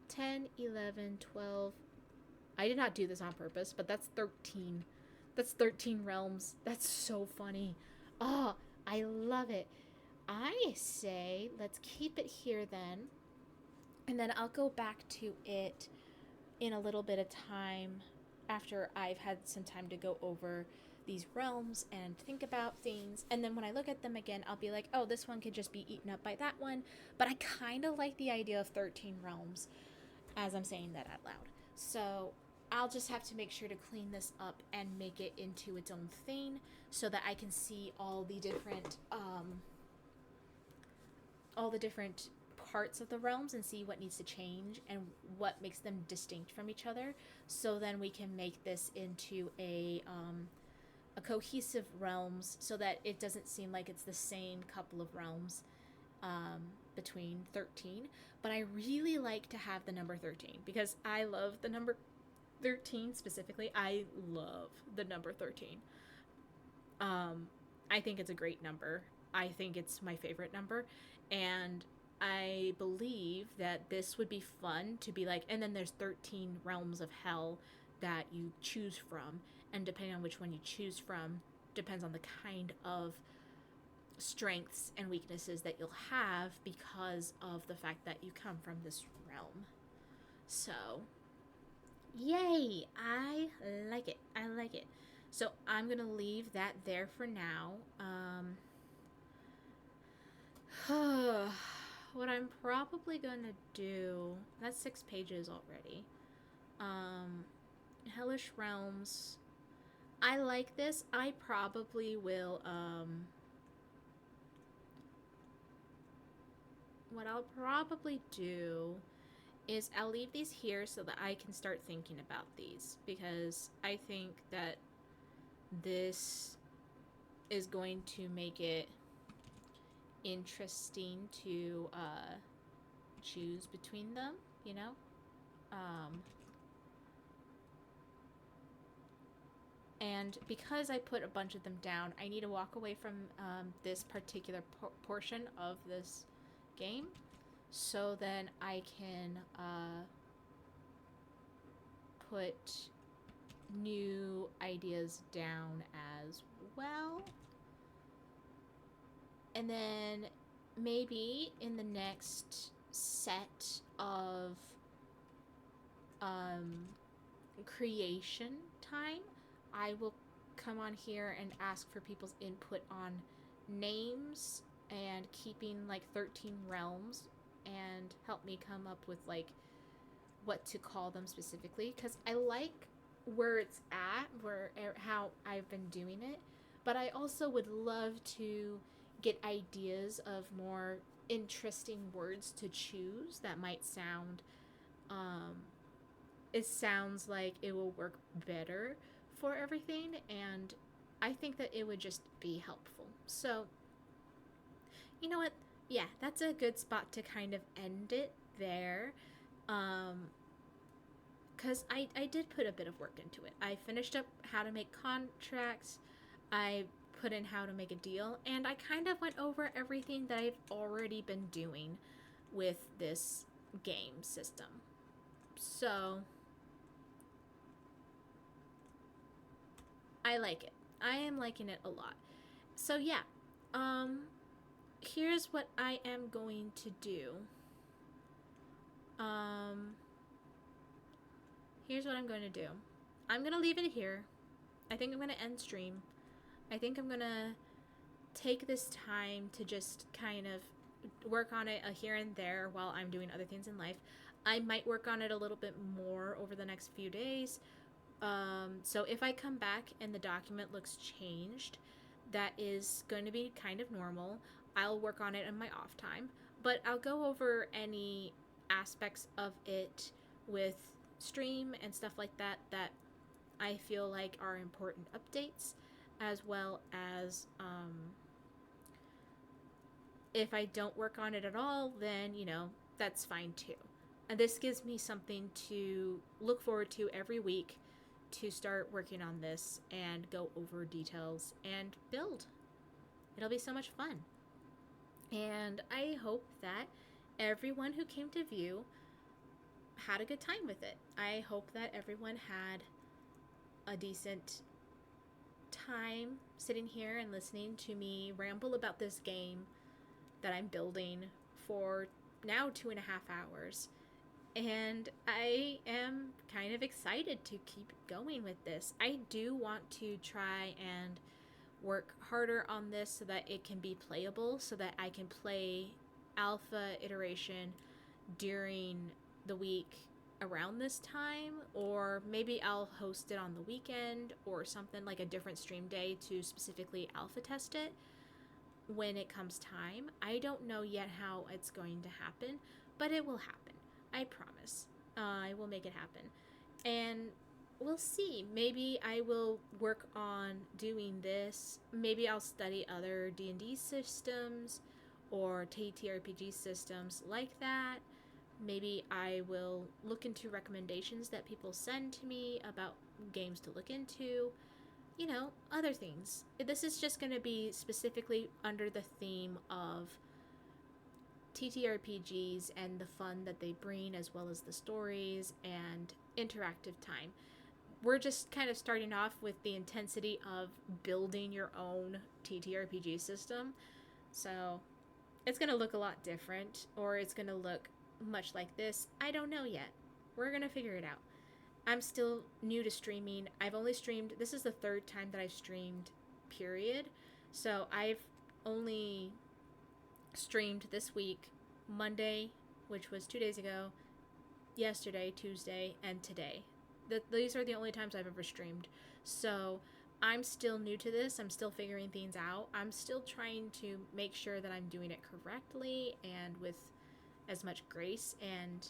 [SPEAKER 1] 10, 11, 12. I did not do this on purpose, but that's 13. That's 13 realms. That's so funny. Oh, I love it. I say let's keep it here then. And then I'll go back to it in a little bit of time after I've had some time to go over these realms and think about things. And then when I look at them again, I'll be like, oh, this one could just be eaten up by that one. But I kind of like the idea of 13 realms as I'm saying that out loud. So I'll just have to make sure to clean this up and make it into its own thing so that I can see all the different parts of the realms and see what needs to change and what makes them distinct from each other. So then we can make this into a cohesive realms so that it doesn't seem like it's the same couple of realms between 13. But I really like to have the number 13 because I love the number 13 specifically. I love the number 13. I think it's a great number. I think it's my favorite number. And I believe that this would be fun to be like, and then there's 13 realms of hell that you choose from. And depending on which one you choose from, depends on the kind of strengths and weaknesses that you'll have because of the fact that you come from this realm. So, yay! I like it. I like it. So I'm gonna leave that there for now. What I'm probably gonna do, that's 6 pages already. Hellish Realms. I like this. I probably will, what I'll probably do is I'll leave these here so that I can start thinking about these, because I think that this is going to make it interesting to choose between them, you know? And because I put a bunch of them down, I need to walk away from this particular portion of this game so then I can put new ideas down as well. And then maybe in the next set of creation time, I will come on here and ask for people's input on names and keeping like 13 realms and help me come up with like what to call them specifically, because I like where it's at, how I've been doing it, but I also would love to get ideas of more interesting words to choose that might sound it sounds like it will work better for everything, and I think that it would just be helpful. So, you know what? Yeah, that's a good spot to kind of end it there. Because I did put a bit of work into it. I finished up how to make contracts, I put in how to make a deal, and I kind of went over everything that I've already been doing with this game system. So, I like it. I am liking it a lot. So yeah, here's what I am going to do. Here's what I'm going to do. I'm going to leave it here. I think I'm going to end stream. I think I'm going to take this time to just kind of work on it here and there while I'm doing other things in life. I might work on it a little bit more over the next few days. So if I come back and the document looks changed, that is going to be kind of normal. I'll work on it in my off time, but I'll go over any aspects of it with stream and stuff like that that I feel like are important updates, as well as if I don't work on it at all, then, that's fine too. And this gives me something to look forward to every week to start working on this and go over details and build. It'll be so much fun. And I hope that everyone who came to view had a good time with it. I hope that everyone had a decent time sitting here and listening to me ramble about this game that I'm building for now 2.5 hours. And I am kind of excited to keep going with this. I do want to try and work harder on this so that it can be playable, so that I can play alpha iteration during the week around this time, or maybe I'll host it on the weekend or something, like a different stream day to specifically alpha test it when it comes time. I don't know yet how it's going to happen, but it will happen. I promise. I will make it happen. And we'll see. Maybe I will work on doing this. Maybe I'll study other D&D systems or TTRPG systems like that. Maybe I will look into recommendations that people send to me about games to look into. Other things. This is just going to be specifically under the theme of TTRPGs and the fun that they bring, as well as the stories and interactive time. We're just kind of starting off with the intensity of building your own TTRPG system. So it's going to look a lot different, or it's going to look much like this. I don't know yet. We're going to figure it out. I'm still new to streaming. I've only streamed, this is the third time that I've streamed, period. So I've only streamed this week, Monday, which was 2 days ago, yesterday, Tuesday, and today. These are the only times I've ever streamed. So I'm still new to this. I'm still figuring things out. I'm still trying to make sure that I'm doing it correctly and with as much grace and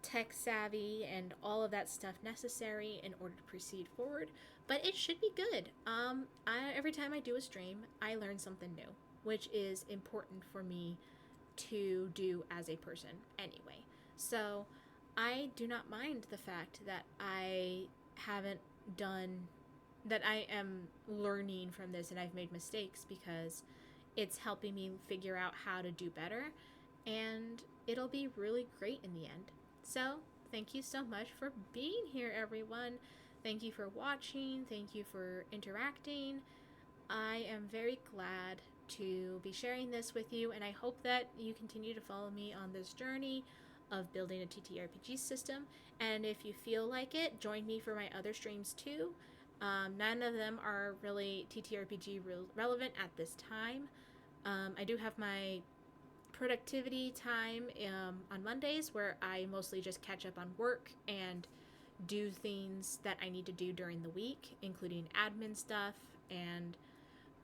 [SPEAKER 1] tech savvy and all of that stuff necessary in order to proceed forward. But it should be good. Every time I do a stream, I learn something new, which is important for me to do as a person anyway. So I do not mind the fact that I haven't done, that I am learning from this and I've made mistakes, because it's helping me figure out how to do better, and it'll be really great in the end. So thank you so much for being here, everyone. Thank you for watching. Thank you for interacting. I am very glad to be sharing this with you, and I hope that you continue to follow me on this journey of building a TTRPG system. And if you feel like it, join me for my other streams too. None of them are really TTRPG relevant at this time. I do have my productivity time on Mondays, where I mostly just catch up on work and do things that I need to do during the week, including admin stuff and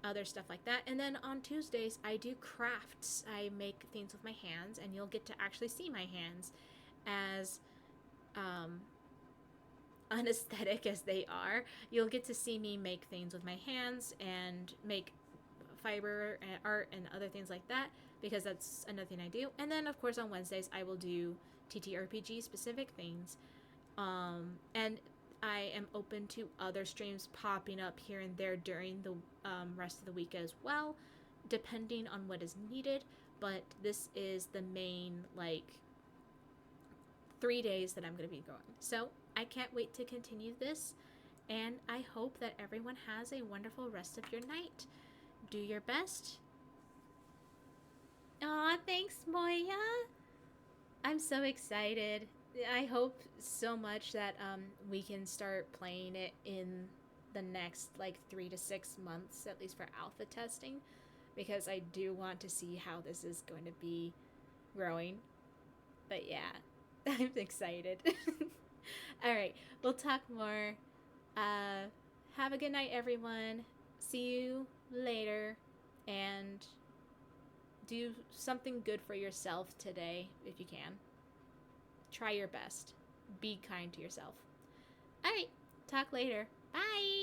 [SPEAKER 1] other stuff like that. And then on Tuesdays, I do crafts. I make things with my hands, and you'll get to actually see my hands, as unaesthetic as they are. You'll get to see me make things with my hands and make fiber and art and other things like that, because that's another thing I do. And then of course on Wednesdays I will do TTRPG specific things, and I am open to other streams popping up here and there during the rest of the week as well, depending on what is needed. But this is the main 3 days that I'm going to be going. So I can't wait to continue this, and I hope that everyone has a wonderful rest of your night. do your best. Aw, thanks, Moya. I'm so excited. I hope so much that we can start playing it in the next like 3 to 6 months, at least for alpha testing, because I do want to see how this is going to be growing. But yeah, I'm excited. All right, we'll talk more. Have a good night, everyone. See you later, and do something good for yourself today if you can. Try your best. Be kind to yourself. All right, talk later. Bye.